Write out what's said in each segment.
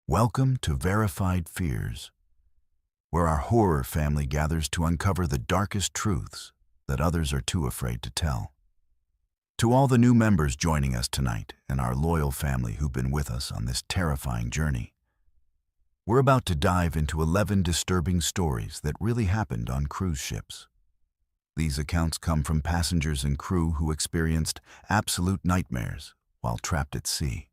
Welcome to Verified Fears, where our horror family gathers to uncover the darkest truths that others are too afraid to tell. To all the new members joining us tonight and our loyal family who've been with us on this terrifying journey, we're about to dive into 11 disturbing stories that really happened on cruise ships. These accounts come from passengers and crew who experienced absolute nightmares while trapped at sea.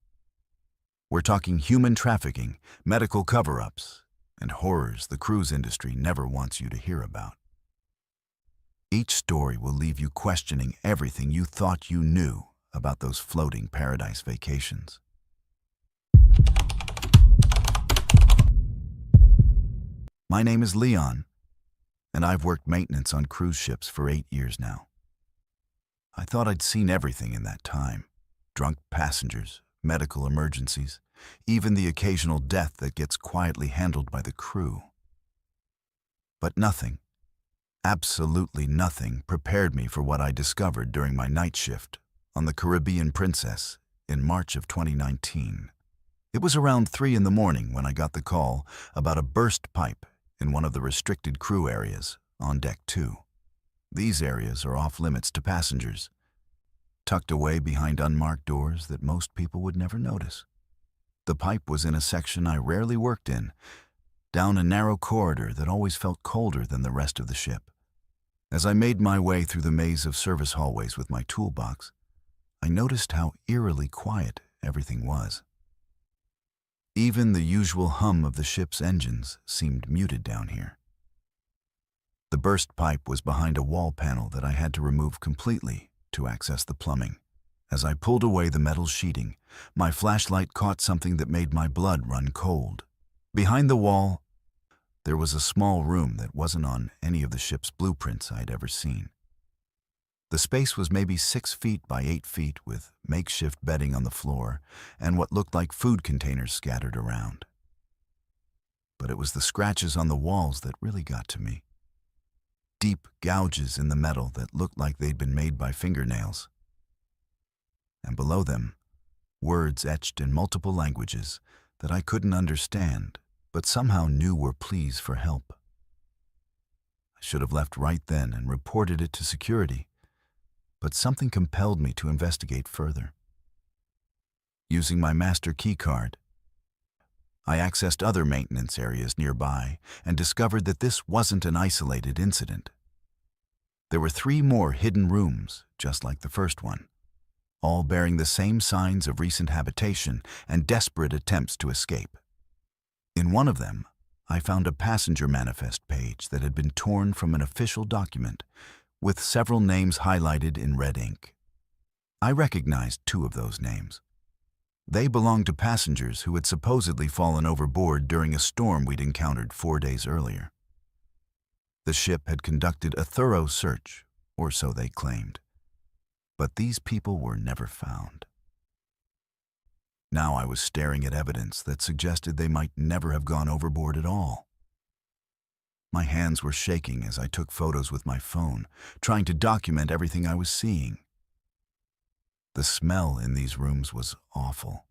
We're talking human trafficking, medical cover-ups, and horrors the cruise industry never wants you to hear about. Each story will leave you questioning everything you thought you knew about those floating paradise vacations. My name is Leon, and I've worked maintenance on cruise ships for 8 years now. I thought I'd seen everything in that time: drunk passengers, medical emergencies, even the occasional death that gets quietly handled by the crew. But nothing, absolutely nothing, prepared me for what I discovered during my night shift on the Caribbean Princess in March of 2019. It was around 3 in the morning when I got the call about a burst pipe in one of the restricted crew areas on Deck 2. These areas are off limits to passengers, tucked away behind unmarked doors that most people would never notice. The pipe was in a section I rarely worked in, down a narrow corridor that always felt colder than the rest of the ship. As I made my way through the maze of service hallways with my toolbox, I noticed how eerily quiet everything was. Even the usual hum of the ship's engines seemed muted down here. The burst pipe was behind a wall panel that I had to remove completely to access the plumbing. As I pulled away the metal sheeting, my flashlight caught something that made my blood run cold. Behind the wall, there was a small room that wasn't on any of the ship's blueprints I'd ever seen. The space was maybe 6 feet by 8 feet, with makeshift bedding on the floor and what looked like food containers scattered around. But it was the scratches on the walls that really got to me. Deep gouges in the metal that looked like they'd been made by fingernails. And below them, words etched in multiple languages that I couldn't understand, but somehow knew were pleas for help. I should have left right then and reported it to security, but something compelled me to investigate further. Using my master key card, I accessed other maintenance areas nearby and discovered that this wasn't an isolated incident. There were 3 more hidden rooms, just like the first one, all bearing the same signs of recent habitation and desperate attempts to escape. In one of them, I found a passenger manifest page that had been torn from an official document, with several names highlighted in red ink. I recognized 2 of those names. They belonged to passengers who had supposedly fallen overboard during a storm we'd encountered 4 days earlier. The ship had conducted a thorough search, or so they claimed, but these people were never found. Now I was staring at evidence that suggested they might never have gone overboard at all. My hands were shaking as I took photos with my phone, trying to document everything I was seeing. The smell in these rooms was awful.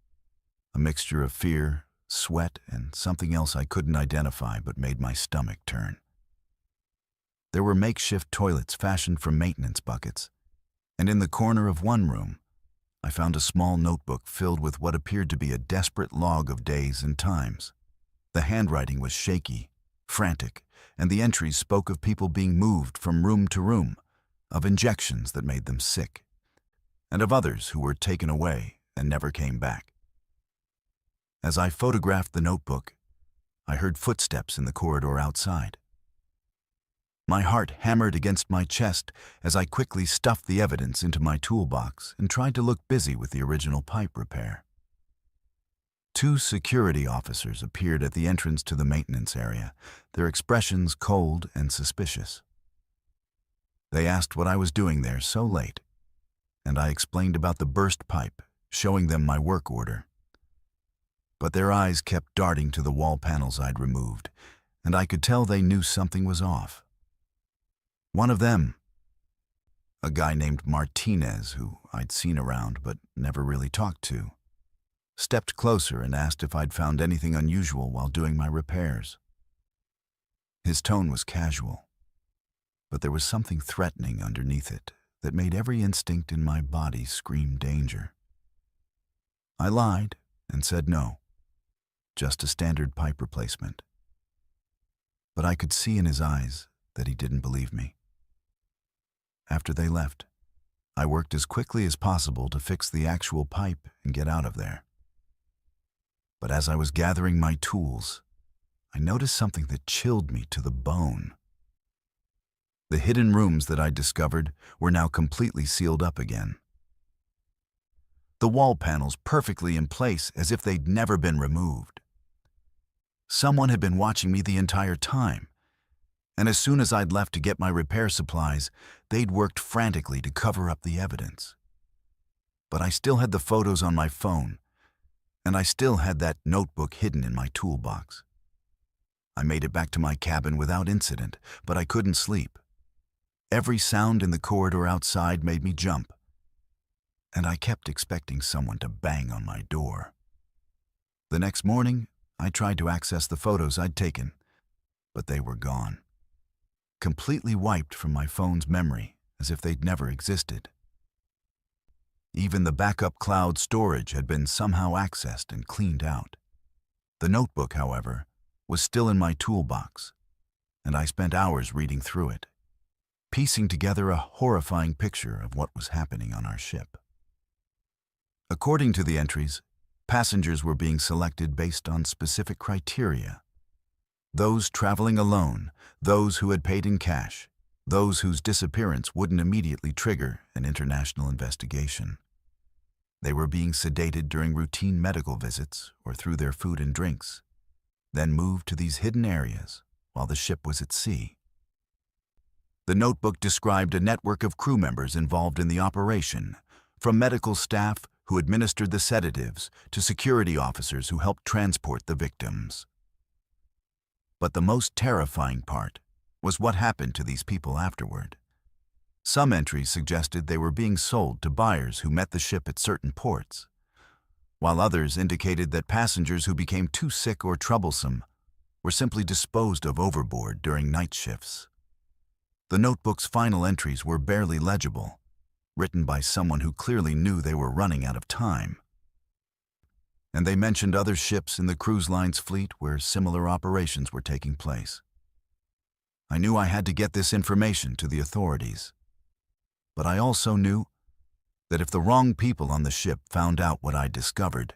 A mixture of fear, sweat, and something else I couldn't identify but made my stomach turn. There were makeshift toilets fashioned from maintenance buckets, and in the corner of one room, I found a small notebook filled with what appeared to be a desperate log of days and times. The handwriting was shaky, frantic, and the entries spoke of people being moved from room to room, of injections that made them sick, and of others who were taken away and never came back. As I photographed the notebook, I heard footsteps in the corridor outside. My heart hammered against my chest as I quickly stuffed the evidence into my toolbox and tried to look busy with the original pipe repair. 2 security officers appeared at the entrance to the maintenance area, their expressions cold and suspicious. They asked what I was doing there so late, and I explained about the burst pipe, showing them my work order. But their eyes kept darting to the wall panels I'd removed, and I could tell they knew something was off. One of them, a guy named Martinez, who I'd seen around but never really talked to, stepped closer and asked if I'd found anything unusual while doing my repairs. His tone was casual, but there was something threatening underneath it that made every instinct in my body scream danger. I lied and said no, just a standard pipe replacement. But I could see in his eyes that he didn't believe me. After they left, I worked as quickly as possible to fix the actual pipe and get out of there. But as I was gathering my tools, I noticed something that chilled me to the bone. The hidden rooms that I'd discovered were now completely sealed up again. The wall panels perfectly in place as if they'd never been removed. Someone had been watching me the entire time, and as soon as I'd left to get my repair supplies, they'd worked frantically to cover up the evidence. But I still had the photos on my phone, and I still had that notebook hidden in my toolbox. I made it back to my cabin without incident, but I couldn't sleep. Every sound in the corridor outside made me jump, and I kept expecting someone to bang on my door. The next morning, I tried to access the photos I'd taken, but they were gone, completely wiped from my phone's memory as if they'd never existed. Even the backup cloud storage had been somehow accessed and cleaned out. The notebook, however, was still in my toolbox, and I spent hours reading through it, piecing together a horrifying picture of what was happening on our ship. According to the entries, passengers were being selected based on specific criteria. Those traveling alone, those who had paid in cash, those whose disappearance wouldn't immediately trigger an international investigation. They were being sedated during routine medical visits or through their food and drinks, then moved to these hidden areas while the ship was at sea. The notebook described a network of crew members involved in the operation, from medical staff who administered the sedatives to security officers who helped transport the victims. But the most terrifying part was what happened to these people afterward. Some entries suggested they were being sold to buyers who met the ship at certain ports, while others indicated that passengers who became too sick or troublesome were simply disposed of overboard during night shifts. The notebook's final entries were barely legible, written by someone who clearly knew they were running out of time. And they mentioned other ships in the cruise line's fleet where similar operations were taking place. I knew I had to get this information to the authorities. But I also knew that if the wrong people on the ship found out what I'd discovered,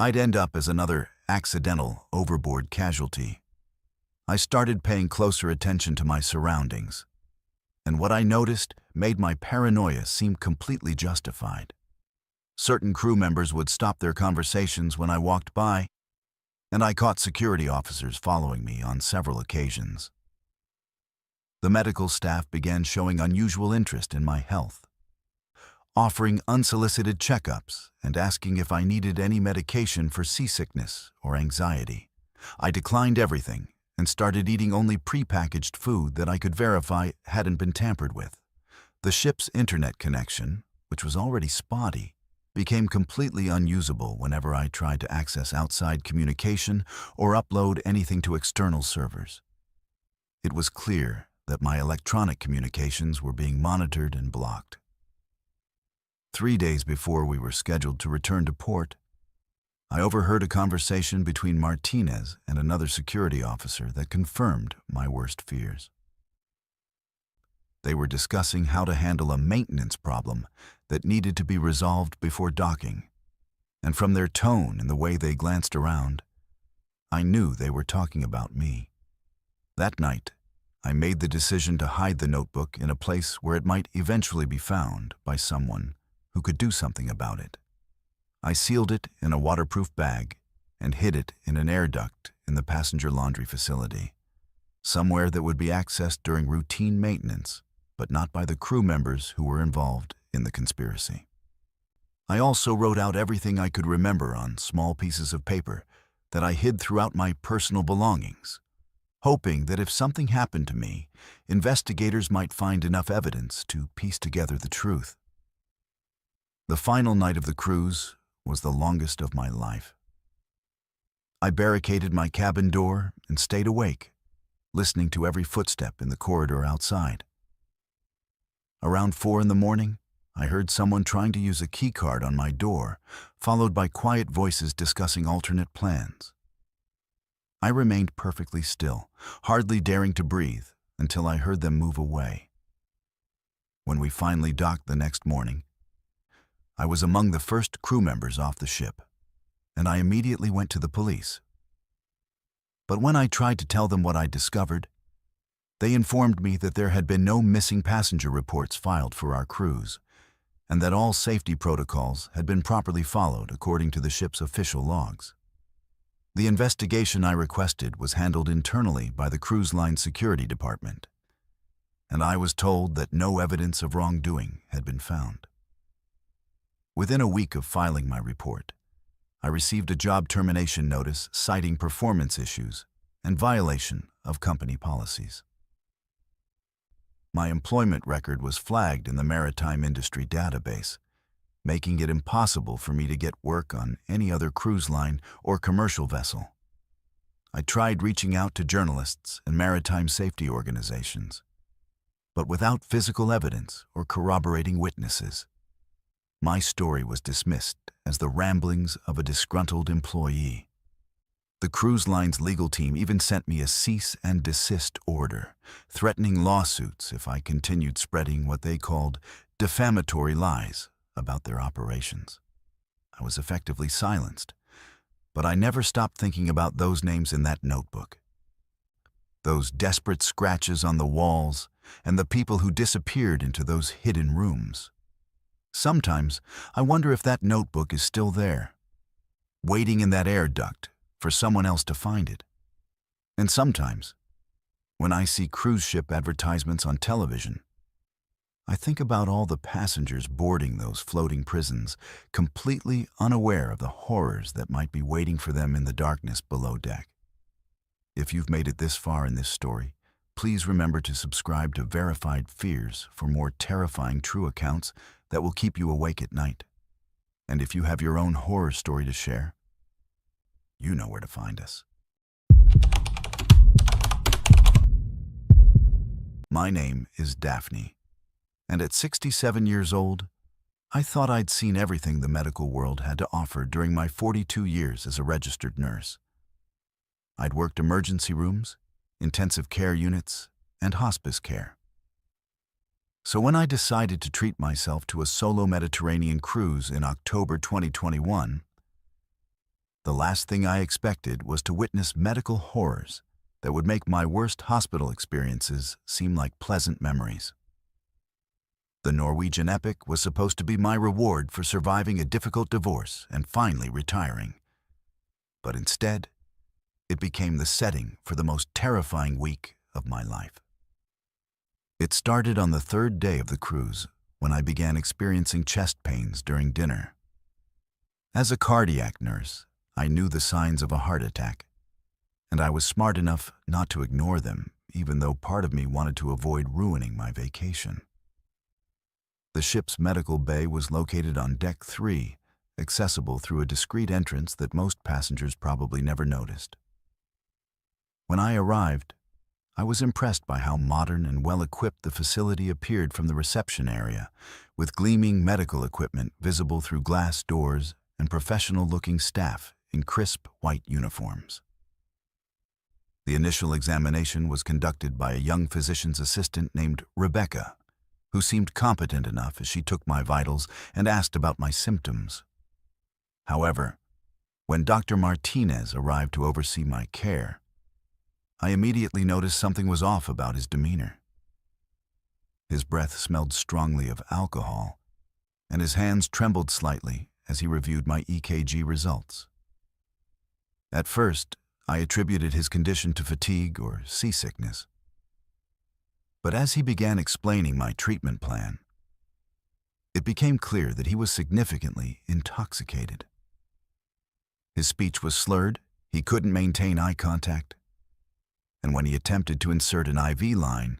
I'd end up as another accidental overboard casualty. I started paying closer attention to my surroundings, and what I noticed made my paranoia seem completely justified. Certain crew members would stop their conversations when I walked by, and I caught security officers following me on several occasions. The medical staff began showing unusual interest in my health, offering unsolicited checkups and asking if I needed any medication for seasickness or anxiety. I declined everything and started eating only prepackaged food that I could verify hadn't been tampered with. The ship's internet connection, which was already spotty, became completely unusable whenever I tried to access outside communication or upload anything to external servers. It was clear that my electronic communications were being monitored and blocked. 3 days before we were scheduled to return to port, I overheard a conversation between Martinez and another security officer that confirmed my worst fears. They were discussing how to handle a maintenance problem that needed to be resolved before docking, and from their tone and the way they glanced around, I knew they were talking about me. That night, I made the decision to hide the notebook in a place where it might eventually be found by someone who could do something about it. I sealed it in a waterproof bag and hid it in an air duct in the passenger laundry facility, somewhere that would be accessed during routine maintenance, but not by the crew members who were involved in the conspiracy. I also wrote out everything I could remember on small pieces of paper that I hid throughout my personal belongings, hoping that if something happened to me, investigators might find enough evidence to piece together the truth. The final night of the cruise was the longest of my life. I barricaded my cabin door and stayed awake, listening to every footstep in the corridor outside. Around 4 in the morning, I heard someone trying to use a key card on my door, followed by quiet voices discussing alternate plans. I remained perfectly still, hardly daring to breathe, until I heard them move away. When we finally docked the next morning, I was among the first crew members off the ship, and I immediately went to the police. But when I tried to tell them what I discovered, they informed me that there had been no missing passenger reports filed for our cruise, and that all safety protocols had been properly followed according to the ship's official logs. The investigation I requested was handled internally by the cruise line security department, and I was told that no evidence of wrongdoing had been found. Within a week of filing my report, I received a job termination notice citing performance issues and violation of company policies. My employment record was flagged in the maritime industry database, making it impossible for me to get work on any other cruise line or commercial vessel. I tried reaching out to journalists and maritime safety organizations, but without physical evidence or corroborating witnesses, my story was dismissed as the ramblings of a disgruntled employee. The cruise line's legal team even sent me a cease and desist order, threatening lawsuits if I continued spreading what they called defamatory lies about their operations. I was effectively silenced, but I never stopped thinking about those names in that notebook. Those desperate scratches on the walls and the people who disappeared into those hidden rooms. Sometimes I wonder if that notebook is still there, waiting in that air duct for someone else to find it. And sometimes, when I see cruise ship advertisements on television, I think about all the passengers boarding those floating prisons, completely unaware of the horrors that might be waiting for them in the darkness below deck. If you've made it this far in this story, please remember to subscribe to Verified Fears for more terrifying true accounts that will keep you awake at night. And if you have your own horror story to share, you know where to find us. My name is Daphne, and at 67 years old, I thought I'd seen everything the medical world had to offer during my 42 years as a registered nurse. I'd worked emergency rooms, intensive care units, and hospice care. So when I decided to treat myself to a solo Mediterranean cruise in October 2021, the last thing I expected was to witness medical horrors that would make my worst hospital experiences seem like pleasant memories. The Norwegian epic was supposed to be my reward for surviving a difficult divorce and finally retiring. But instead, it became the setting for the most terrifying week of my life. It started on the third day of the cruise when I began experiencing chest pains during dinner. As a cardiac nurse, I knew the signs of a heart attack, and I was smart enough not to ignore them, even though part of me wanted to avoid ruining my vacation. The ship's medical bay was located on Deck 3, accessible through a discreet entrance that most passengers probably never noticed. When I arrived, I was impressed by how modern and well-equipped the facility appeared from the reception area, with gleaming medical equipment visible through glass doors and professional-looking staff in crisp white uniforms. The initial examination was conducted by a young physician's assistant named Rebecca, who seemed competent enough as she took my vitals and asked about my symptoms. However, when Dr. Martinez arrived to oversee my care, I immediately noticed something was off about his demeanor. His breath smelled strongly of alcohol, and his hands trembled slightly as he reviewed my EKG results. At first, I attributed his condition to fatigue or seasickness. But as he began explaining my treatment plan, it became clear that he was significantly intoxicated. His speech was slurred, he couldn't maintain eye contact, and when he attempted to insert an IV line,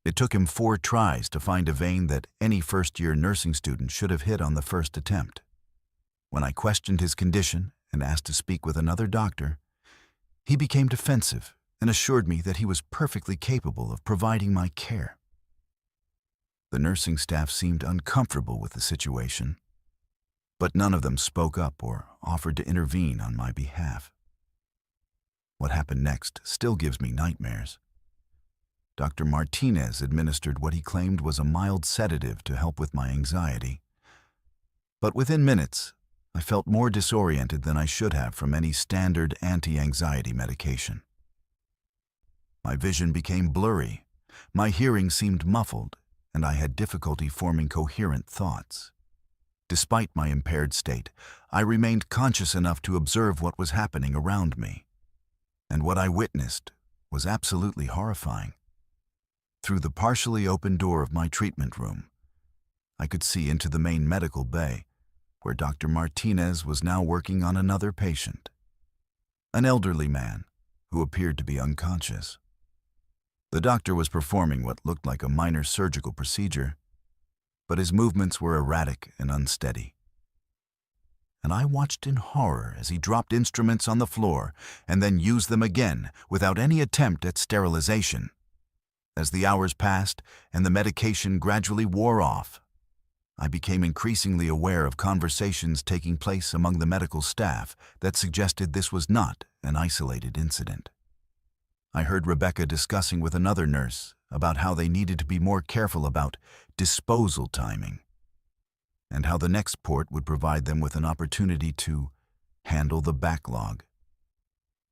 it took him 4 tries to find a vein that any first-year nursing student should have hit on the first attempt. When I questioned his condition and asked to speak with another doctor, he became defensive and assured me that he was perfectly capable of providing my care. The nursing staff seemed uncomfortable with the situation, but none of them spoke up or offered to intervene on my behalf. What happened next still gives me nightmares. Dr. Martinez administered what he claimed was a mild sedative to help with my anxiety. But within minutes, I felt more disoriented than I should have from any standard anti-anxiety medication. My vision became blurry, my hearing seemed muffled, and I had difficulty forming coherent thoughts. Despite my impaired state, I remained conscious enough to observe what was happening around me. And what I witnessed was absolutely horrifying. Through the partially open door of my treatment room, I could see into the main medical bay, where Dr. Martinez was now working on another patient, an elderly man who appeared to be unconscious. The doctor was performing what looked like a minor surgical procedure, but his movements were erratic and unsteady. And I watched in horror as he dropped instruments on the floor and then used them again without any attempt at sterilization. As the hours passed and the medication gradually wore off, I became increasingly aware of conversations taking place among the medical staff that suggested this was not an isolated incident. I heard Rebecca discussing with another nurse about how they needed to be more careful about disposal timing, and how the next port would provide them with an opportunity to handle the backlog.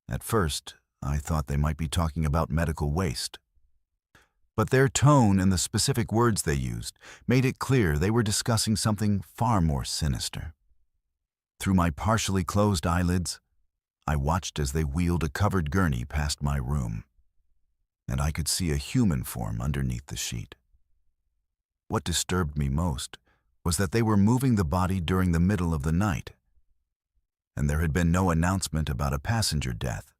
At first, I thought they might be talking about medical waste. But their tone and the specific words they used made it clear they were discussing something far more sinister. Through my partially closed eyelids, I watched as they wheeled a covered gurney past my room, and I could see a human form underneath the sheet. What disturbed me most was that they were moving the body during the middle of the night, and there had been no announcement about a passenger death,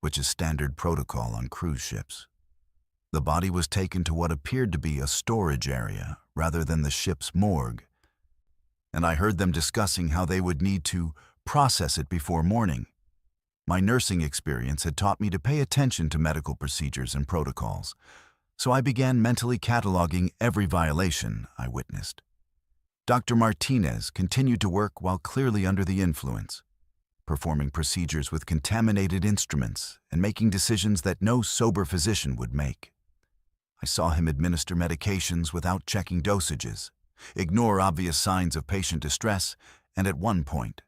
which is standard protocol on cruise ships. The body was taken to what appeared to be a storage area rather than the ship's morgue, and I heard them discussing how they would need to process it before morning. My nursing experience had taught me to pay attention to medical procedures and protocols, so I began mentally cataloging every violation I witnessed. Dr. Martinez continued to work while clearly under the influence, performing procedures with contaminated instruments and making decisions that no sober physician would make. I saw him administer medications without checking dosages, ignore obvious signs of patient distress, and at one point,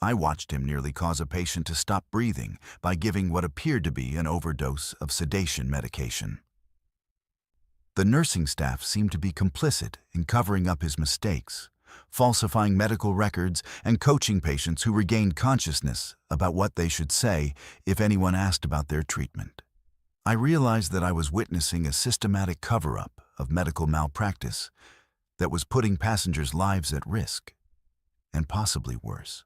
I watched him nearly cause a patient to stop breathing by giving what appeared to be an overdose of sedation medication. The nursing staff seemed to be complicit in covering up his mistakes, falsifying medical records, and coaching patients who regained consciousness about what they should say if anyone asked about their treatment. I realized that I was witnessing a systematic cover-up of medical malpractice that was putting passengers' lives at risk, and possibly worse.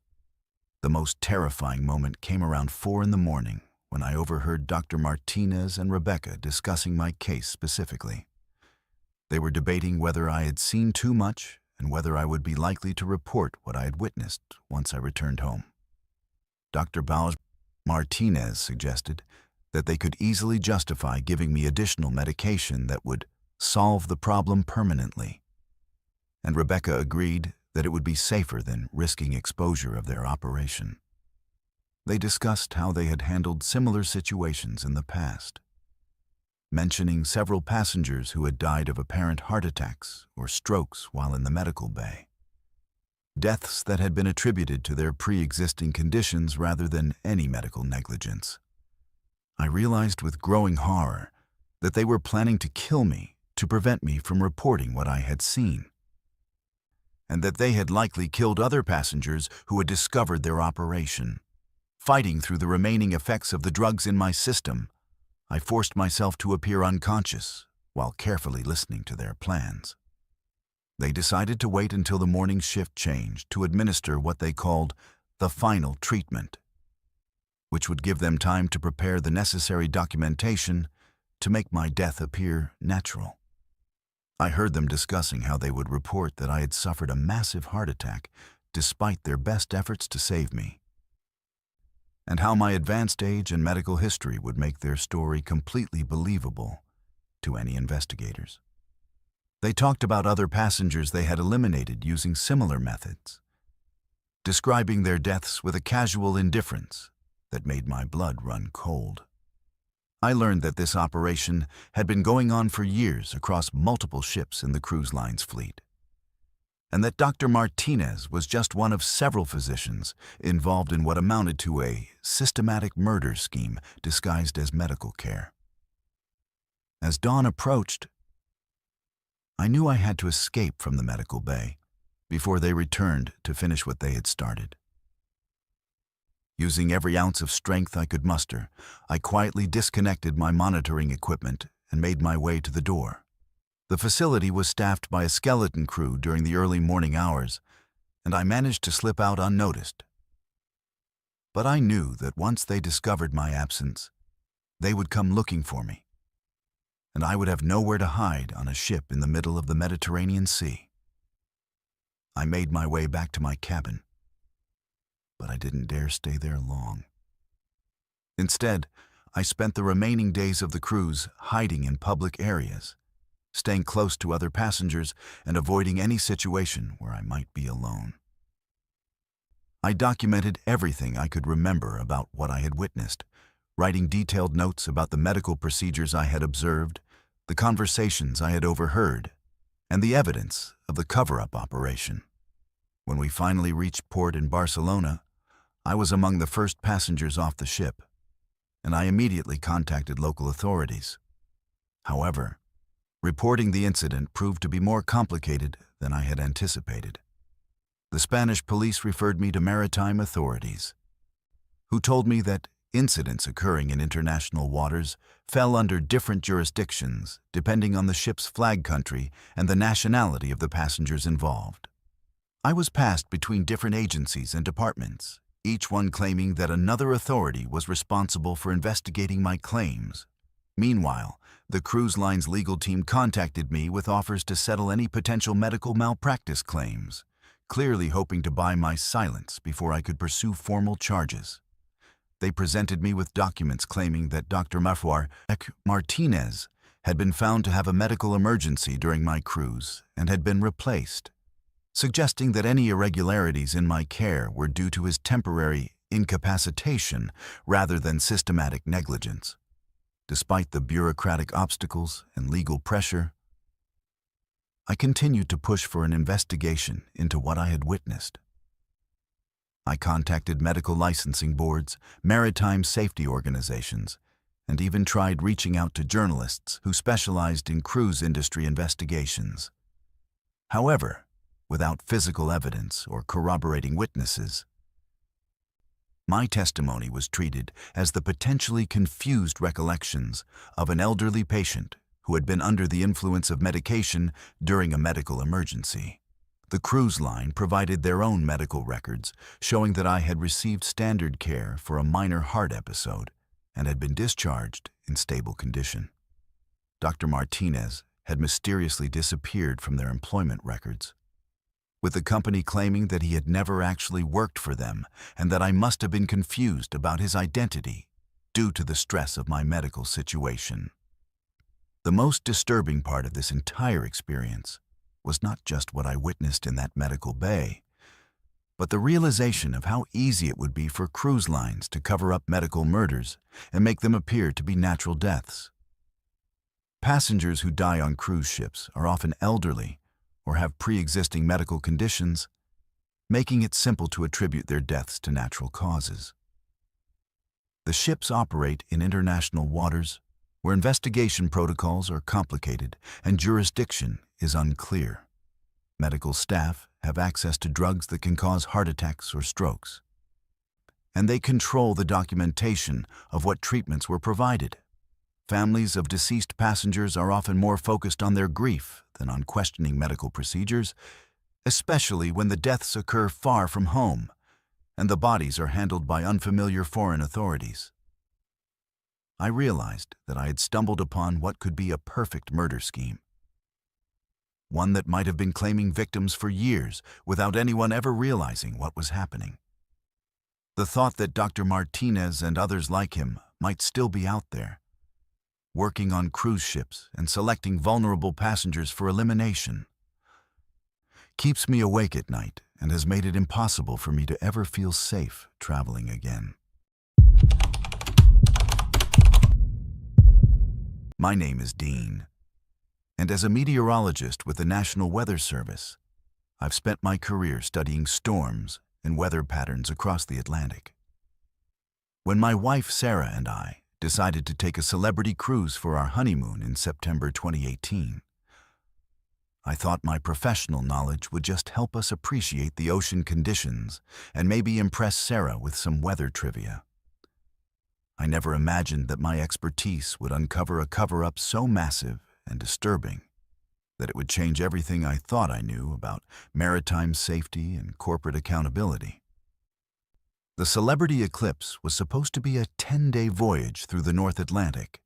The most terrifying moment came around 4 a.m. when I overheard Dr. Martinez and Rebecca discussing my case specifically. They were debating whether I had seen too much and whether I would be likely to report what I had witnessed once I returned home. Dr. Martinez suggested that they could easily justify giving me additional medication that would solve the problem permanently, and Rebecca agreed that it would be safer than risking exposure of their operation. They discussed how they had handled similar situations in the past, mentioning several passengers who had died of apparent heart attacks or strokes while in the medical bay, deaths that had been attributed to their pre-existing conditions rather than any medical negligence. I realized with growing horror that they were planning to kill me to prevent me from reporting what I had seen, and that they had likely killed other passengers who had discovered their operation. Fighting through the remaining effects of the drugs in my system, I forced myself to appear unconscious while carefully listening to their plans. They decided to wait until the morning shift changed to administer what they called the final treatment, which would give them time to prepare the necessary documentation to make my death appear natural. I heard them discussing how they would report that I had suffered a massive heart attack despite their best efforts to save me, and how my advanced age and medical history would make their story completely believable to any investigators. They talked about other passengers they had eliminated using similar methods, describing their deaths with a casual indifference that made my blood run cold. I learned that this operation had been going on for years across multiple ships in the cruise line's fleet, and that Dr. Martinez was just one of several physicians involved in what amounted to a systematic murder scheme disguised as medical care. As dawn approached, I knew I had to escape from the medical bay before they returned to finish what they had started. Using every ounce of strength I could muster, I quietly disconnected my monitoring equipment and made my way to the door. The facility was staffed by a skeleton crew during the early morning hours, and I managed to slip out unnoticed. But I knew that once they discovered my absence, they would come looking for me, and I would have nowhere to hide on a ship in the middle of the Mediterranean Sea. I made my way back to my cabin, but I didn't dare stay there long. Instead, I spent the remaining days of the cruise hiding in public areas, staying close to other passengers and avoiding any situation where I might be alone. I documented everything I could remember about what I had witnessed, writing detailed notes about the medical procedures I had observed, the conversations I had overheard, and the evidence of the cover-up operation. When we finally reached port in Barcelona, I was among the first passengers off the ship, and I immediately contacted local authorities. However, reporting the incident proved to be more complicated than I had anticipated. The Spanish police referred me to maritime authorities, who told me that incidents occurring in international waters fell under different jurisdictions depending on the ship's flag country and the nationality of the passengers involved. I was passed between different agencies and departments, each one claiming that another authority was responsible for investigating my claims. Meanwhile, the cruise line's legal team contacted me with offers to settle any potential medical malpractice claims, clearly hoping to buy my silence before I could pursue formal charges. They presented me with documents claiming that Dr. Martinez had been found to have a medical emergency during my cruise and had been replaced, suggesting that any irregularities in my care were due to his temporary incapacitation rather than systematic negligence. Despite the bureaucratic obstacles and legal pressure, I continued to push for an investigation into what I had witnessed. I contacted medical licensing boards, maritime safety organizations, and even tried reaching out to journalists who specialized in cruise industry investigations. However, without physical evidence or corroborating witnesses, my testimony was treated as the potentially confused recollections of an elderly patient who had been under the influence of medication during a medical emergency. The cruise line provided their own medical records showing that I had received standard care for a minor heart episode and had been discharged in stable condition. Dr. Martinez had mysteriously disappeared from their employment records, with the company claiming that he had never actually worked for them and that I must have been confused about his identity due to the stress of my medical situation. The most disturbing part of this entire experience was not just what I witnessed in that medical bay, but the realization of how easy it would be for cruise lines to cover up medical murders and make them appear to be natural deaths. Passengers who die on cruise ships are often elderly or have pre-existing medical conditions, making it simple to attribute their deaths to natural causes. The ships operate in international waters where investigation protocols are complicated and jurisdiction is unclear. Medical staff have access to drugs that can cause heart attacks or strokes, and they control the documentation of what treatments were provided. Families of deceased passengers are often more focused on their grief than on questioning medical procedures, especially when the deaths occur far from home and the bodies are handled by unfamiliar foreign authorities. I realized that I had stumbled upon what could be a perfect murder scheme, one that might have been claiming victims for years without anyone ever realizing what was happening. The thought that Dr. Martinez and others like him might still be out there, working on cruise ships and selecting vulnerable passengers for elimination, keeps me awake at night and has made it impossible for me to ever feel safe traveling again. My name is Dean, and as a meteorologist with the National Weather Service, I've spent my career studying storms and weather patterns across the Atlantic. When my wife Sarah and I decided to take a celebrity cruise for our honeymoon in September 2018, I thought my professional knowledge would just help us appreciate the ocean conditions and maybe impress Sarah with some weather trivia. I never imagined that my expertise would uncover a cover-up so massive and disturbing that it would change everything I thought I knew about maritime safety and corporate accountability. The Celebrity Eclipse was supposed to be a 10-day voyage through the North Atlantic,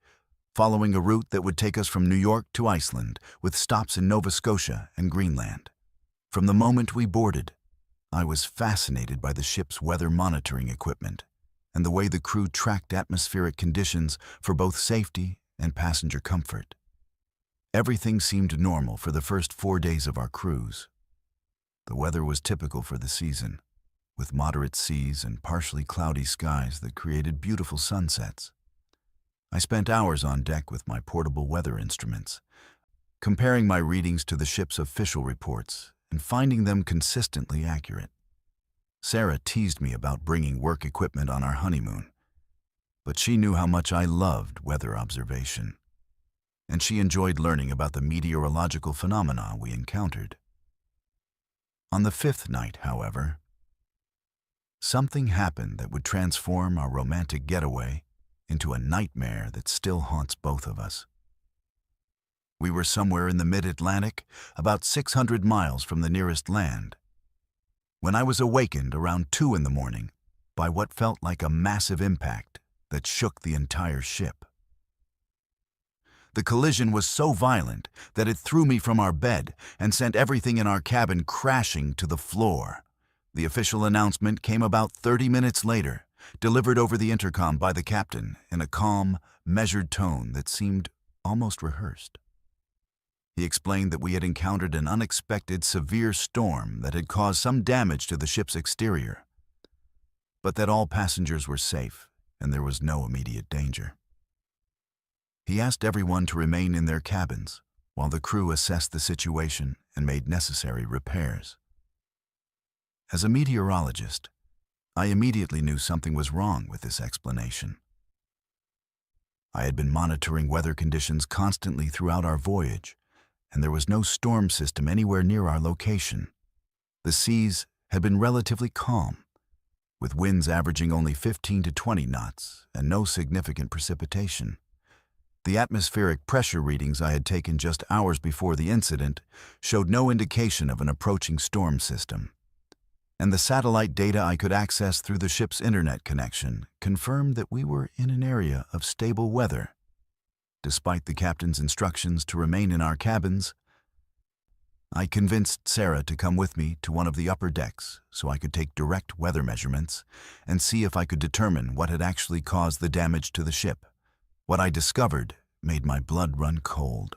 following a route that would take us from New York to Iceland, with stops in Nova Scotia and Greenland. From the moment we boarded, I was fascinated by the ship's weather monitoring equipment and the way the crew tracked atmospheric conditions for both safety and passenger comfort. Everything seemed normal for the first 4 days of our cruise. The weather was typical for the season, with moderate seas and partially cloudy skies that created beautiful sunsets. I spent hours on deck with my portable weather instruments, comparing my readings to the ship's official reports and finding them consistently accurate. Sarah teased me about bringing work equipment on our honeymoon, but she knew how much I loved weather observation, and she enjoyed learning about the meteorological phenomena we encountered. On the 5th night, however, something happened that would transform our romantic getaway into a nightmare that still haunts both of us. We were somewhere in the mid-Atlantic, about 600 miles from the nearest land, when I was awakened around 2 in the morning by what felt like a massive impact that shook the entire ship. The collision was so violent that it threw me from our bed and sent everything in our cabin crashing to the floor. The official announcement came about 30 minutes later, delivered over the intercom by the captain in a calm, measured tone that seemed almost rehearsed. He explained that we had encountered an unexpected severe storm that had caused some damage to the ship's exterior, but that all passengers were safe and there was no immediate danger. He asked everyone to remain in their cabins while the crew assessed the situation and made necessary repairs. As a meteorologist, I immediately knew something was wrong with this explanation. I had been monitoring weather conditions constantly throughout our voyage, and there was no storm system anywhere near our location. The seas had been relatively calm, with winds averaging only 15 to 20 knots and no significant precipitation. The atmospheric pressure readings I had taken just hours before the incident showed no indication of an approaching storm system, and the satellite data I could access through the ship's internet connection confirmed that we were in an area of stable weather. Despite the captain's instructions to remain in our cabins, I convinced Sarah to come with me to one of the upper decks so I could take direct weather measurements and see if I could determine what had actually caused the damage to the ship. What I discovered made my blood run cold.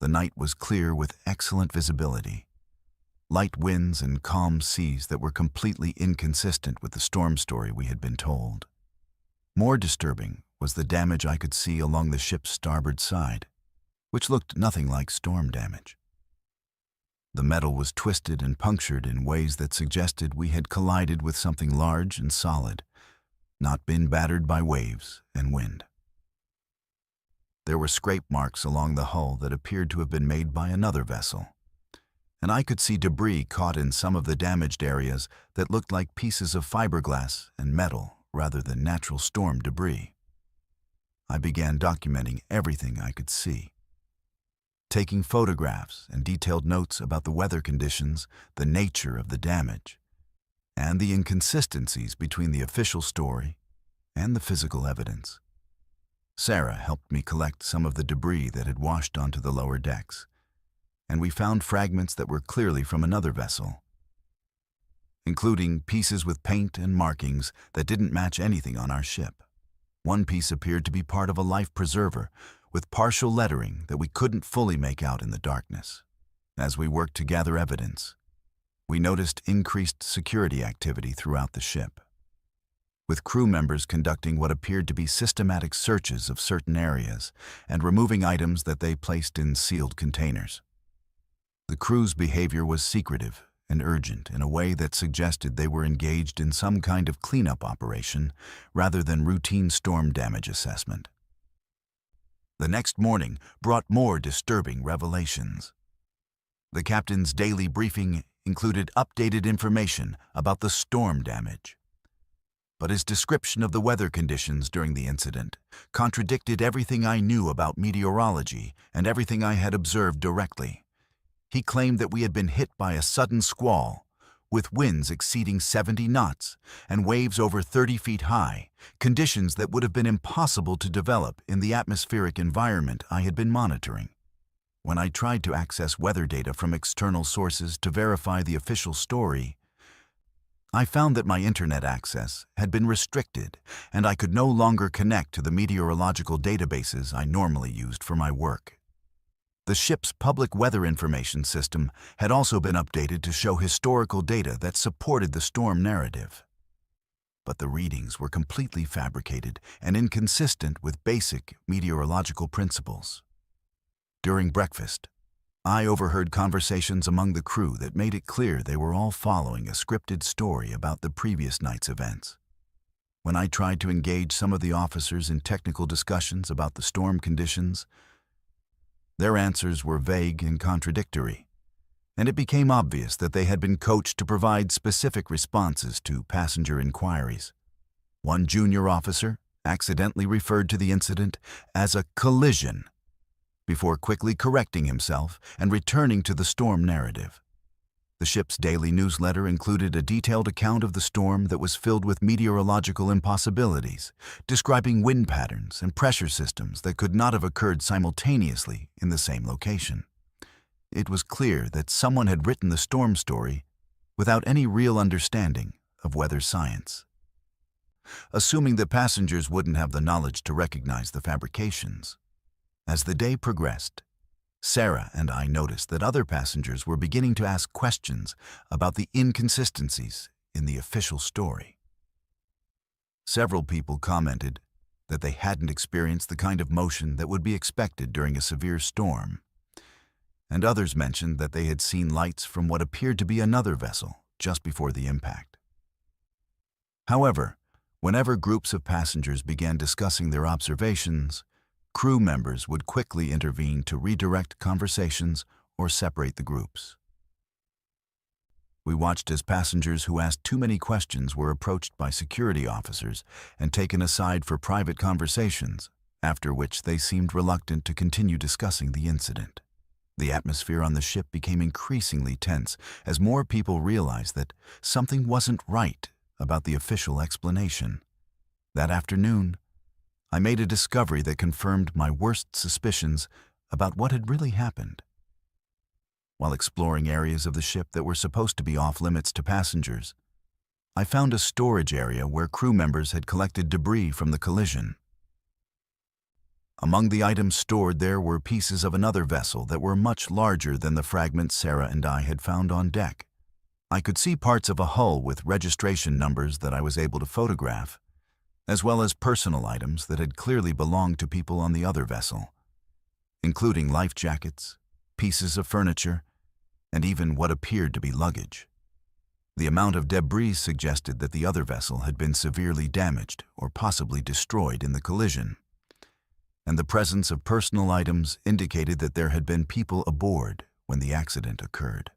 The night was clear with excellent visibility, light winds and calm seas that were completely inconsistent with the storm story we had been told. More disturbing was the damage I could see along the ship's starboard side, which looked nothing like storm damage. The metal was twisted and punctured in ways that suggested we had collided with something large and solid, not been battered by waves and wind. There were scrape marks along the hull that appeared to have been made by another vessel, and I could see debris caught in some of the damaged areas that looked like pieces of fiberglass and metal rather than natural storm debris. I began documenting everything I could see, taking photographs and detailed notes about the weather conditions, the nature of the damage, and the inconsistencies between the official story and the physical evidence. Sarah helped me collect some of the debris that had washed onto the lower decks, and we found fragments that were clearly from another vessel, including pieces with paint and markings that didn't match anything on our ship. One piece appeared to be part of a life preserver, with partial lettering that we couldn't fully make out in the darkness. As we worked to gather evidence, we noticed increased security activity throughout the ship, with crew members conducting what appeared to be systematic searches of certain areas and removing items that they placed in sealed containers. The crew's behavior was secretive and urgent in a way that suggested they were engaged in some kind of cleanup operation rather than routine storm damage assessment. The next morning brought more disturbing revelations. The captain's daily briefing included updated information about the storm damage, but his description of the weather conditions during the incident contradicted everything I knew about meteorology and everything I had observed directly. He claimed that we had been hit by a sudden squall, with winds exceeding 70 knots and waves over 30 feet high, conditions that would have been impossible to develop in the atmospheric environment I had been monitoring. When I tried to access weather data from external sources to verify the official story, I found that my internet access had been restricted and I could no longer connect to the meteorological databases I normally used for my work. The ship's public weather information system had also been updated to show historical data that supported the storm narrative. But the readings were completely fabricated and inconsistent with basic meteorological principles. During breakfast, I overheard conversations among the crew that made it clear they were all following a scripted story about the previous night's events. When I tried to engage some of the officers in technical discussions about the storm conditions, their answers were vague and contradictory, and it became obvious that they had been coached to provide specific responses to passenger inquiries. One junior officer accidentally referred to the incident as a collision before quickly correcting himself and returning to the storm narrative. The ship's daily newsletter included a detailed account of the storm that was filled with meteorological impossibilities, describing wind patterns and pressure systems that could not have occurred simultaneously in the same location. It was clear that someone had written the storm story without any real understanding of weather science. Assuming that passengers wouldn't have the knowledge to recognize the fabrications, as the day progressed, Sarah and I noticed that other passengers were beginning to ask questions about the inconsistencies in the official story. Several people commented that they hadn't experienced the kind of motion that would be expected during a severe storm, and others mentioned that they had seen lights from what appeared to be another vessel just before the impact. However, whenever groups of passengers began discussing their observations, crew members would quickly intervene to redirect conversations or separate the groups. We watched as passengers who asked too many questions were approached by security officers and taken aside for private conversations, after which they seemed reluctant to continue discussing the incident. The atmosphere on the ship became increasingly tense as more people realized that something wasn't right about the official explanation. That afternoon, I made a discovery that confirmed my worst suspicions about what had really happened. While exploring areas of the ship that were supposed to be off-limits to passengers, I found a storage area where crew members had collected debris from the collision. Among the items stored there were pieces of another vessel that were much larger than the fragments Sarah and I had found on deck. I could see parts of a hull with registration numbers that I was able to photograph, as well as personal items that had clearly belonged to people on the other vessel, including life jackets, pieces of furniture, and even what appeared to be luggage. The amount of debris suggested that the other vessel had been severely damaged or possibly destroyed in the collision, and the presence of personal items indicated that there had been people aboard when the accident occurred.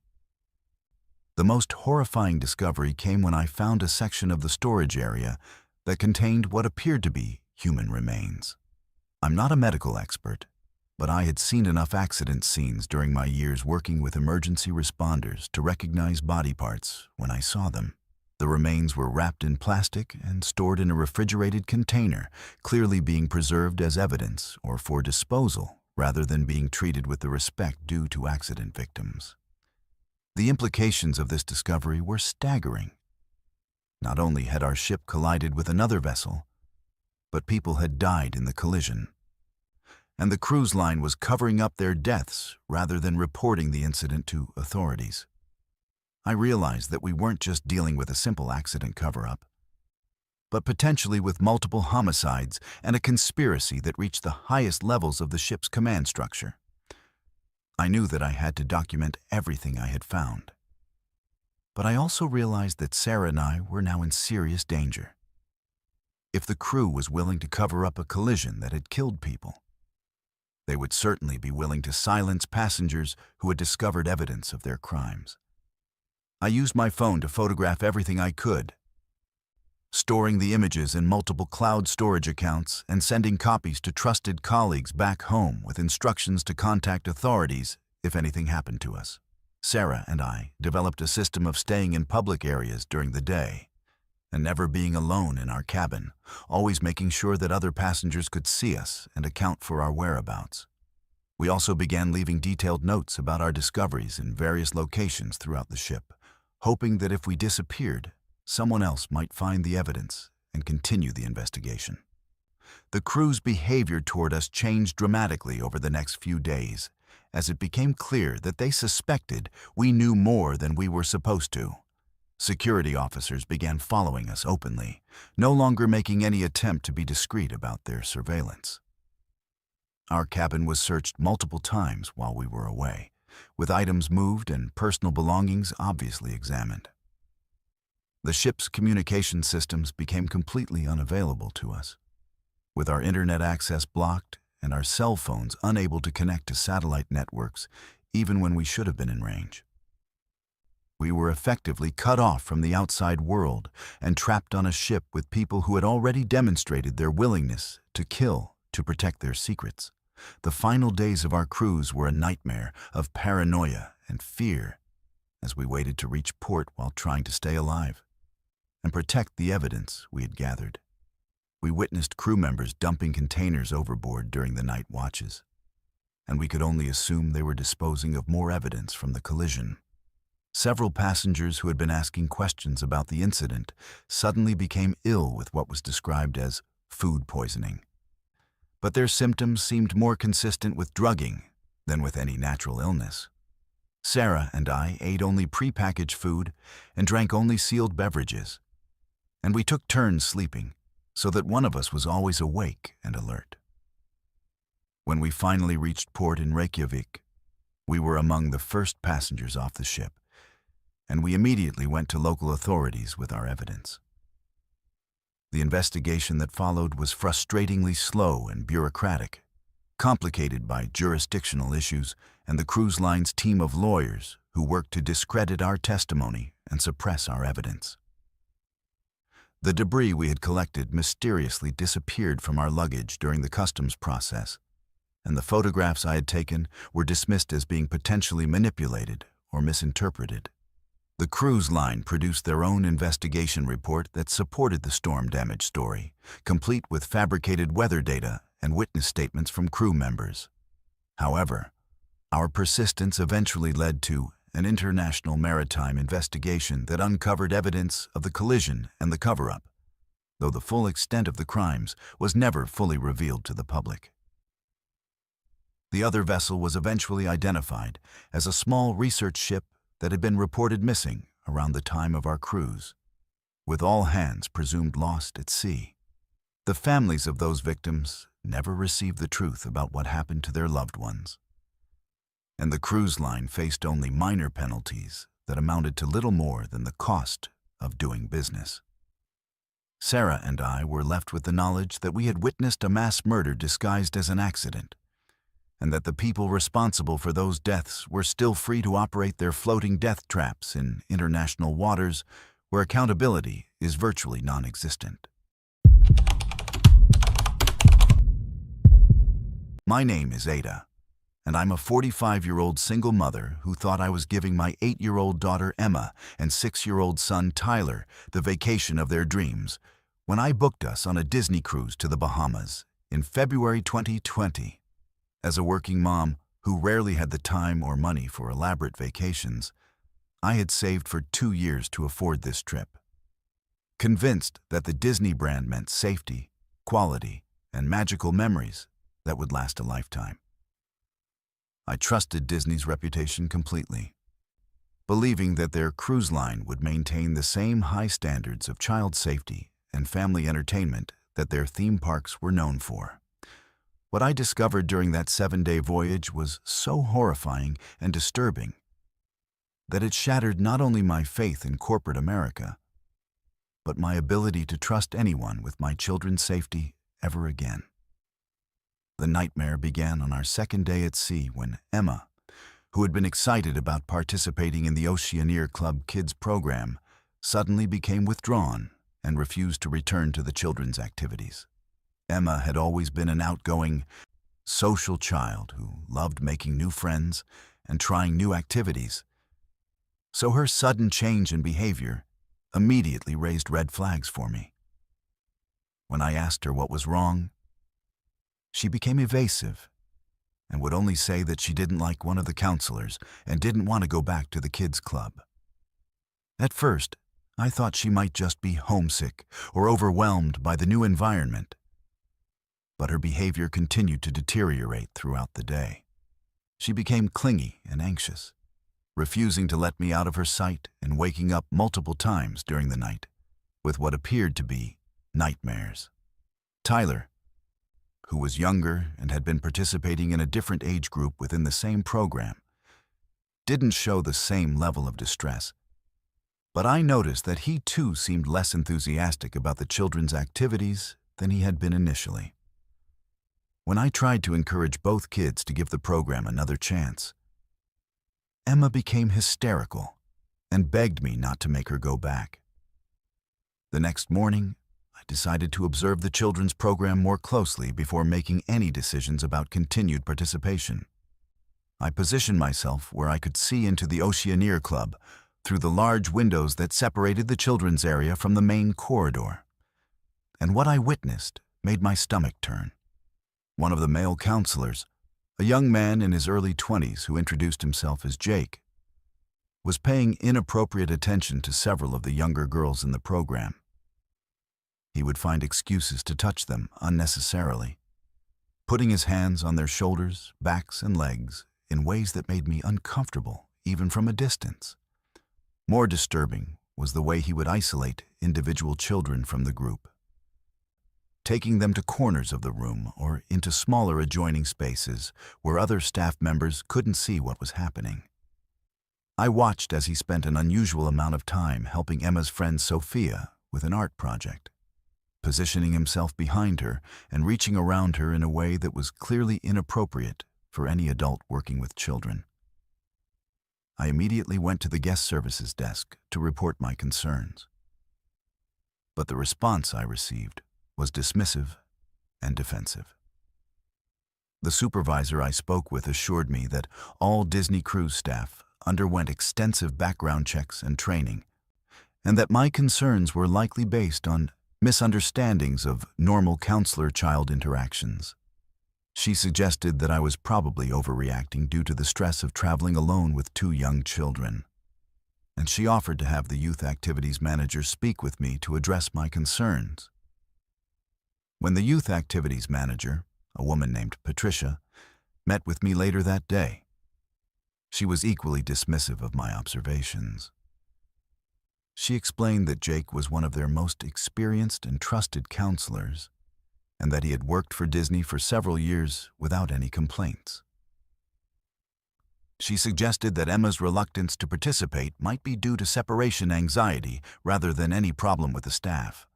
The most horrifying discovery came when I found a section of the storage area that contained what appeared to be human remains. I'm not a medical expert, but I had seen enough accident scenes during my years working with emergency responders to recognize body parts when I saw them. The remains were wrapped in plastic and stored in a refrigerated container, clearly being preserved as evidence or for disposal rather than being treated with the respect due to accident victims. The implications of this discovery were staggering. Not only had our ship collided with another vessel, but people had died in the collision. And the cruise line was covering up their deaths rather than reporting the incident to authorities. I realized that we weren't just dealing with a simple accident cover-up, but potentially with multiple homicides and a conspiracy that reached the highest levels of the ship's command structure. I knew that I had to document everything I had found. But I also realized that Sarah and I were now in serious danger. If the crew was willing to cover up a collision that had killed people, they would certainly be willing to silence passengers who had discovered evidence of their crimes. I used my phone to photograph everything I could, storing the images in multiple cloud storage accounts and sending copies to trusted colleagues back home with instructions to contact authorities if anything happened to us. Sarah and I developed a system of staying in public areas during the day and never being alone in our cabin, always making sure that other passengers could see us and account for our whereabouts. We also began leaving detailed notes about our discoveries in various locations throughout the ship, hoping that if we disappeared, someone else might find the evidence and continue the investigation. The crew's behavior toward us changed dramatically over the next few days, as it became clear that they suspected we knew more than we were supposed to. Security officers began following us openly, no longer making any attempt to be discreet about their surveillance. Our cabin was searched multiple times while we were away, with items moved and personal belongings obviously examined. The ship's communication systems became completely unavailable to us, with our internet access blocked and our cell phones unable to connect to satellite networks even when we should have been in range. We were effectively cut off from the outside world and trapped on a ship with people who had already demonstrated their willingness to kill to protect their secrets. The final days of our cruise were a nightmare of paranoia and fear as we waited to reach port while trying to stay alive and protect the evidence we had gathered. We witnessed crew members dumping containers overboard during the night watches, and we could only assume they were disposing of more evidence from the collision. Several passengers who had been asking questions about the incident suddenly became ill with what was described as food poisoning. But their symptoms seemed more consistent with drugging than with any natural illness. Sarah and I ate only prepackaged food and drank only sealed beverages, and we took turns sleeping so that one of us was always awake and alert. When we finally reached port in Reykjavik, we were among the first passengers off the ship, and we immediately went to local authorities with our evidence. The investigation that followed was frustratingly slow and bureaucratic, complicated by jurisdictional issues and the cruise line's team of lawyers who worked to discredit our testimony and suppress our evidence. The debris we had collected mysteriously disappeared from our luggage during the customs process, and the photographs I had taken were dismissed as being potentially manipulated or misinterpreted. The cruise line produced their own investigation report that supported the storm damage story, complete with fabricated weather data and witness statements from crew members. However, our persistence eventually led to an international maritime investigation that uncovered evidence of the collision and the cover-up, though the full extent of the crimes was never fully revealed to the public. The other vessel was eventually identified as a small research ship that had been reported missing around the time of our cruise, with all hands presumed lost at sea. The families of those victims never received the truth about what happened to their loved ones, and the cruise line faced only minor penalties that amounted to little more than the cost of doing business. Sarah and I were left with the knowledge that we had witnessed a mass murder disguised as an accident, and that the people responsible for those deaths were still free to operate their floating death traps in international waters where accountability is virtually non-existent. My name is Ada, and I'm a 45-year-old single mother who thought I was giving my 8-year-old daughter Emma and 6-year-old son Tyler the vacation of their dreams when I booked us on a Disney cruise to the Bahamas in February 2020. As a working mom who rarely had the time or money for elaborate vacations, I had saved for 2 years to afford this trip. Convinced that the Disney brand meant safety, quality, and magical memories that would last a lifetime. I trusted Disney's reputation completely, believing that their cruise line would maintain the same high standards of child safety and family entertainment that their theme parks were known for. What I discovered during that 7-day voyage was so horrifying and disturbing that it shattered not only my faith in corporate America, but my ability to trust anyone with my children's safety ever again. The nightmare began on our 2nd day at sea when Emma, who had been excited about participating in the Oceaneer Club Kids program, suddenly became withdrawn and refused to return to the children's activities. Emma had always been an outgoing, social child who loved making new friends and trying new activities, so her sudden change in behavior immediately raised red flags for me. When I asked her what was wrong, she became evasive and would only say that she didn't like one of the counselors and didn't want to go back to the kids' club. At first, I thought she might just be homesick or overwhelmed by the new environment, but her behavior continued to deteriorate throughout the day. She became clingy and anxious, refusing to let me out of her sight and waking up multiple times during the night with what appeared to be nightmares. Tyler, who was younger and had been participating in a different age group within the same program, didn't show the same level of distress, but I noticed that he too seemed less enthusiastic about the children's activities than he had been initially. When I tried to encourage both kids to give the program another chance, Emma became hysterical and begged me not to make her go back. The next morning, I decided to observe the children's program more closely before making any decisions about continued participation. I positioned myself where I could see into the Oceaneer Club through the large windows that separated the children's area from the main corridor. And what I witnessed made my stomach turn. One of the male counselors, a young man in his early 20s who introduced himself as Jake, was paying inappropriate attention to several of the younger girls in the program. He would find excuses to touch them unnecessarily, putting his hands on their shoulders, backs, and legs in ways that made me uncomfortable even from a distance. More disturbing was the way he would isolate individual children from the group, taking them to corners of the room or into smaller adjoining spaces where other staff members couldn't see what was happening. I watched as he spent an unusual amount of time helping Emma's friend Sophia with an art project, positioning himself behind her and reaching around her in a way that was clearly inappropriate for any adult working with children. I immediately went to the guest services desk to report my concerns, but the response I received was dismissive and defensive. The supervisor I spoke with assured me that all Disney cruise staff underwent extensive background checks and training, and that my concerns were likely based on misunderstandings of normal counselor-child interactions. She suggested that I was probably overreacting due to the stress of traveling alone with 2 young children, and she offered to have the youth activities manager speak with me to address my concerns. When the youth activities manager, a woman named Patricia, met with me later that day, she was equally dismissive of my observations. She explained that Jake was one of their most experienced and trusted counselors, and that he had worked for Disney for several years without any complaints. She suggested that Emma's reluctance to participate might be due to separation anxiety rather than any problem with the staff,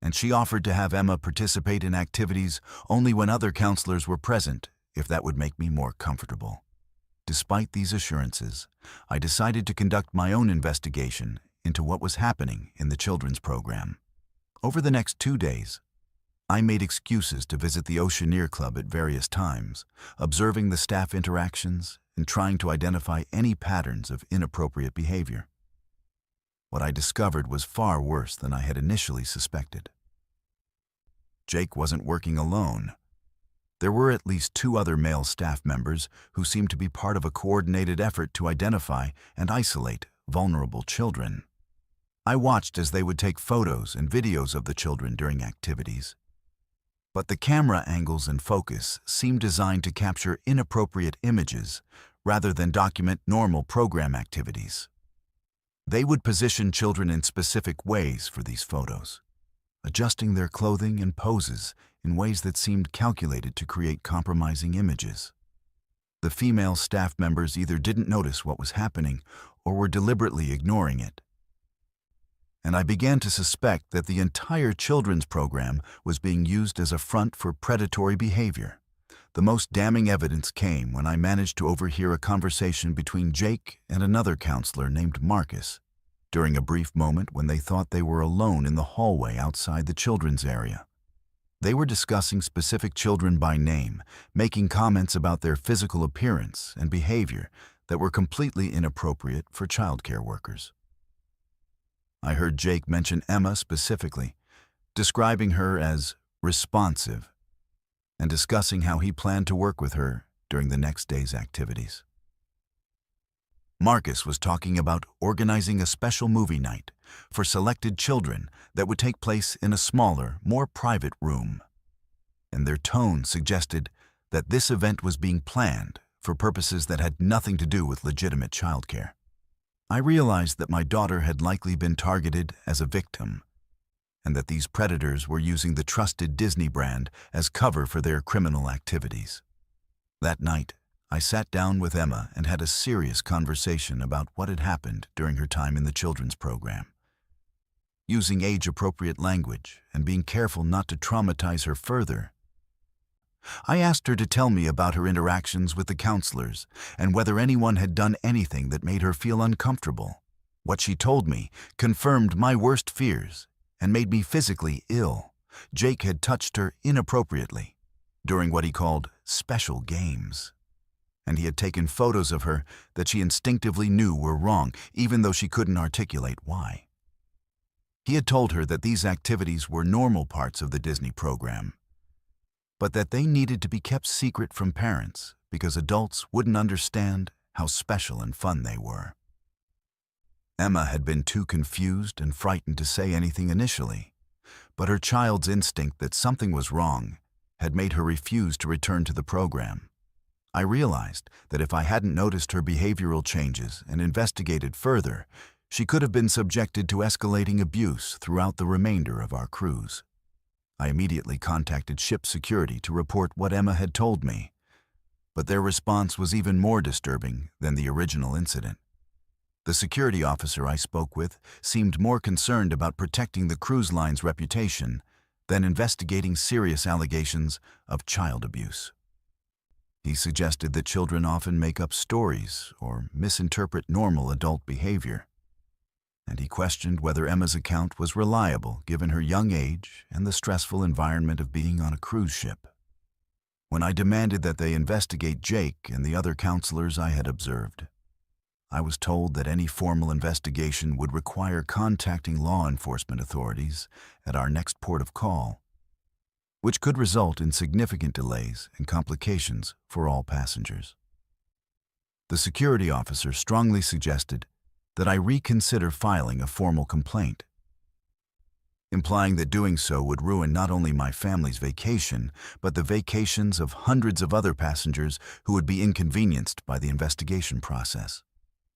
and she offered to have Emma participate in activities only when other counselors were present, if that would make me more comfortable. Despite these assurances, I decided to conduct my own investigation into what was happening in the children's program. Over the next 2 days, I made excuses to visit the Oceaneer Club at various times, observing the staff interactions and trying to identify any patterns of inappropriate behavior. What I discovered was far worse than I had initially suspected. Jake wasn't working alone. There were at least 2 other male staff members who seemed to be part of a coordinated effort to identify and isolate vulnerable children. I watched as they would take photos and videos of the children during activities. But the camera angles and focus seemed designed to capture inappropriate images rather than document normal program activities. They would position children in specific ways for these photos, adjusting their clothing and poses in ways that seemed calculated to create compromising images. The female staff members either didn't notice what was happening or were deliberately ignoring it. And I began to suspect that the entire children's program was being used as a front for predatory behavior. The most damning evidence came when I managed to overhear a conversation between Jake and another counselor named Marcus, during a brief moment when they thought they were alone in the hallway outside the children's area. They were discussing specific children by name, making comments about their physical appearance and behavior that were completely inappropriate for childcare workers. I heard Jake mention Emma specifically, describing her as responsive and discussing how he planned to work with her during the next day's activities. Marcus was talking about organizing a special movie night for selected children that would take place in a smaller, more private room, and their tone suggested that this event was being planned for purposes that had nothing to do with legitimate childcare. I realized that my daughter had likely been targeted as a victim, and that these predators were using the trusted Disney brand as cover for their criminal activities. That night, I sat down with Emma and had a serious conversation about what had happened during her time in the children's program. Using age-appropriate language and being careful not to traumatize her further, I asked her to tell me about her interactions with the counselors and whether anyone had done anything that made her feel uncomfortable. What she told me confirmed my worst fears and made me physically ill. Jake had touched her inappropriately during what he called special games, and he had taken photos of her that she instinctively knew were wrong, even though she couldn't articulate why. He had told her that these activities were normal parts of the Disney program, but that they needed to be kept secret from parents because adults wouldn't understand how special and fun they were. Emma had been too confused and frightened to say anything initially, but her child's instinct that something was wrong had made her refuse to return to the program. I realized that if I hadn't noticed her behavioral changes and investigated further, she could have been subjected to escalating abuse throughout the remainder of our cruise. I immediately contacted ship security to report what Emma had told me, but their response was even more disturbing than the original incident. The security officer I spoke with seemed more concerned about protecting the cruise line's reputation than investigating serious allegations of child abuse. He suggested that children often make up stories or misinterpret normal adult behavior, and he questioned whether Emma's account was reliable given her young age and the stressful environment of being on a cruise ship. When I demanded that they investigate Jake and the other counselors I had observed, I was told that any formal investigation would require contacting law enforcement authorities at our next port of call, which could result in significant delays and complications for all passengers. The security officer strongly suggested that I reconsider filing a formal complaint, implying that doing so would ruin not only my family's vacation, but the vacations of hundreds of other passengers who would be inconvenienced by the investigation process.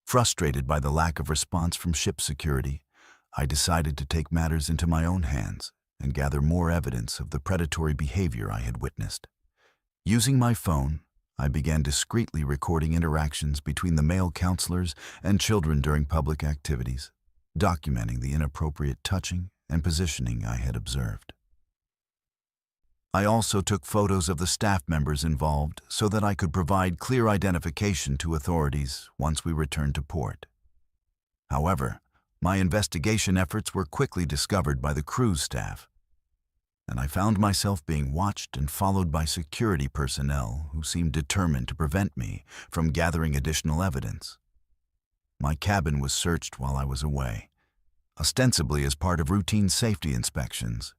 Frustrated by the lack of response from ship security, I decided to take matters into my own hands and gather more evidence of the predatory behavior I had witnessed. Using my phone, I began discreetly recording interactions between the male counselors and children during public activities, documenting the inappropriate touching and positioning I had observed. I also took photos of the staff members involved so that I could provide clear identification to authorities once we returned to port. However, my investigation efforts were quickly discovered by the cruise staff, and I found myself being watched and followed by security personnel who seemed determined to prevent me from gathering additional evidence. My cabin was searched while I was away, ostensibly as part of routine safety inspections,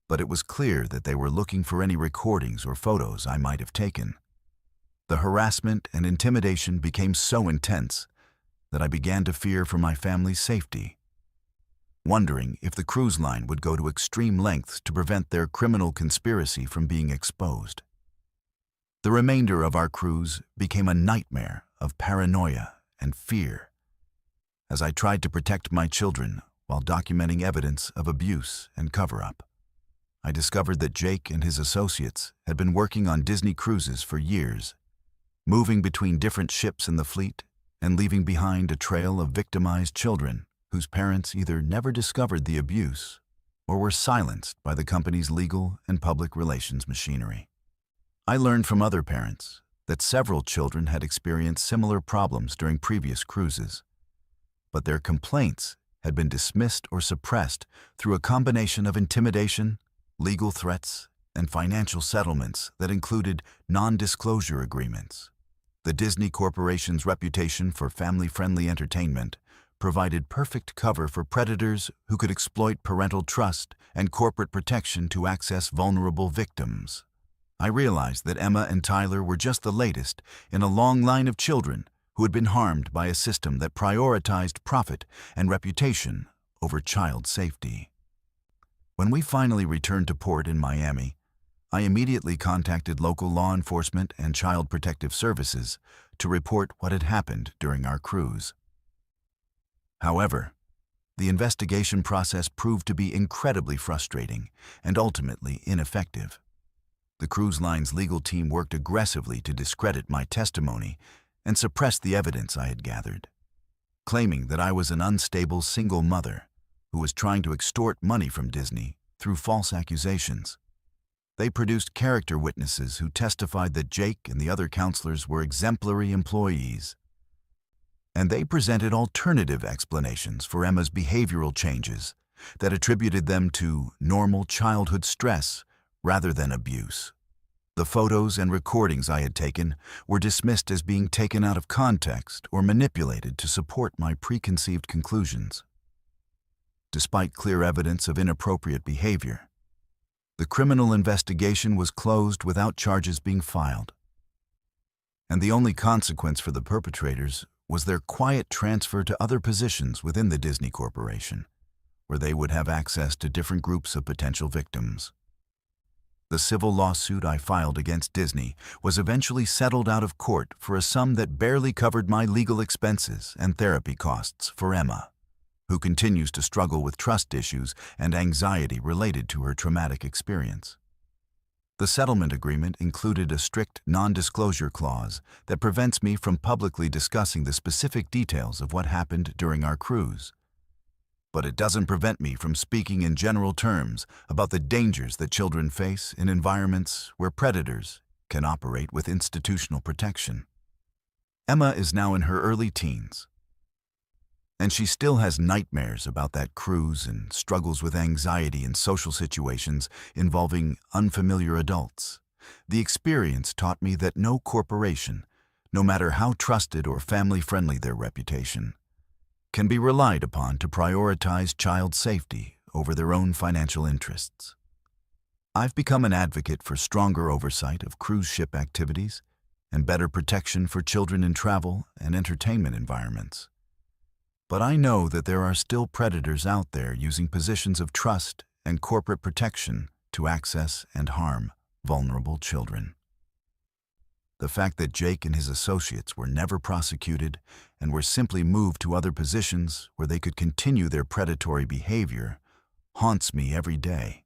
but it was clear that they were looking for any recordings or photos I might have taken. The harassment and intimidation became so intense that I began to fear for my family's safety, wondering if the cruise line would go to extreme lengths to prevent their criminal conspiracy from being exposed. The remainder of our cruise became a nightmare of paranoia and fear as I tried to protect my children while documenting evidence of abuse and cover-up. I discovered that Jake and his associates had been working on Disney cruises for years, moving between different ships in the fleet and leaving behind a trail of victimized children whose parents either never discovered the abuse or were silenced by the company's legal and public relations machinery. I learned from other parents that several children had experienced similar problems during previous cruises, but their complaints had been dismissed or suppressed through a combination of intimidation, legal threats, and financial settlements that included non-disclosure agreements. The Disney Corporation's reputation for family-friendly entertainment provided perfect cover for predators who could exploit parental trust and corporate protection to access vulnerable victims. I realized that Emma and Tyler were just the latest in a long line of children who had been harmed by a system that prioritized profit and reputation over child safety. When we finally returned to port in Miami, I immediately contacted local law enforcement and child protective services to report what had happened during our cruise. However, the investigation process proved to be incredibly frustrating and ultimately ineffective. The cruise line's legal team worked aggressively to discredit my testimony and suppress the evidence I had gathered, claiming that I was an unstable single mother who was trying to extort money from Disney through false accusations. They produced character witnesses who testified that Jake and the other counselors were exemplary employees, and they presented alternative explanations for Emma's behavioral changes that attributed them to normal childhood stress rather than abuse. The photos and recordings I had taken were dismissed as being taken out of context or manipulated to support my preconceived conclusions. Despite clear evidence of inappropriate behavior, the criminal investigation was closed without charges being filed. And the only consequence for the perpetrators was their quiet transfer to other positions within the Disney Corporation, where they would have access to different groups of potential victims. The civil lawsuit I filed against Disney was eventually settled out of court for a sum that barely covered my legal expenses and therapy costs for Emma, who continues to struggle with trust issues and anxiety related to her traumatic experience. The settlement agreement included a strict non-disclosure clause that prevents me from publicly discussing the specific details of what happened during our cruise. But it doesn't prevent me from speaking in general terms about the dangers that children face in environments where predators can operate with institutional protection. Emma is now in her early teens, and she still has nightmares about that cruise and struggles with anxiety in social situations involving unfamiliar adults. The experience taught me that no corporation, no matter how trusted or family-friendly their reputation, can be relied upon to prioritize child safety over their own financial interests. I've become an advocate for stronger oversight of cruise ship activities and better protection for children in travel and entertainment environments. But I know that there are still predators out there using positions of trust and corporate protection to access and harm vulnerable children. The fact that Jake and his associates were never prosecuted and were simply moved to other positions where they could continue their predatory behavior haunts me every day.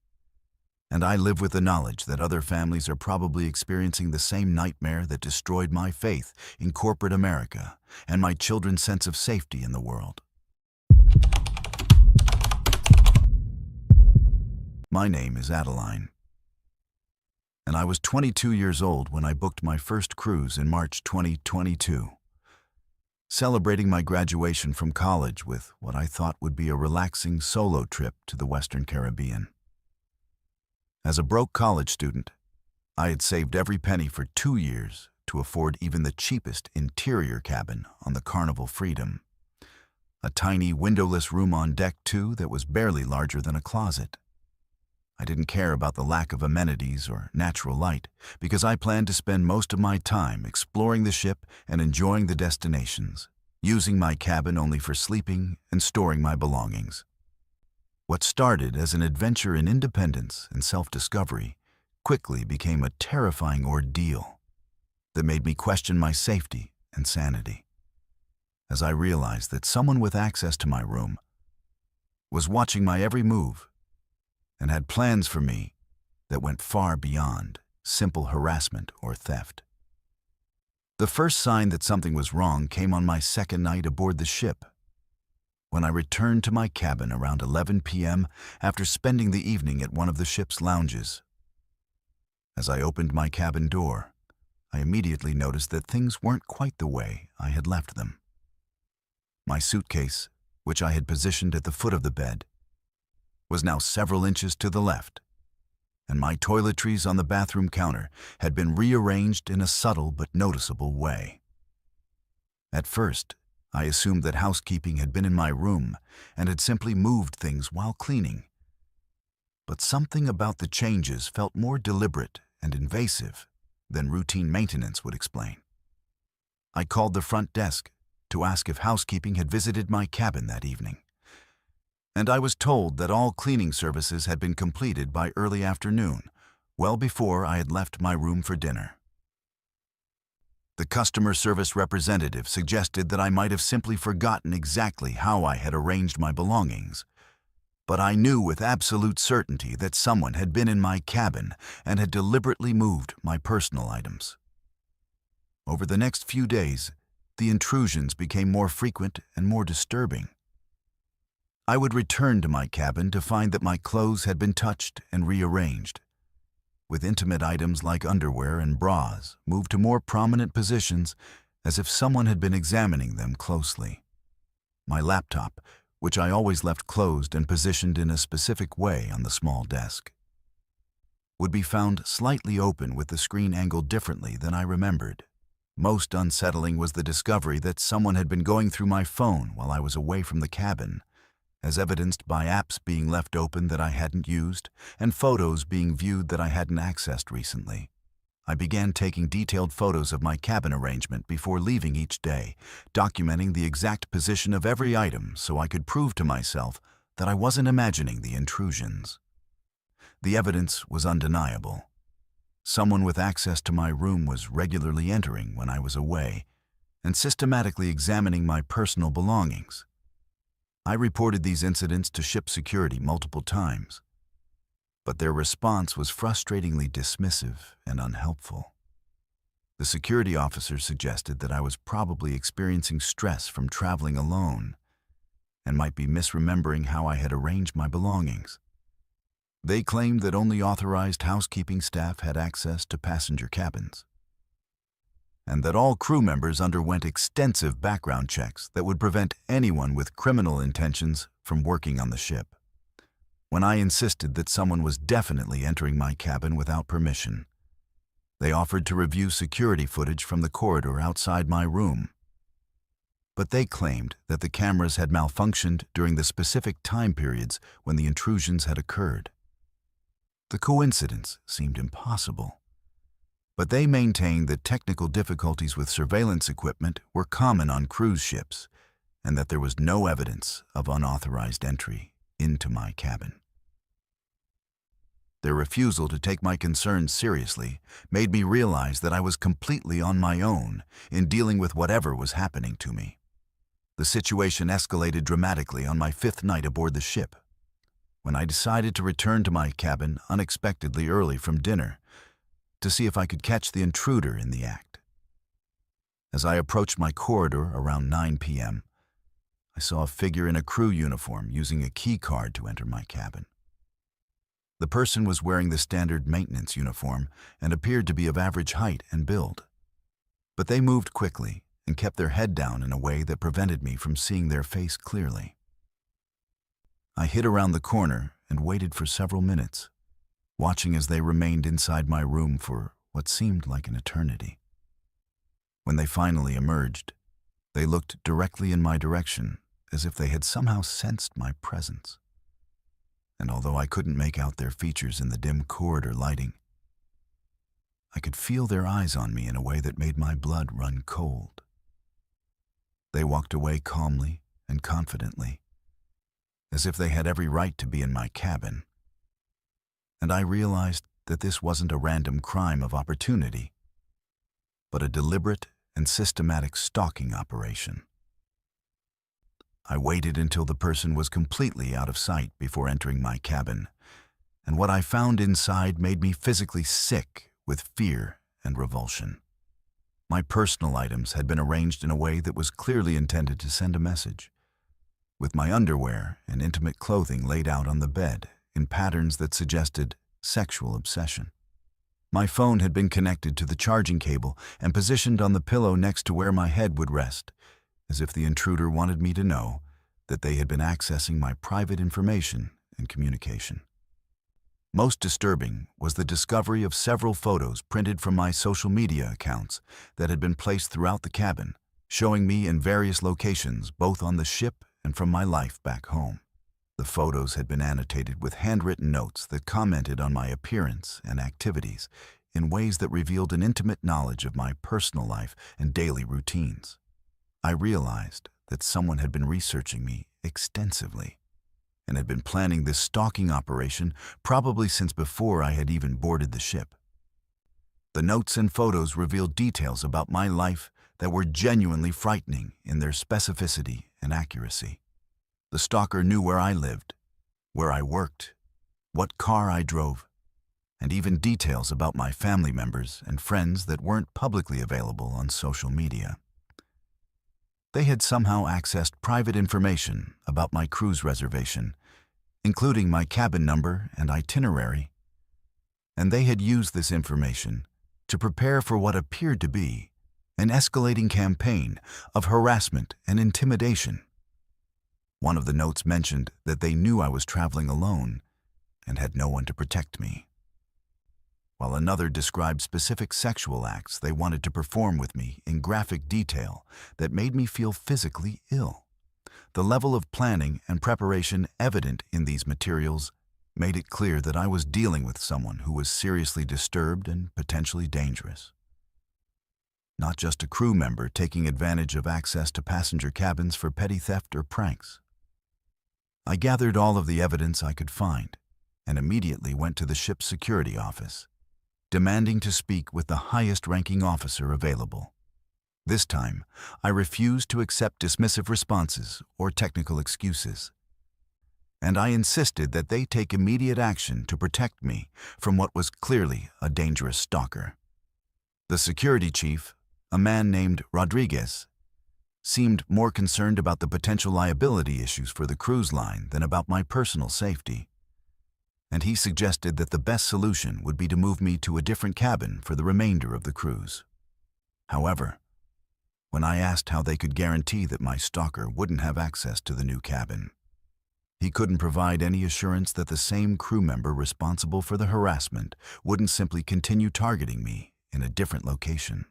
And I live with the knowledge that other families are probably experiencing the same nightmare that destroyed my faith in corporate America and my children's sense of safety in the world. My name is Adeline, and I was 22 years old when I booked my first cruise in March 2022, celebrating my graduation from college with what I thought would be a relaxing solo trip to the Western Caribbean. As a broke college student, I had saved every penny for 2 years to afford even the cheapest interior cabin on the Carnival Freedom, a tiny windowless room on deck 2 that was barely larger than a closet. I didn't care about the lack of amenities or natural light because I planned to spend most of my time exploring the ship and enjoying the destinations, using my cabin only for sleeping and storing my belongings. What started as an adventure in independence and self-discovery quickly became a terrifying ordeal that made me question my safety and sanity, as I realized that someone with access to my room was watching my every move and had plans for me that went far beyond simple harassment or theft. The first sign that something was wrong came on my second night aboard the ship, when I returned to my cabin around 11 p.m. after spending the evening at one of the ship's lounges. As I opened my cabin door, I immediately noticed that things weren't quite the way I had left them. My suitcase, which I had positioned at the foot of the bed, was now several inches to the left, and my toiletries on the bathroom counter had been rearranged in a subtle but noticeable way. At first, I assumed that housekeeping had been in my room and had simply moved things while cleaning. But something about the changes felt more deliberate and invasive than routine maintenance would explain. I called the front desk to ask if housekeeping had visited my cabin that evening, and I was told that all cleaning services had been completed by early afternoon, well before I had left my room for dinner. The customer service representative suggested that I might have simply forgotten exactly how I had arranged my belongings, but I knew with absolute certainty that someone had been in my cabin and had deliberately moved my personal items. Over the next few days, the intrusions became more frequent and more disturbing. I would return to my cabin to find that my clothes had been touched and rearranged, with intimate items like underwear and bras moved to more prominent positions as if someone had been examining them closely. My laptop, which I always left closed and positioned in a specific way on the small desk, would be found slightly open with the screen angled differently than I remembered. Most unsettling was the discovery that someone had been going through my phone while I was away from the cabin, as evidenced by apps being left open that I hadn't used and photos being viewed that I hadn't accessed recently. I began taking detailed photos of my cabin arrangement before leaving each day, documenting the exact position of every item so I could prove to myself that I wasn't imagining the intrusions. The evidence was undeniable. Someone with access to my room was regularly entering when I was away and systematically examining my personal belongings. I reported these incidents to ship security multiple times, but their response was frustratingly dismissive and unhelpful. The security officers suggested that I was probably experiencing stress from traveling alone and might be misremembering how I had arranged my belongings. They claimed that only authorized housekeeping staff had access to passenger cabins, and that all crew members underwent extensive background checks that would prevent anyone with criminal intentions from working on the ship. When I insisted that someone was definitely entering my cabin without permission, they offered to review security footage from the corridor outside my room. But they claimed that the cameras had malfunctioned during the specific time periods when the intrusions had occurred. The coincidence seemed impossible, but they maintained that technical difficulties with surveillance equipment were common on cruise ships and that there was no evidence of unauthorized entry into my cabin. Their refusal to take my concerns seriously made me realize that I was completely on my own in dealing with whatever was happening to me. The situation escalated dramatically on my fifth night aboard the ship, when I decided to return to my cabin unexpectedly early from dinner to see if I could catch the intruder in the act. As I approached my corridor around 9 p.m., I saw a figure in a crew uniform using a key card to enter my cabin. The person was wearing the standard maintenance uniform and appeared to be of average height and build, but they moved quickly and kept their head down in a way that prevented me from seeing their face clearly. I hid around the corner and waited for several minutes, watching as they remained inside my room for what seemed like an eternity. When they finally emerged, they looked directly in my direction as if they had somehow sensed my presence. and although I couldn't make out their features in the dim corridor lighting, I could feel their eyes on me in a way that made my blood run cold. They walked away calmly and confidently, as if they had every right to be in my cabin, and I realized that this wasn't a random crime of opportunity, but a deliberate and systematic stalking operation. I waited until the person was completely out of sight before entering my cabin, and what I found inside made me physically sick with fear and revulsion. My personal items had been arranged in a way that was clearly intended to send a message, with my underwear and intimate clothing laid out on the bed in patterns that suggested sexual obsession. My phone had been connected to the charging cable and positioned on the pillow next to where my head would rest, as if the intruder wanted me to know that they had been accessing my private information and communication. Most disturbing was the discovery of several photos printed from my social media accounts that had been placed throughout the cabin, showing me in various locations both on the ship and from my life back home. The photos had been annotated with handwritten notes that commented on my appearance and activities in ways that revealed an intimate knowledge of my personal life and daily routines. I realized that someone had been researching me extensively and had been planning this stalking operation probably since before I had even boarded the ship. The notes and photos revealed details about my life that were genuinely frightening in their specificity and accuracy. The stalker knew where I lived, where I worked, what car I drove, and even details about my family members and friends that weren't publicly available on social media. They had somehow accessed private information about my cruise reservation, including my cabin number and itinerary, and they had used this information to prepare for what appeared to be an escalating campaign of harassment and intimidation. One of the notes mentioned that they knew I was traveling alone and had no one to protect me, while another described specific sexual acts they wanted to perform with me in graphic detail that made me feel physically ill. The level of planning and preparation evident in these materials made it clear that I was dealing with someone who was seriously disturbed and potentially dangerous. Not just a crew member taking advantage of access to passenger cabins for petty theft or pranks. I gathered all of the evidence I could find and immediately went to the ship's security office, demanding to speak with the highest-ranking officer available. This time, I refused to accept dismissive responses or technical excuses, and I insisted that they take immediate action to protect me from what was clearly a dangerous stalker. The security chief, a man named Rodriguez, seemed more concerned about the potential liability issues for the cruise line than about my personal safety, and he suggested that the best solution would be to move me to a different cabin for the remainder of the cruise. However, when I asked how they could guarantee that my stalker wouldn't have access to the new cabin, he couldn't provide any assurance that the same crew member responsible for the harassment wouldn't simply continue targeting me in a different location.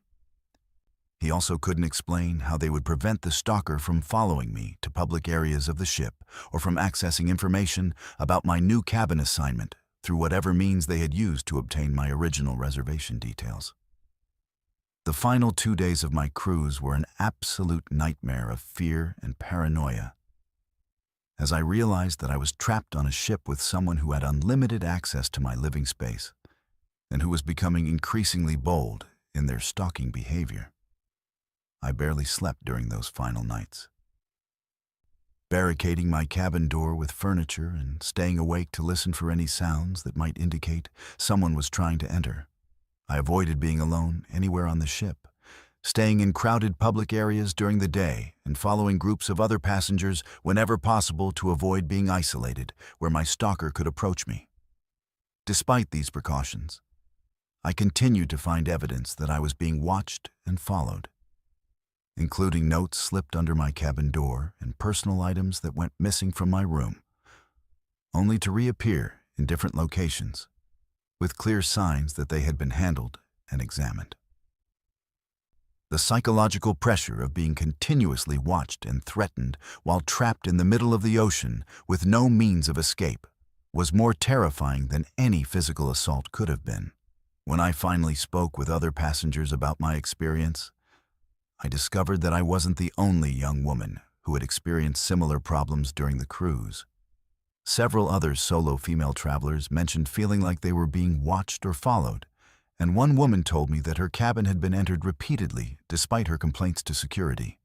He also couldn't explain how they would prevent the stalker from following me to public areas of the ship or from accessing information about my new cabin assignment through whatever means they had used to obtain my original reservation details. The final 2 days of my cruise were an absolute nightmare of fear and paranoia, as I realized that I was trapped on a ship with someone who had unlimited access to my living space and who was becoming increasingly bold in their stalking behavior. I barely slept during those final nights, barricading my cabin door with furniture and staying awake to listen for any sounds that might indicate someone was trying to enter. I avoided being alone anywhere on the ship, staying in crowded public areas during the day and following groups of other passengers whenever possible to avoid being isolated where my stalker could approach me. Despite these precautions, I continued to find evidence that I was being watched and followed, including notes slipped under my cabin door and personal items that went missing from my room, only to reappear in different locations, with clear signs that they had been handled and examined. The psychological pressure of being continuously watched and threatened while trapped in the middle of the ocean with no means of escape was more terrifying than any physical assault could have been. When I finally spoke with other passengers about my experience, I discovered that I wasn't the only young woman who had experienced similar problems during the cruise. Several other solo female travelers mentioned feeling like they were being watched or followed, and one woman told me that her cabin had been entered repeatedly despite her complaints to security.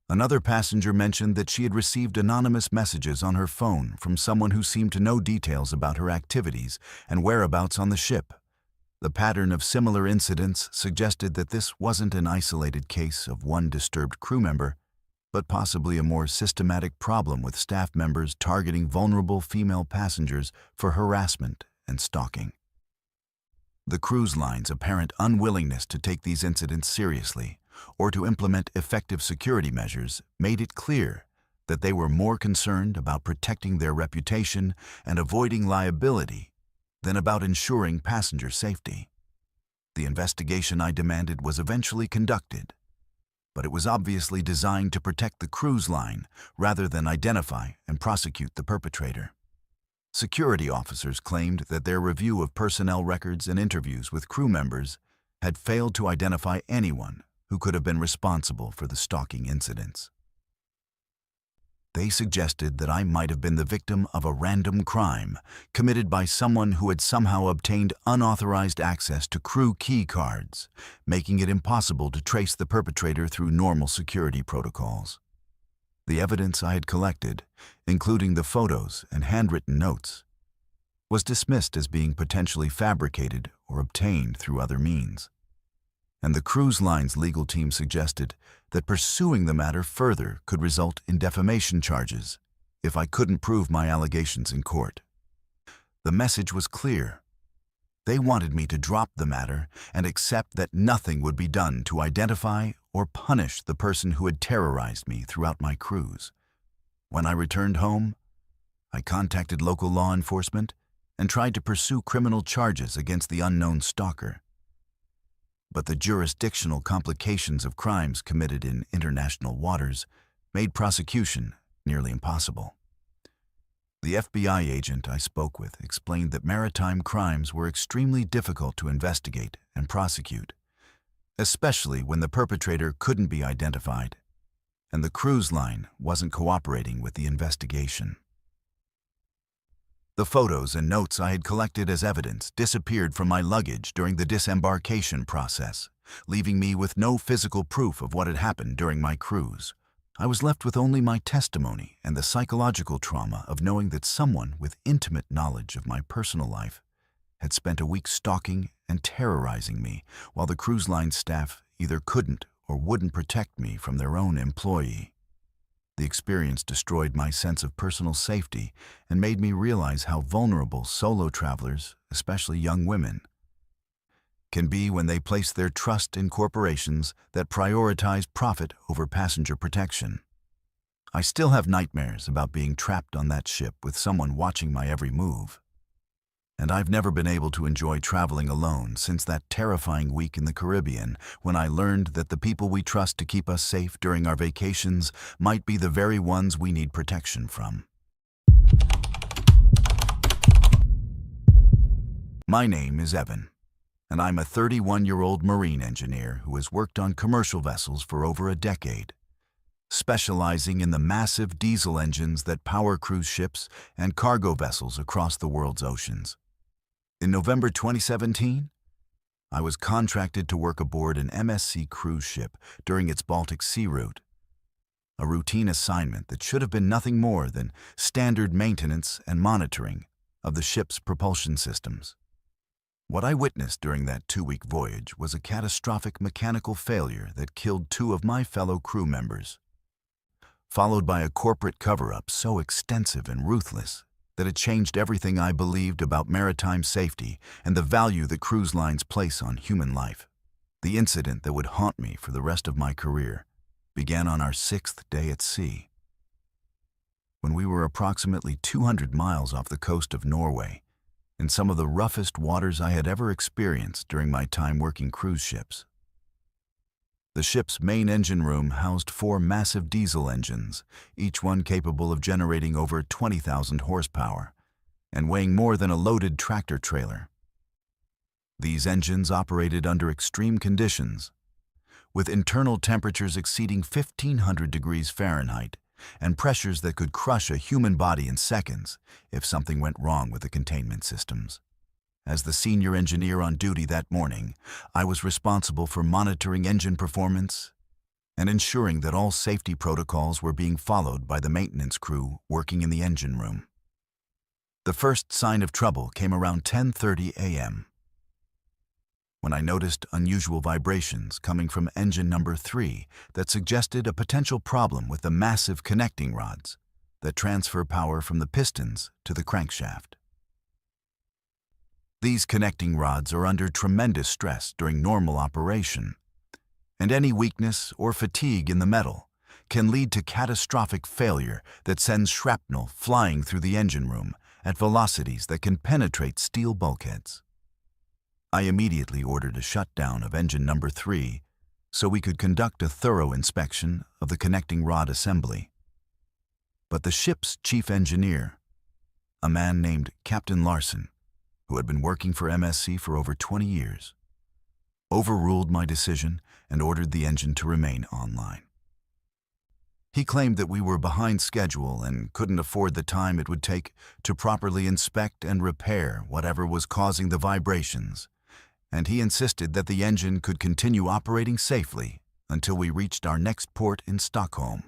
Another passenger mentioned that she had received anonymous messages on her phone from someone who seemed to know details about her activities and whereabouts on the ship. The pattern of similar incidents suggested that this wasn't an isolated case of one disturbed crew member, but possibly a more systematic problem with staff members targeting vulnerable female passengers for harassment and stalking. The cruise line's apparent unwillingness to take these incidents seriously or to implement effective security measures made it clear that they were more concerned about protecting their reputation and avoiding liability than about ensuring passenger safety. The investigation I demanded was eventually conducted, but it was obviously designed to protect the cruise line rather than identify and prosecute the perpetrator. Security officers claimed that their review of personnel records and interviews with crew members had failed to identify anyone who could have been responsible for the stalking incidents. They suggested that I might have been the victim of a random crime committed by someone who had somehow obtained unauthorized access to crew key cards, making it impossible to trace the perpetrator through normal security protocols. The evidence I had collected, including the photos and handwritten notes, was dismissed as being potentially fabricated or obtained through other means. And the cruise line's legal team suggested that pursuing the matter further could result in defamation charges if I couldn't prove my allegations in court. The message was clear. They wanted me to drop the matter and accept that nothing would be done to identify or punish the person who had terrorized me throughout my cruise. When I returned home, I contacted local law enforcement and tried to pursue criminal charges against the unknown stalker. But the jurisdictional complications of crimes committed in international waters made prosecution nearly impossible. The FBI agent I spoke with explained that maritime crimes were extremely difficult to investigate and prosecute, especially when the perpetrator couldn't be identified and the cruise line wasn't cooperating with the investigation. The photos and notes I had collected as evidence disappeared from my luggage during the disembarkation process, leaving me with no physical proof of what had happened during my cruise. I was left with only my testimony and the psychological trauma of knowing that someone with intimate knowledge of my personal life had spent a week stalking and terrorizing me while the cruise line staff either couldn't or wouldn't protect me from their own employee. The experience destroyed my sense of personal safety and made me realize how vulnerable solo travelers, especially young women, can be when they place their trust in corporations that prioritize profit over passenger protection. I still have nightmares about being trapped on that ship with someone watching my every move. And I've never been able to enjoy traveling alone since that terrifying week in the Caribbean when I learned that the people we trust to keep us safe during our vacations might be the very ones we need protection from. My name is Evan, and I'm a 31-year-old marine engineer who has worked on commercial vessels for over a decade, specializing in the massive diesel engines that power cruise ships and cargo vessels across the world's oceans. In November 2017, I was contracted to work aboard an MSC cruise ship during its Baltic Sea route, a routine assignment that should have been nothing more than standard maintenance and monitoring of the ship's propulsion systems. What I witnessed during that 2-week voyage was a catastrophic mechanical failure that killed 2 of my fellow crew members, followed by a corporate cover-up so extensive and ruthless that it changed everything I believed about maritime safety and the value that cruise lines place on human life. The incident that would haunt me for the rest of my career began on our 6th day at sea. When we were approximately 200 miles off the coast of Norway, in some of the roughest waters I had ever experienced during my time working cruise ships. The ship's main engine room housed 4 massive diesel engines, each one capable of generating over 20,000 horsepower, and weighing more than a loaded tractor trailer. These engines operated under extreme conditions, with internal temperatures exceeding 1,500 degrees Fahrenheit and pressures that could crush a human body in seconds if something went wrong with the containment systems. As the senior engineer on duty that morning, I was responsible for monitoring engine performance and ensuring that all safety protocols were being followed by the maintenance crew working in the engine room. The first sign of trouble came around 10:30 a.m. when I noticed unusual vibrations coming from engine number 3 that suggested a potential problem with the massive connecting rods that transfer power from the pistons to the crankshaft. These connecting rods are under tremendous stress during normal operation, and any weakness or fatigue in the metal can lead to catastrophic failure that sends shrapnel flying through the engine room at velocities that can penetrate steel bulkheads. I immediately ordered a shutdown of engine number 3 so we could conduct a thorough inspection of the connecting rod assembly. But the ship's chief engineer, a man named Captain Larson, who had been working for MSC for over 20 years, overruled my decision and ordered the engine to remain online. He claimed that we were behind schedule and couldn't afford the time it would take to properly inspect and repair whatever was causing the vibrations, and he insisted that the engine could continue operating safely until we reached our next port in Stockholm.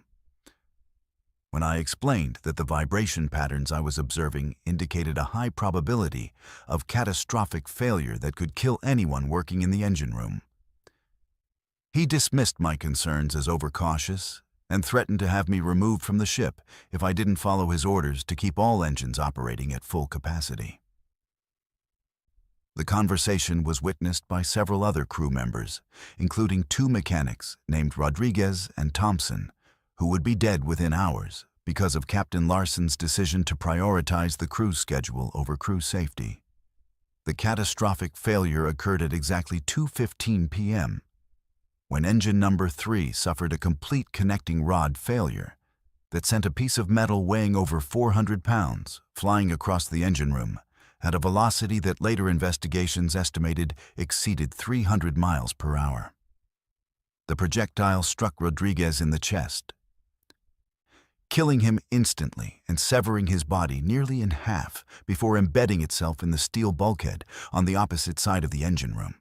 When I explained that the vibration patterns I was observing indicated a high probability of catastrophic failure that could kill anyone working in the engine room, he dismissed my concerns as overcautious and threatened to have me removed from the ship if I didn't follow his orders to keep all engines operating at full capacity. The conversation was witnessed by several other crew members, including 2 mechanics named Rodriguez and Thompson, who would be dead within hours because of Captain Larson's decision to prioritize the crew's schedule over crew safety. The catastrophic failure occurred at exactly 2:15 p.m., when engine number 3 suffered a complete connecting rod failure that sent a piece of metal weighing over 400 pounds flying across the engine room at a velocity that later investigations estimated exceeded 300 miles per hour. The projectile struck Rodriguez in the chest, killing him instantly and severing his body nearly in half before embedding itself in the steel bulkhead on the opposite side of the engine room.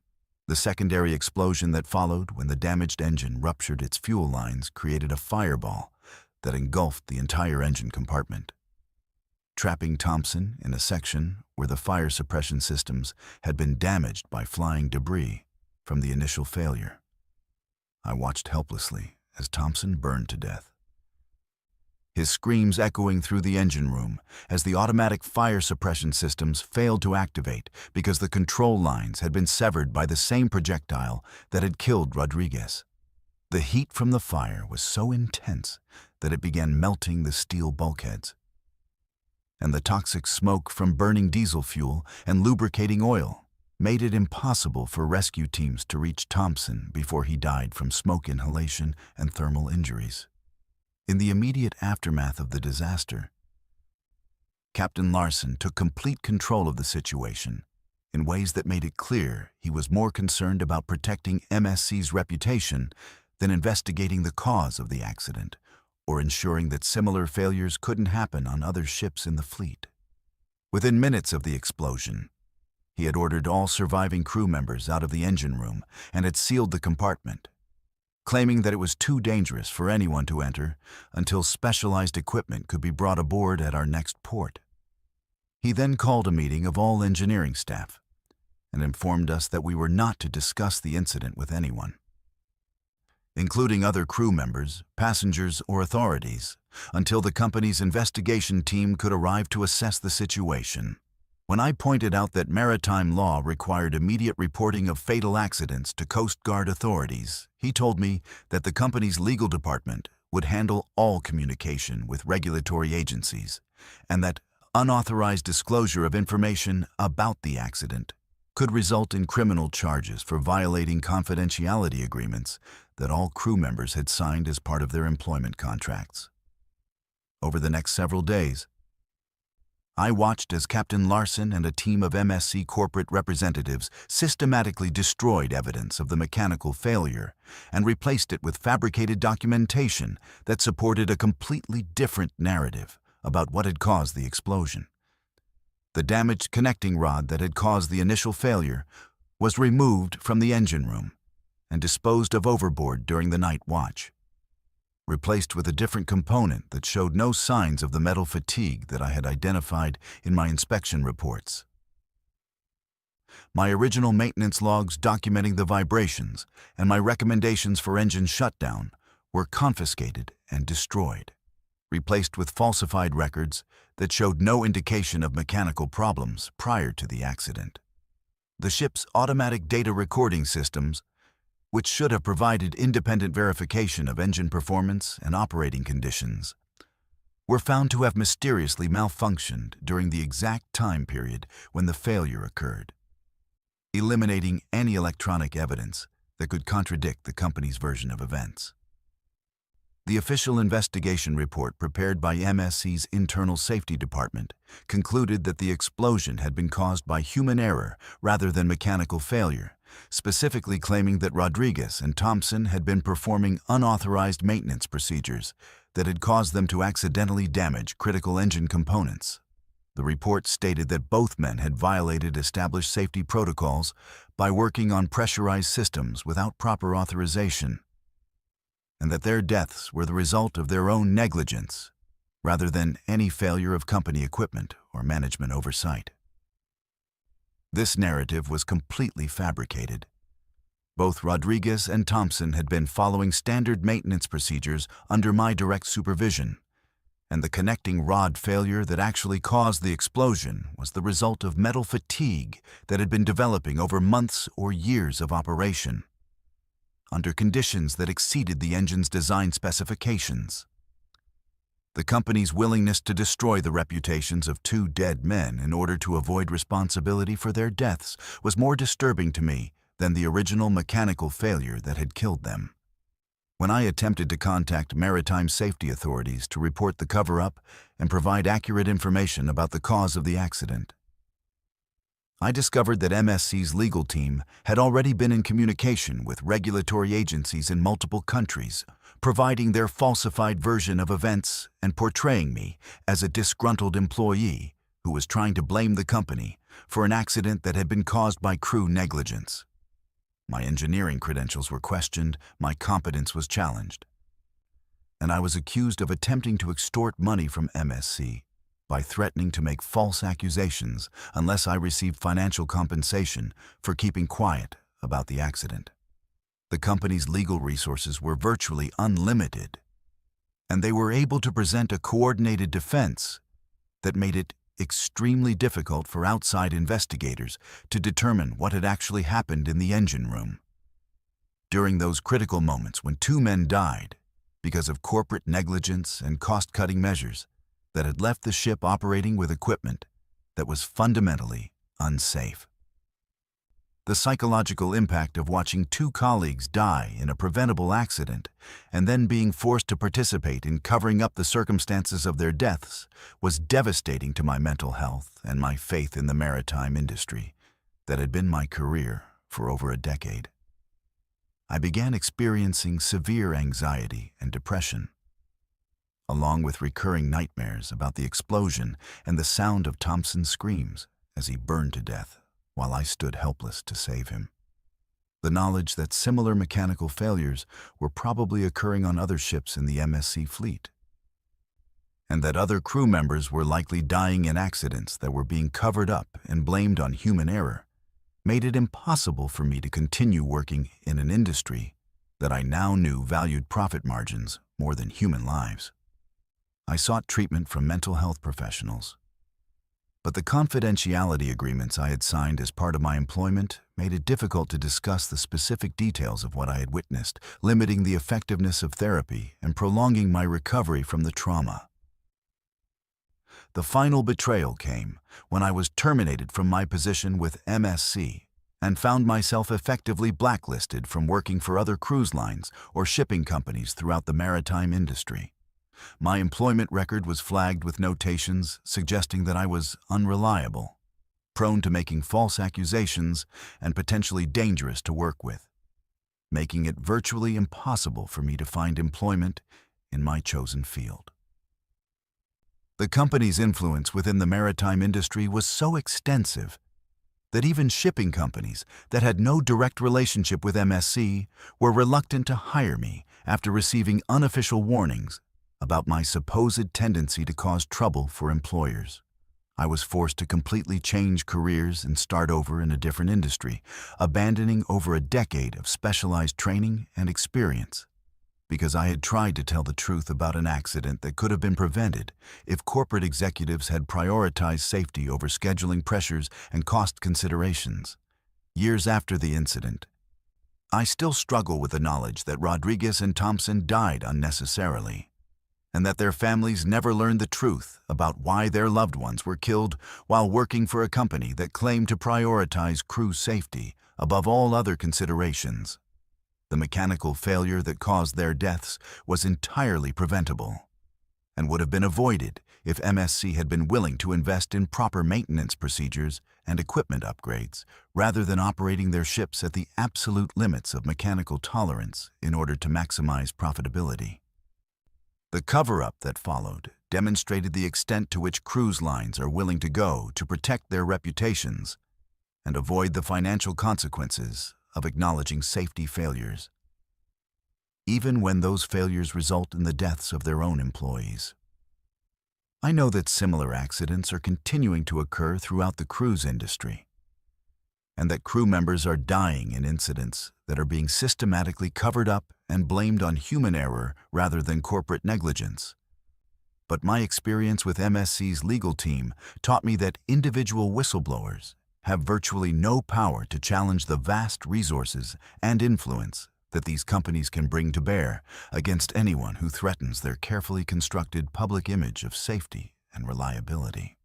The secondary explosion that followed when the damaged engine ruptured its fuel lines created a fireball that engulfed the entire engine compartment, trapping Thompson in a section where the fire suppression systems had been damaged by flying debris from the initial failure. I watched helplessly as Thompson burned to death, his screams echoing through the engine room as the automatic fire suppression systems failed to activate because the control lines had been severed by the same projectile that had killed Rodriguez. The heat from the fire was so intense that it began melting the steel bulkheads, and the toxic smoke from burning diesel fuel and lubricating oil made it impossible for rescue teams to reach Thompson before he died from smoke inhalation and thermal injuries. In the immediate aftermath of the disaster, Captain Larson took complete control of the situation in ways that made it clear he was more concerned about protecting MSC's reputation than investigating the cause of the accident or ensuring that similar failures couldn't happen on other ships in the fleet. Within minutes of the explosion, he had ordered all surviving crew members out of the engine room and had sealed the compartment, claiming that it was too dangerous for anyone to enter until specialized equipment could be brought aboard at our next port. He then called a meeting of all engineering staff and informed us that we were not to discuss the incident with anyone, including other crew members, passengers, or authorities, until the company's investigation team could arrive to assess the situation. When I pointed out that maritime law required immediate reporting of fatal accidents to Coast Guard authorities, he told me that the company's legal department would handle all communication with regulatory agencies, and that unauthorized disclosure of information about the accident could result in criminal charges for violating confidentiality agreements that all crew members had signed as part of their employment contracts. Over the next several days, I watched as Captain Larson and a team of MSC corporate representatives systematically destroyed evidence of the mechanical failure and replaced it with fabricated documentation that supported a completely different narrative about what had caused the explosion. The damaged connecting rod that had caused the initial failure was removed from the engine room and disposed of overboard during the night watch, replaced with a different component that showed no signs of the metal fatigue that I had identified in my inspection reports. My original maintenance logs documenting the vibrations and my recommendations for engine shutdown were confiscated and destroyed, replaced with falsified records that showed no indication of mechanical problems prior to the accident. The ship's automatic data recording systems, which should have provided independent verification of engine performance and operating conditions, were found to have mysteriously malfunctioned during the exact time period when the failure occurred, eliminating any electronic evidence that could contradict the company's version of events. The official investigation report prepared by MSC's Internal Safety Department concluded that the explosion had been caused by human error rather than mechanical failure, specifically claiming that Rodriguez and Thompson had been performing unauthorized maintenance procedures that had caused them to accidentally damage critical engine components. The report stated that both men had violated established safety protocols by working on pressurized systems without proper authorization, and that their deaths were the result of their own negligence rather than any failure of company equipment or management oversight. This narrative was completely fabricated. Both Rodriguez and Thompson had been following standard maintenance procedures under my direct supervision, and the connecting rod failure that actually caused the explosion was the result of metal fatigue that had been developing over months or years of operation, under conditions that exceeded the engine's design specifications. The company's willingness to destroy the reputations of two dead men in order to avoid responsibility for their deaths was more disturbing to me than the original mechanical failure that had killed them. When I attempted to contact maritime safety authorities to report the cover-up and provide accurate information about the cause of the accident, I discovered that MSC's legal team had already been in communication with regulatory agencies in multiple countries, providing their falsified version of events and portraying me as a disgruntled employee who was trying to blame the company for an accident that had been caused by crew negligence. My engineering credentials were questioned, my competence was challenged, and I was accused of attempting to extort money from MSC by threatening to make false accusations unless I received financial compensation for keeping quiet about the accident. The company's legal resources were virtually unlimited, and they were able to present a coordinated defense that made it extremely difficult for outside investigators to determine what had actually happened in the engine room. During those critical moments when two men died because of corporate negligence and cost-cutting measures that had left the ship operating with equipment that was fundamentally unsafe. The psychological impact of watching two colleagues die in a preventable accident and then being forced to participate in covering up the circumstances of their deaths was devastating to my mental health and my faith in the maritime industry that had been my career for over a decade. I began experiencing severe anxiety and depression, along with recurring nightmares about the explosion and the sound of Thompson's screams as he burned to death while I stood helpless to save him. The knowledge that similar mechanical failures were probably occurring on other ships in the MSC fleet, and that other crew members were likely dying in accidents that were being covered up and blamed on human error, made it impossible for me to continue working in an industry that I now knew valued profit margins more than human lives. I sought treatment from mental health professionals, but the confidentiality agreements I had signed as part of my employment made it difficult to discuss the specific details of what I had witnessed, limiting the effectiveness of therapy and prolonging my recovery from the trauma. The final betrayal came when I was terminated from my position with MSC and found myself effectively blacklisted from working for other cruise lines or shipping companies throughout the maritime industry. My employment record was flagged with notations suggesting that I was unreliable, prone to making false accusations, and potentially dangerous to work with, making it virtually impossible for me to find employment in my chosen field. The company's influence within the maritime industry was so extensive that even shipping companies that had no direct relationship with MSC were reluctant to hire me after receiving unofficial warnings about my supposed tendency to cause trouble for employers. I was forced to completely change careers and start over in a different industry, abandoning over a decade of specialized training and experience, because I had tried to tell the truth about an accident that could have been prevented if corporate executives had prioritized safety over scheduling pressures and cost considerations. Years after the incident, I still struggle with the knowledge that Rodriguez and Thompson died unnecessarily, and that their families never learned the truth about why their loved ones were killed while working for a company that claimed to prioritize crew safety above all other considerations. The mechanical failure that caused their deaths was entirely preventable and would have been avoided if MSC had been willing to invest in proper maintenance procedures and equipment upgrades rather than operating their ships at the absolute limits of mechanical tolerance in order to maximize profitability. The cover-up that followed demonstrated the extent to which cruise lines are willing to go to protect their reputations and avoid the financial consequences of acknowledging safety failures, even when those failures result in the deaths of their own employees. I know that similar accidents are continuing to occur throughout the cruise industry, and that crew members are dying in incidents that are being systematically covered up and blamed on human error rather than corporate negligence. But my experience with MSC's legal team taught me that individual whistleblowers have virtually no power to challenge the vast resources and influence that these companies can bring to bear against anyone who threatens their carefully constructed public image of safety and reliability.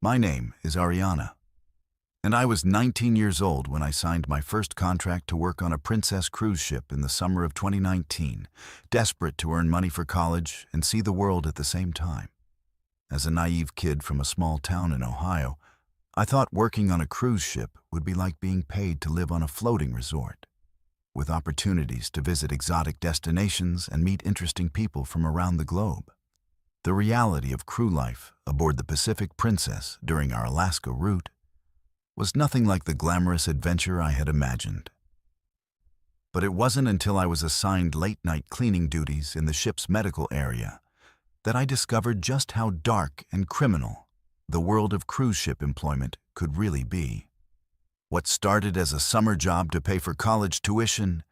My name is Ariana, and I was 19 years old when I signed my first contract to work on a Princess cruise ship in the summer of 2019, desperate to earn money for college and see the world at the same time. As a naive kid from a small town in Ohio, I thought working on a cruise ship would be like being paid to live on a floating resort, with opportunities to visit exotic destinations and meet interesting people from around the globe. The reality of crew life aboard the Pacific Princess during our Alaska route was nothing like the glamorous adventure I had imagined. But it wasn't until I was assigned late-night cleaning duties in the ship's medical area that I discovered just how dark and criminal the world of cruise ship employment could really be. What started as a summer job to pay for college tuition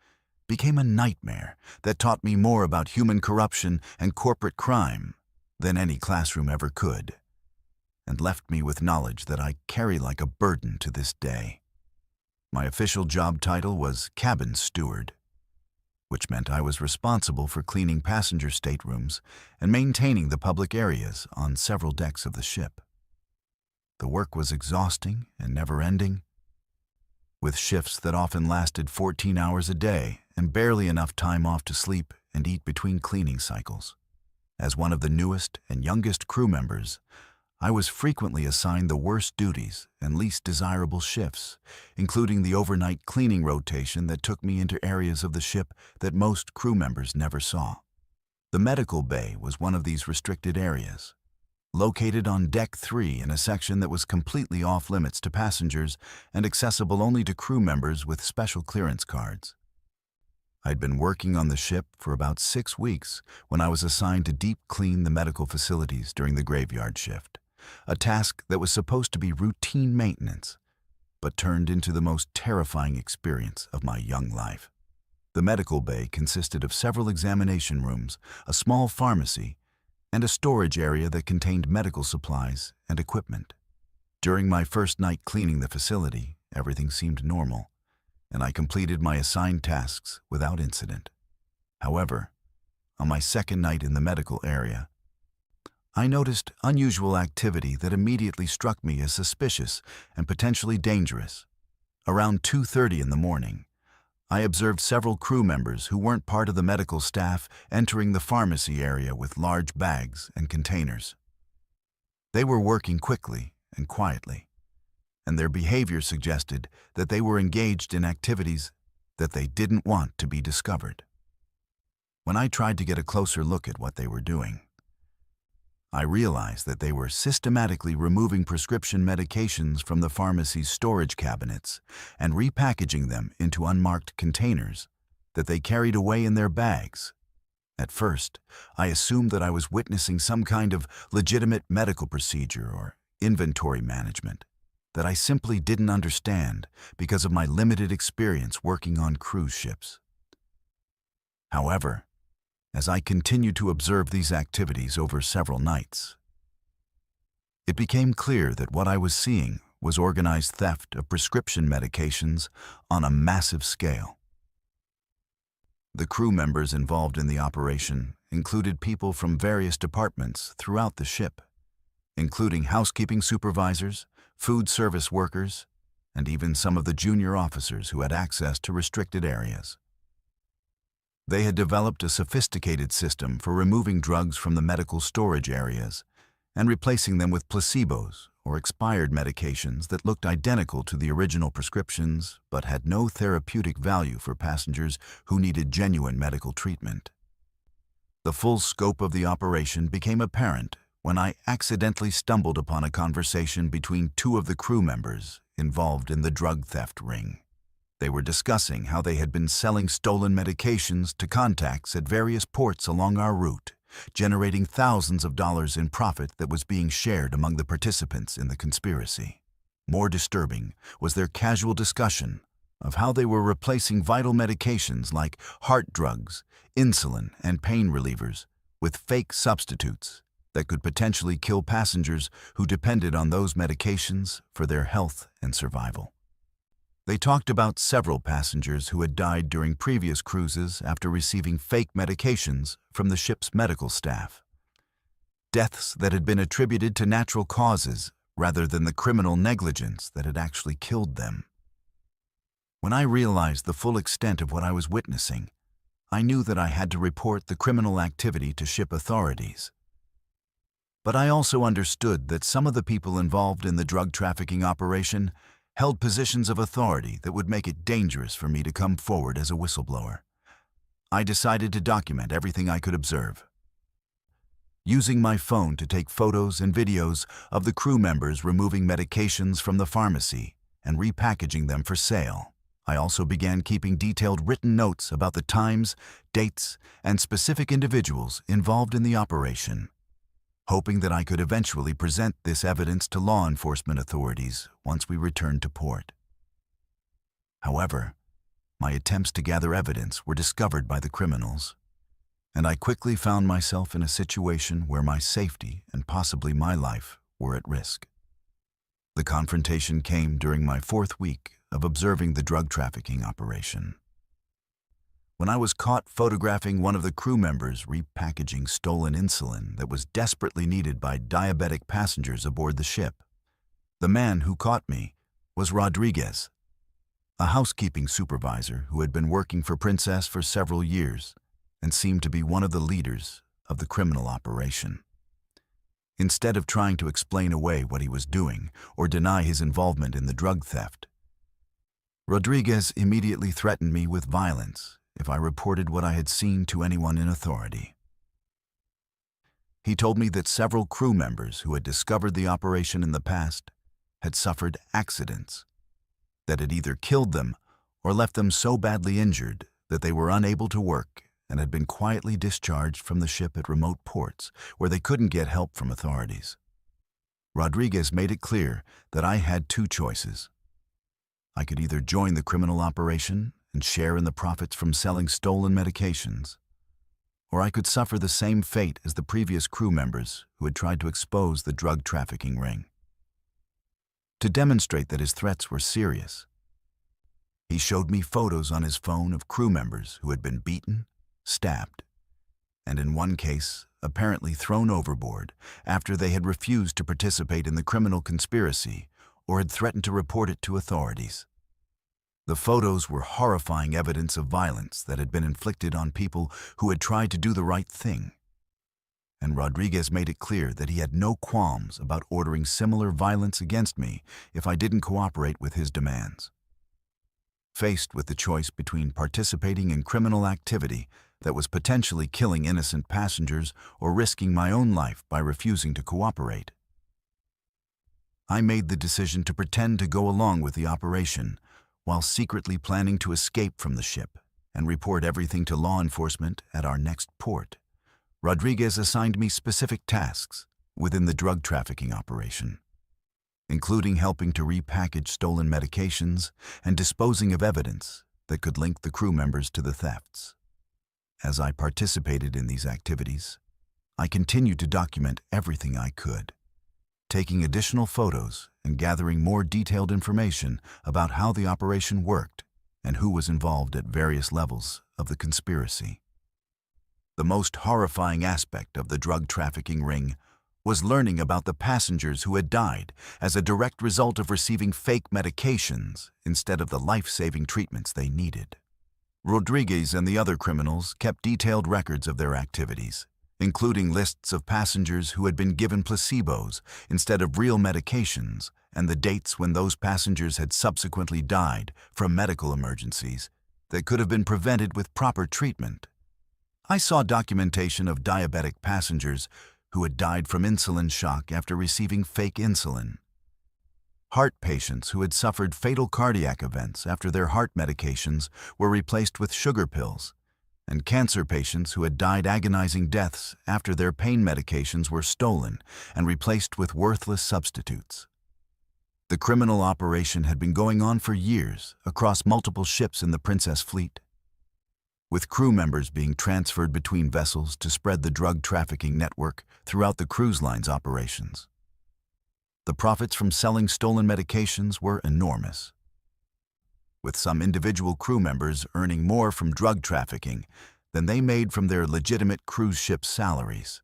became a nightmare that taught me more about human corruption and corporate crime than any classroom ever could, and left me with knowledge that I carry like a burden to this day. My official job title was cabin steward, which meant I was responsible for cleaning passenger staterooms and maintaining the public areas on several decks of the ship. The work was exhausting and never-ending, with shifts that often lasted 14 hours a day and barely enough time off to sleep and eat between cleaning cycles. As one of the newest and youngest crew members, I was frequently assigned the worst duties and least desirable shifts, including the overnight cleaning rotation that took me into areas of the ship that most crew members never saw. The medical bay was one of these restricted areas, located on Deck 3 in a section that was completely off-limits to passengers and accessible only to crew members with special clearance cards. I'd been working on the ship for about 6 weeks when I was assigned to deep clean the medical facilities during the graveyard shift, a task that was supposed to be routine maintenance, but turned into the most terrifying experience of my young life. The medical bay consisted of several examination rooms, a small pharmacy, and a storage area that contained medical supplies and equipment. During my first night cleaning the facility, everything seemed normal, and I completed my assigned tasks without incident. However, on my second night in the medical area, I noticed unusual activity that immediately struck me as suspicious and potentially dangerous. Around 2:30 in the morning, I observed several crew members who weren't part of the medical staff entering the pharmacy area with large bags and containers. They were working quickly and quietly, and their behavior suggested that they were engaged in activities that they didn't want to be discovered. When I tried to get a closer look at what they were doing, I realized that they were systematically removing prescription medications from the pharmacy's storage cabinets and repackaging them into unmarked containers that they carried away in their bags. At first, I assumed that I was witnessing some kind of legitimate medical procedure or inventory management that I simply didn't understand because of my limited experience working on cruise ships. However, as I continued to observe these activities over several nights, it became clear that what I was seeing was organized theft of prescription medications on a massive scale. The crew members involved in the operation included people from various departments throughout the ship, including housekeeping supervisors, food service workers, and even some of the junior officers who had access to restricted areas. They had developed a sophisticated system for removing drugs from the medical storage areas and replacing them with placebos or expired medications that looked identical to the original prescriptions but had no therapeutic value for passengers who needed genuine medical treatment. The full scope of the operation became apparent when I accidentally stumbled upon a conversation between two of the crew members involved in the drug theft ring. They were discussing how they had been selling stolen medications to contacts at various ports along our route, generating thousands of dollars in profit that was being shared among the participants in the conspiracy. More disturbing was their casual discussion of how they were replacing vital medications like heart drugs, insulin, and pain relievers with fake substitutes that could potentially kill passengers who depended on those medications for their health and survival. They talked about several passengers who had died during previous cruises after receiving fake medications from the ship's medical staff. Deaths that had been attributed to natural causes rather than the criminal negligence that had actually killed them. When I realized the full extent of what I was witnessing, I knew that I had to report the criminal activity to ship authorities. But I also understood that some of the people involved in the drug trafficking operation held positions of authority that would make it dangerous for me to come forward as a whistleblower. I decided to document everything I could observe. Using my phone to take photos and videos of the crew members removing medications from the pharmacy and repackaging them for sale, I also began keeping detailed written notes about the times, dates, and specific individuals involved in the operation, hoping that I could eventually present this evidence to law enforcement authorities once we returned to port. However, my attempts to gather evidence were discovered by the criminals, and I quickly found myself in a situation where my safety and possibly my life were at risk. The confrontation came during my 4th week of observing the drug trafficking operation, when I was caught photographing one of the crew members repackaging stolen insulin that was desperately needed by diabetic passengers aboard the ship. The man who caught me was Rodriguez, a housekeeping supervisor who had been working for Princess for several years and seemed to be one of the leaders of the criminal operation. Instead of trying to explain away what he was doing or deny his involvement in the drug theft, Rodriguez immediately threatened me with violence if I reported what I had seen to anyone in authority. He told me that several crew members who had discovered the operation in the past had suffered accidents that had either killed them or left them so badly injured that they were unable to work and had been quietly discharged from the ship at remote ports where they couldn't get help from authorities. Rodriguez made it clear that I had 2 choices. I could either join the criminal operation and share in the profits from selling stolen medications, or I could suffer the same fate as the previous crew members who had tried to expose the drug trafficking ring. To demonstrate that his threats were serious, he showed me photos on his phone of crew members who had been beaten, stabbed, and in one case apparently thrown overboard after they had refused to participate in the criminal conspiracy or had threatened to report it to authorities. The photos were horrifying evidence of violence that had been inflicted on people who had tried to do the right thing. And Rodriguez made it clear that he had no qualms about ordering similar violence against me if I didn't cooperate with his demands. Faced with the choice between participating in criminal activity that was potentially killing innocent passengers or risking my own life by refusing to cooperate, I made the decision to pretend to go along with the operation while secretly planning to escape from the ship and report everything to law enforcement at our next port. Rodriguez assigned me specific tasks within the drug trafficking operation, including helping to repackage stolen medications and disposing of evidence that could link the crew members to the thefts. As I participated in these activities, I continued to document everything I could, taking additional photos and gathering more detailed information about how the operation worked and who was involved at various levels of the conspiracy. The most horrifying aspect of the drug trafficking ring was learning about the passengers who had died as a direct result of receiving fake medications instead of the life-saving treatments they needed. Rodriguez and the other criminals kept detailed records of their activities, including lists of passengers who had been given placebos instead of real medications and the dates when those passengers had subsequently died from medical emergencies that could have been prevented with proper treatment. I saw documentation of diabetic passengers who had died from insulin shock after receiving fake insulin, heart patients who had suffered fatal cardiac events after their heart medications were replaced with sugar pills, and cancer patients who had died agonizing deaths after their pain medications were stolen and replaced with worthless substitutes. The criminal operation had been going on for years across multiple ships in the Princess Fleet, with crew members being transferred between vessels to spread the drug trafficking network throughout the cruise line's operations. The profits from selling stolen medications were enormous, with some individual crew members earning more from drug trafficking than they made from their legitimate cruise ship salaries.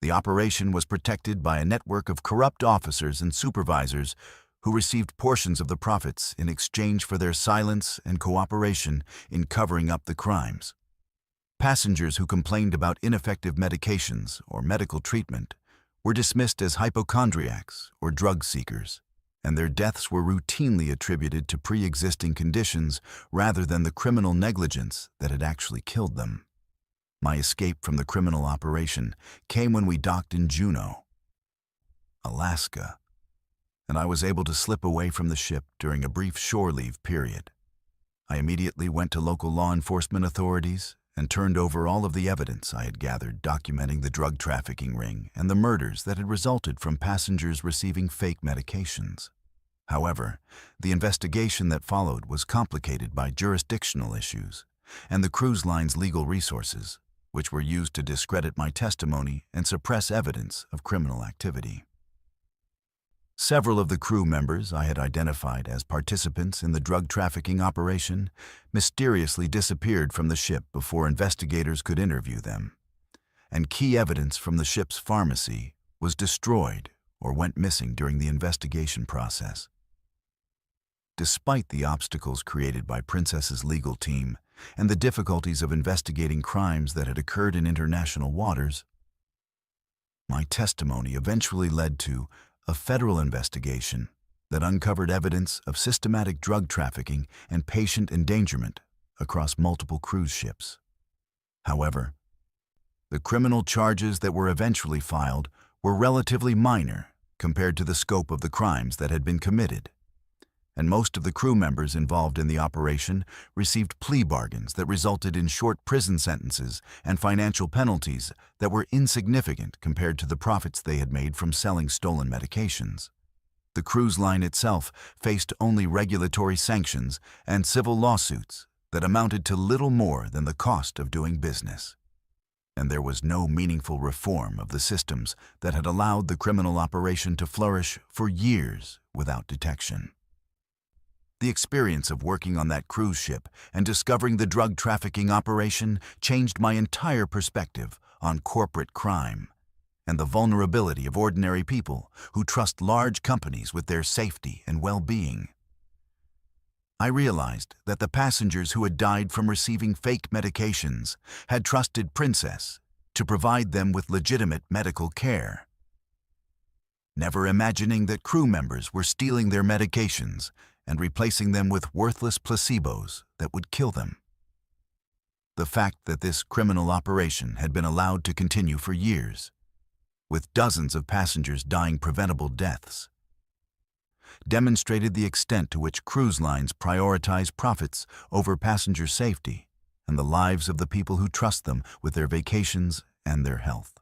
The operation was protected by a network of corrupt officers and supervisors who received portions of the profits in exchange for their silence and cooperation in covering up the crimes. Passengers who complained about ineffective medications or medical treatment were dismissed as hypochondriacs or drug seekers, and their deaths were routinely attributed to pre-existing conditions rather than the criminal negligence that had actually killed them. My escape from the criminal operation came when we docked in Juneau, Alaska, and I was able to slip away from the ship during a brief shore leave period. I immediately went to local law enforcement authorities and turned over all of the evidence I had gathered documenting the drug trafficking ring and the murders that had resulted from passengers receiving fake medications. However, the investigation that followed was complicated by jurisdictional issues and the cruise line's legal resources, which were used to discredit my testimony and suppress evidence of criminal activity. Several of the crew members I had identified as participants in the drug trafficking operation mysteriously disappeared from the ship before investigators could interview them, and key evidence from the ship's pharmacy was destroyed or went missing during the investigation process. Despite the obstacles created by Princess's legal team and the difficulties of investigating crimes that had occurred in international waters, my testimony eventually led to a federal investigation that uncovered evidence of systematic drug trafficking and patient endangerment across multiple cruise ships. However, the criminal charges that were eventually filed were relatively minor compared to the scope of the crimes that had been committed, and most of the crew members involved in the operation received plea bargains that resulted in short prison sentences and financial penalties that were insignificant compared to the profits they had made from selling stolen medications. The cruise line itself faced only regulatory sanctions and civil lawsuits that amounted to little more than the cost of doing business. And there was no meaningful reform of the systems that had allowed the criminal operation to flourish for years without detection. The experience of working on that cruise ship and discovering the drug trafficking operation changed my entire perspective on corporate crime and the vulnerability of ordinary people who trust large companies with their safety and well-being. I realized that the passengers who had died from receiving fake medications had trusted Princess to provide them with legitimate medical care, never imagining that crew members were stealing their medications and replacing them with worthless placebos that would kill them. The fact that this criminal operation had been allowed to continue for years, with dozens of passengers dying preventable deaths, demonstrated the extent to which cruise lines prioritize profits over passenger safety and the lives of the people who trust them with their vacations and their health.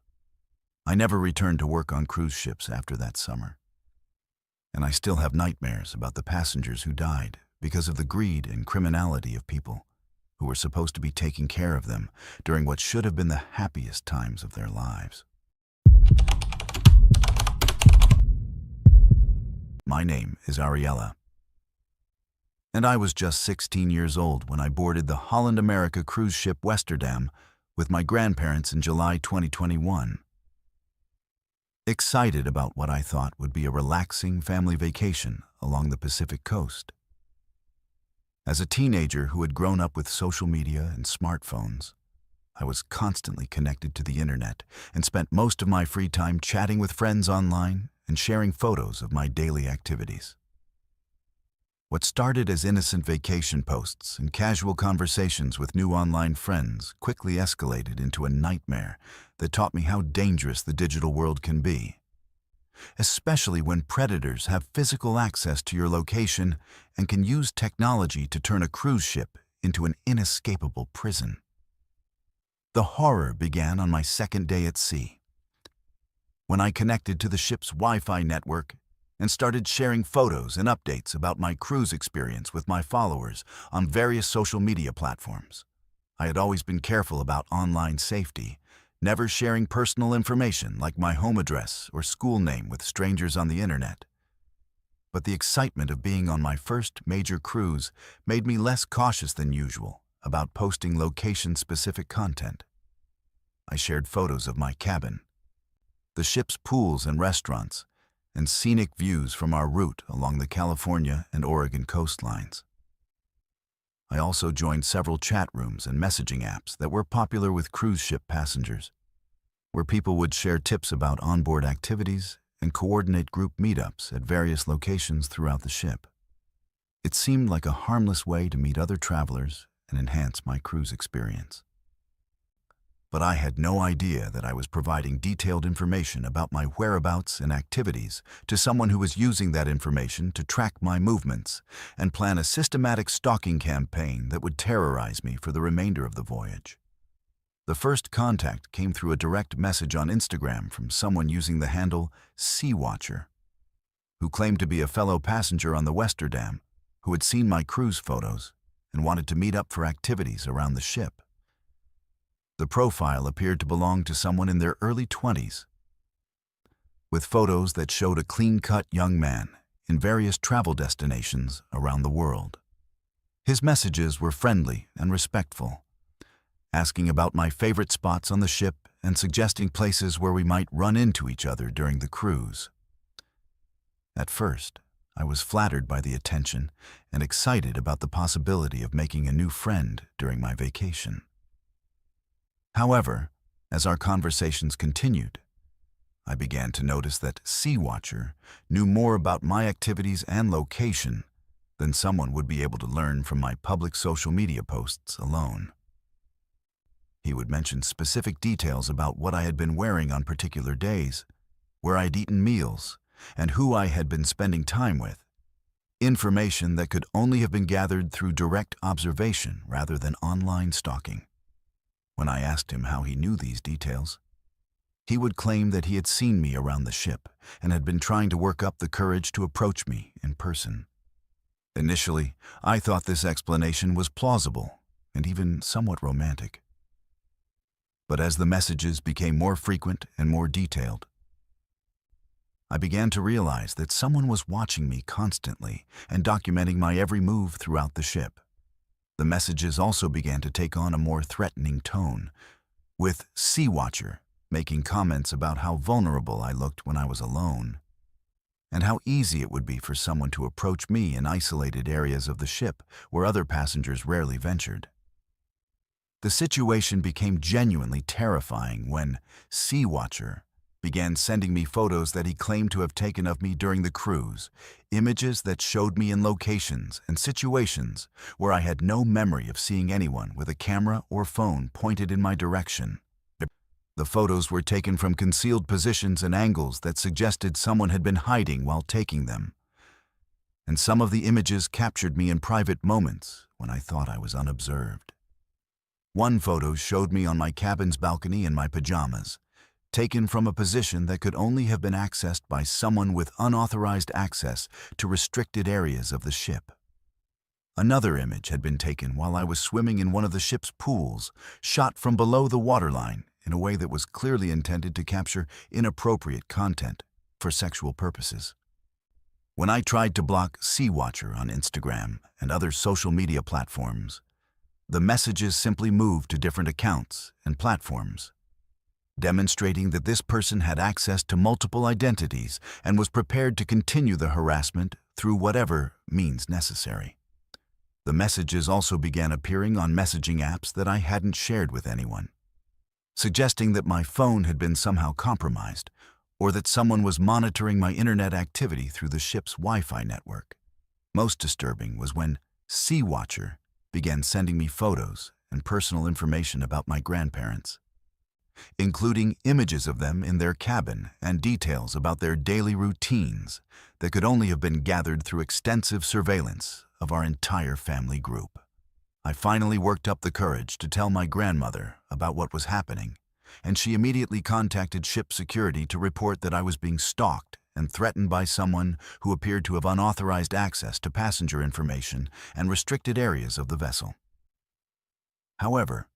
I never returned to work on cruise ships after that summer, and I still have nightmares about the passengers who died because of the greed and criminality of people who were supposed to be taking care of them during what should have been the happiest times of their lives. My name is Ariella, and I was just 16 years old when I boarded the Holland America cruise ship Westerdam with my grandparents in July 2021. Excited about what I thought would be a relaxing family vacation along the Pacific coast. As a teenager who had grown up with social media and smartphones, I was constantly connected to the internet and spent most of my free time chatting with friends online and sharing photos of my daily activities. What started as innocent vacation posts and casual conversations with new online friends quickly escalated into a nightmare that taught me how dangerous the digital world can be, especially when predators have physical access to your location and can use technology to turn a cruise ship into an inescapable prison. The horror began on my second day at sea, when I connected to the ship's Wi-Fi network and started sharing photos and updates about my cruise experience with my followers on various social media platforms. I had always been careful about online safety, never sharing personal information like my home address or school name with strangers on the internet. But the excitement of being on my first major cruise made me less cautious than usual about posting location-specific content. I shared photos of my cabin, the ship's pools and restaurants, and scenic views from our route along the California and Oregon coastlines. I also joined several chat rooms and messaging apps that were popular with cruise ship passengers, where people would share tips about onboard activities and coordinate group meetups at various locations throughout the ship. It seemed like a harmless way to meet other travelers and enhance my cruise experience. But I had no idea that I was providing detailed information about my whereabouts and activities to someone who was using that information to track my movements and plan a systematic stalking campaign that would terrorize me for the remainder of the voyage. The first contact came through a direct message on Instagram from someone using the handle Sea Watcher, who claimed to be a fellow passenger on the Westerdam who had seen my cruise photos and wanted to meet up for activities around the ship. The profile appeared to belong to someone in their early 20s, with photos that showed a clean-cut young man in various travel destinations around the world. His messages were friendly and respectful, asking about my favorite spots on the ship and suggesting places where we might run into each other during the cruise. At first, I was flattered by the attention and excited about the possibility of making a new friend during my vacation. However, as our conversations continued, I began to notice that Sea Watcher knew more about my activities and location than someone would be able to learn from my public social media posts alone. He would mention specific details about what I had been wearing on particular days, where I'd eaten meals, and who I had been spending time with, information that could only have been gathered through direct observation rather than online stalking. When I asked him how he knew these details, he would claim that he had seen me around the ship and had been trying to work up the courage to approach me in person. Initially, I thought this explanation was plausible and even somewhat romantic. But as the messages became more frequent and more detailed, I began to realize that someone was watching me constantly and documenting my every move throughout the ship. The messages also began to take on a more threatening tone, with Sea Watcher making comments about how vulnerable I looked when I was alone, and how easy it would be for someone to approach me in isolated areas of the ship where other passengers rarely ventured. The situation became genuinely terrifying when Sea Watcher began sending me photos that he claimed to have taken of me during the cruise, images that showed me in locations and situations where I had no memory of seeing anyone with a camera or phone pointed in my direction. The photos were taken from concealed positions and angles that suggested someone had been hiding while taking them. And some of the images captured me in private moments when I thought I was unobserved. One photo showed me on my cabin's balcony in my pajamas, taken from a position that could only have been accessed by someone with unauthorized access to restricted areas of the ship. Another image had been taken while I was swimming in one of the ship's pools, shot from below the waterline in a way that was clearly intended to capture inappropriate content for sexual purposes. When I tried to block Sea Watcher on Instagram and other social media platforms, the messages simply moved to different accounts and platforms, demonstrating that this person had access to multiple identities and was prepared to continue the harassment through whatever means necessary. The messages also began appearing on messaging apps that I hadn't shared with anyone, suggesting that my phone had been somehow compromised or that someone was monitoring my internet activity through the ship's Wi-Fi network. Most disturbing was when Sea Watcher began sending me photos and personal information about my grandparents, including images of them in their cabin and details about their daily routines that could only have been gathered through extensive surveillance of our entire family group. I finally worked up the courage to tell my grandmother about what was happening, and she immediately contacted ship security to report that I was being stalked and threatened by someone who appeared to have unauthorized access to passenger information and restricted areas of the vessel. However,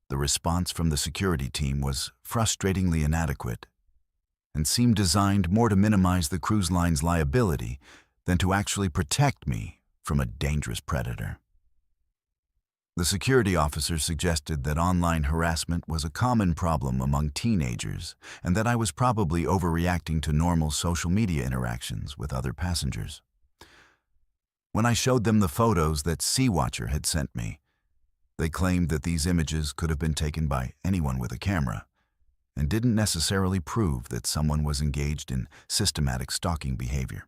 the response from the security team was frustratingly inadequate and seemed designed more to minimize the cruise line's liability than to actually protect me from a dangerous predator. The security officer suggested that online harassment was a common problem among teenagers and that I was probably overreacting to normal social media interactions with other passengers. When I showed them the photos that Sea Watcher had sent me, they claimed that these images could have been taken by anyone with a camera and didn't necessarily prove that someone was engaged in systematic stalking behavior.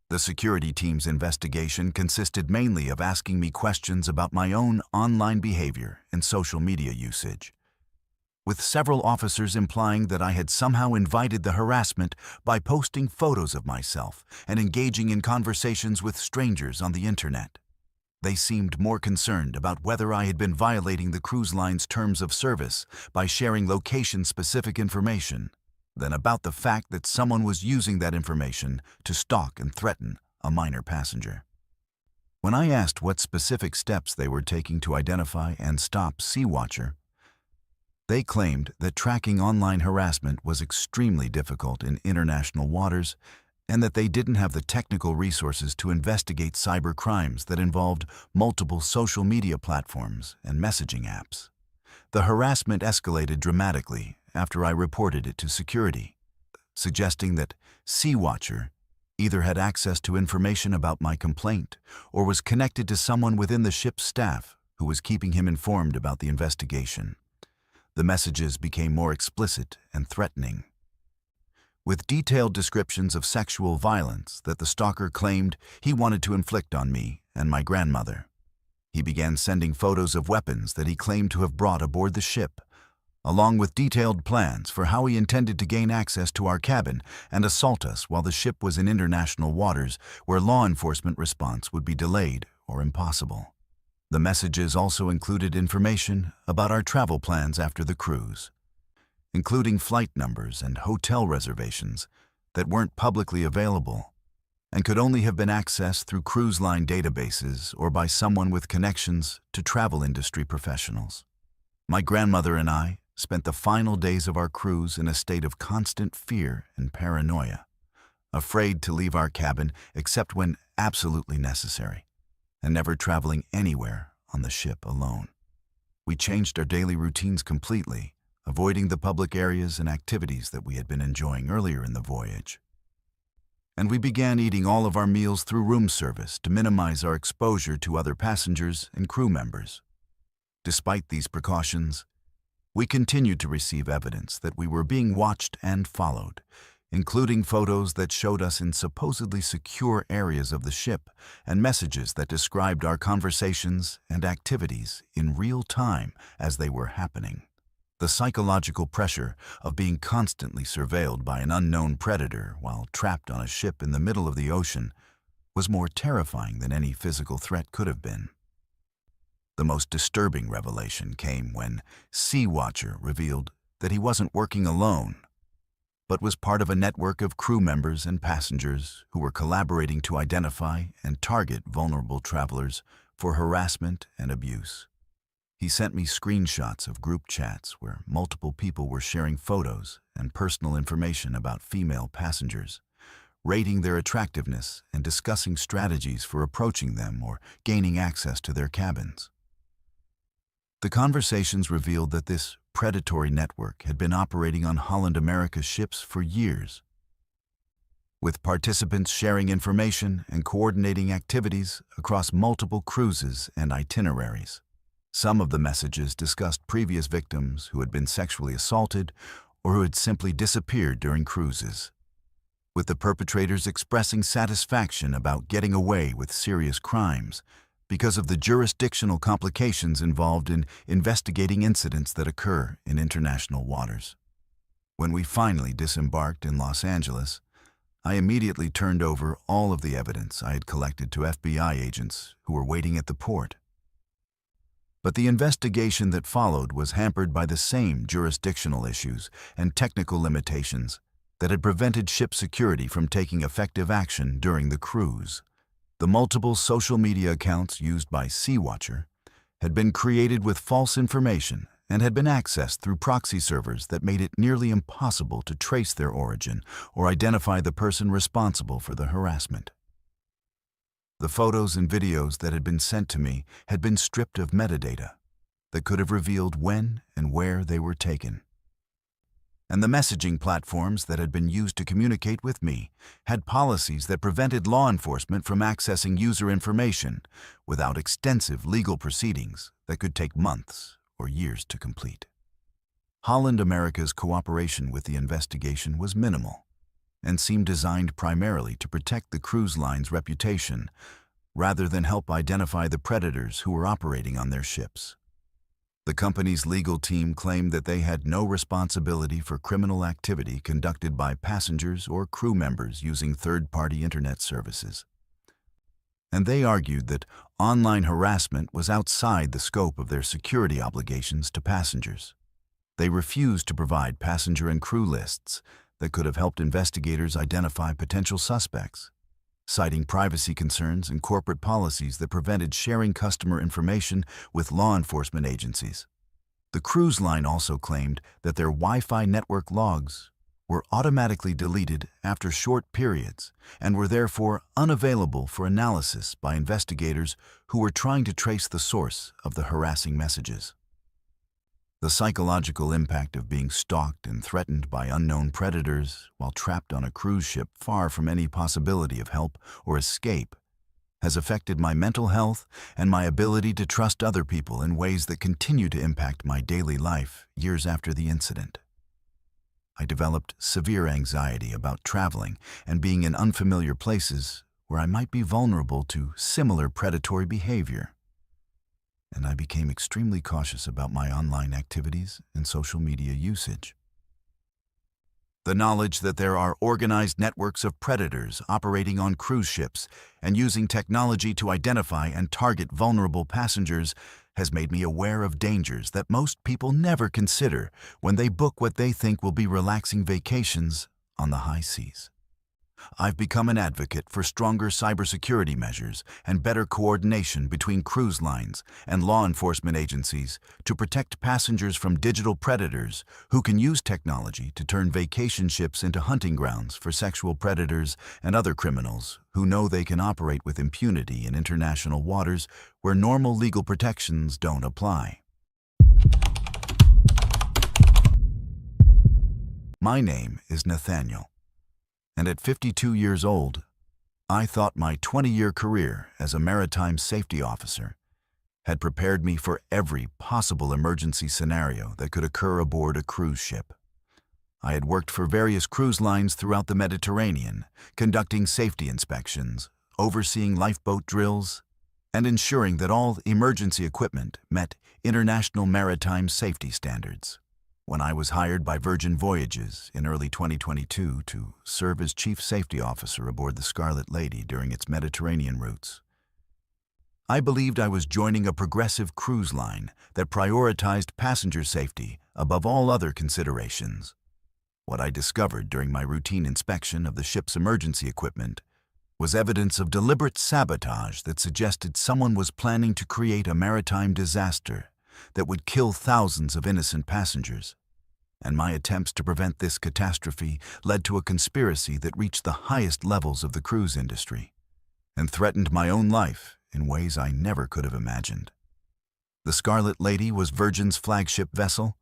The security team's investigation consisted mainly of asking me questions about my own online behavior and social media usage, with several officers implying that I had somehow invited the harassment by posting photos of myself and engaging in conversations with strangers on the internet. They seemed more concerned about whether I had been violating the cruise line's terms of service by sharing location-specific information than about the fact that someone was using that information to stalk and threaten a minor passenger. When I asked what specific steps they were taking to identify and stop Sea Watcher, they claimed that tracking online harassment was extremely difficult in international waters and that they didn't have the technical resources to investigate cyber crimes that involved multiple social media platforms and messaging apps. The harassment escalated dramatically after I reported it to security, suggesting that Sea Watcher either had access to information about my complaint or was connected to someone within the ship's staff who was keeping him informed about the investigation. The messages became more explicit and threatening, with detailed descriptions of sexual violence that the stalker claimed he wanted to inflict on me and my grandmother. He began sending photos of weapons that he claimed to have brought aboard the ship, along with detailed plans for how he intended to gain access to our cabin and assault us while the ship was in international waters where law enforcement response would be delayed or impossible. The messages also included information about our travel plans after the cruise, including flight numbers and hotel reservations that weren't publicly available and could only have been accessed through cruise line databases or by someone with connections to travel industry professionals. My grandmother and I spent the final days of our cruise in a state of constant fear and paranoia, afraid to leave our cabin except when absolutely necessary, and never traveling anywhere on the ship alone. We changed our daily routines completely, avoiding the public areas and activities that we had been enjoying earlier in the voyage. and we began eating all of our meals through room service to minimize our exposure to other passengers and crew members. Despite these precautions, we continued to receive evidence that we were being watched and followed, including photos that showed us in supposedly secure areas of the ship and messages that described our conversations and activities in real time as they were happening. The psychological pressure of being constantly surveilled by an unknown predator while trapped on a ship in the middle of the ocean was more terrifying than any physical threat could have been. The most disturbing revelation came when Sea Watcher revealed that he wasn't working alone, but was part of a network of crew members and passengers who were collaborating to identify and target vulnerable travelers for harassment and abuse. He sent me screenshots of group chats where multiple people were sharing photos and personal information about female passengers, rating their attractiveness and discussing strategies for approaching them or gaining access to their cabins. The conversations revealed that this predatory network had been operating on Holland America's ships for years, with participants sharing information and coordinating activities across multiple cruises and itineraries. Some of the messages discussed previous victims who had been sexually assaulted or who had simply disappeared during cruises, with the perpetrators expressing satisfaction about getting away with serious crimes because of the jurisdictional complications involved in investigating incidents that occur in international waters. When we finally disembarked in Los Angeles, I immediately turned over all of the evidence I had collected to FBI agents who were waiting at the port. But the investigation that followed was hampered by the same jurisdictional issues and technical limitations that had prevented ship security from taking effective action during the cruise. The multiple social media accounts used by Sea Watcher had been created with false information and had been accessed through proxy servers that made it nearly impossible to trace their origin or identify the person responsible for the harassment. The photos and videos that had been sent to me had been stripped of metadata that could have revealed when and where they were taken. And the messaging platforms that had been used to communicate with me had policies that prevented law enforcement from accessing user information without extensive legal proceedings that could take months or years to complete. Holland America's cooperation with the investigation was minimal and seemed designed primarily to protect the cruise line's reputation rather than help identify the predators who were operating on their ships. The company's legal team claimed that they had no responsibility for criminal activity conducted by passengers or crew members using third-party internet services. And they argued that online harassment was outside the scope of their security obligations to passengers. They refused to provide passenger and crew lists that could have helped investigators identify potential suspects, citing privacy concerns and corporate policies that prevented sharing customer information with law enforcement agencies. The cruise line also claimed that their Wi-Fi network logs were automatically deleted after short periods and were therefore unavailable for analysis by investigators who were trying to trace the source of the harassing messages. The psychological impact of being stalked and threatened by unknown predators while trapped on a cruise ship far from any possibility of help or escape has affected my mental health and my ability to trust other people in ways that continue to impact my daily life years after the incident. I developed severe anxiety about traveling and being in unfamiliar places where I might be vulnerable to similar predatory behavior. And I became extremely cautious about my online activities and social media usage. The knowledge that there are organized networks of predators operating on cruise ships and using technology to identify and target vulnerable passengers has made me aware of dangers that most people never consider when they book what they think will be relaxing vacations on the high seas. I've become an advocate for stronger cybersecurity measures and better coordination between cruise lines and law enforcement agencies to protect passengers from digital predators who can use technology to turn vacation ships into hunting grounds for sexual predators and other criminals who know they can operate with impunity in international waters where normal legal protections don't apply. My name is Nathaniel, And at 52 years old, I thought my 20-year career as a maritime safety officer had prepared me for every possible emergency scenario that could occur aboard a cruise ship. I had worked for various cruise lines throughout the Mediterranean, conducting safety inspections, overseeing lifeboat drills, and ensuring that all emergency equipment met international maritime safety standards. When I was hired by Virgin Voyages in early 2022 to serve as Chief Safety Officer aboard the Scarlet Lady during its Mediterranean routes, I believed I was joining a progressive cruise line that prioritized passenger safety above all other considerations. What I discovered during my routine inspection of the ship's emergency equipment was evidence of deliberate sabotage that suggested someone was planning to create a maritime disaster that would kill thousands of innocent passengers. And my attempts to prevent this catastrophe led to a conspiracy that reached the highest levels of the cruise industry and threatened my own life in ways I never could have imagined. The Scarlet Lady was Virgin's flagship vessel,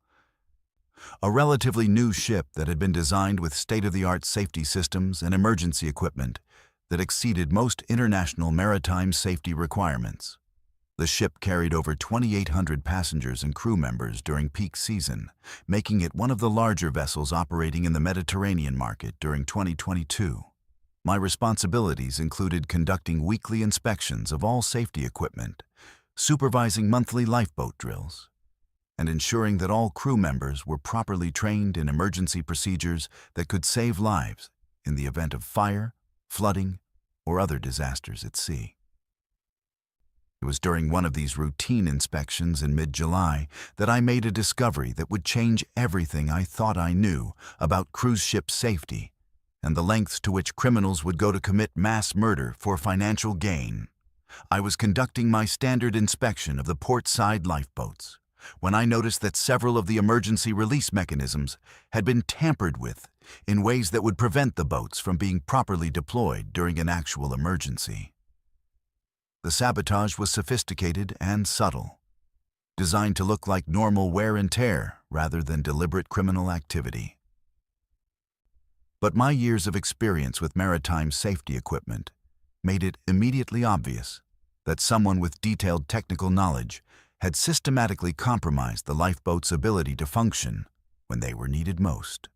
a relatively new ship that had been designed with state-of-the-art safety systems and emergency equipment that exceeded most international maritime safety requirements. The ship carried over 2,800 passengers and crew members during peak season, making it one of the larger vessels operating in the Mediterranean market during 2022. My responsibilities included conducting weekly inspections of all safety equipment, supervising monthly lifeboat drills, and ensuring that all crew members were properly trained in emergency procedures that could save lives in the event of fire, flooding, or other disasters at sea. It was during one of these routine inspections in mid-July that I made a discovery that would change everything I thought I knew about cruise ship safety and the lengths to which criminals would go to commit mass murder for financial gain. I was conducting my standard inspection of the port-side lifeboats when I noticed that several of the emergency release mechanisms had been tampered with in ways that would prevent the boats from being properly deployed during an actual emergency. The sabotage was sophisticated and subtle, designed to look like normal wear and tear rather than deliberate criminal activity. But my years of experience with maritime safety equipment made it immediately obvious that someone with detailed technical knowledge had systematically compromised the lifeboat's ability to function when they were needed most.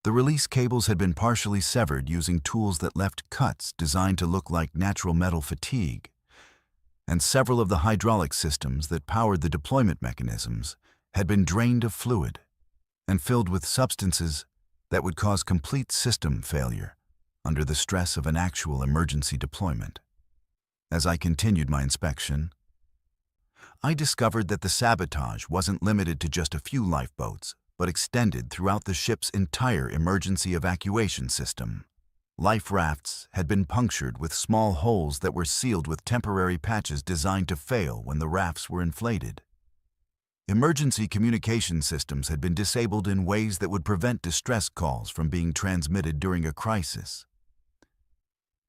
The release cables had been partially severed using tools that left cuts designed to look like natural metal fatigue, and several of the hydraulic systems that powered the deployment mechanisms had been drained of fluid and filled with substances that would cause complete system failure under the stress of an actual emergency deployment. As I continued my inspection, I discovered that the sabotage wasn't limited to just a few lifeboats, but extended throughout the ship's entire emergency evacuation system. Life rafts had been punctured with small holes that were sealed with temporary patches designed to fail when the rafts were inflated. Emergency communication systems had been disabled in ways that would prevent distress calls from being transmitted during a crisis.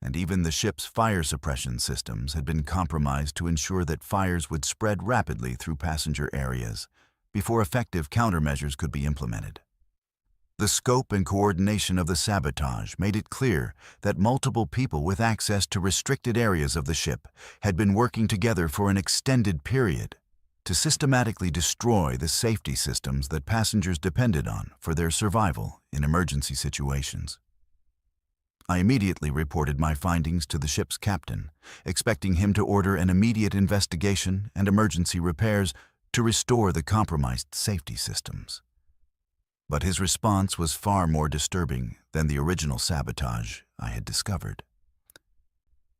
And even the ship's fire suppression systems had been compromised to ensure that fires would spread rapidly through passenger areas before effective countermeasures could be implemented. The scope and coordination of the sabotage made it clear that multiple people with access to restricted areas of the ship had been working together for an extended period to systematically destroy the safety systems that passengers depended on for their survival in emergency situations. I immediately reported my findings to the ship's captain, expecting him to order an immediate investigation and emergency repairs to restore the compromised safety systems. But his response was far more disturbing than the original sabotage I had discovered.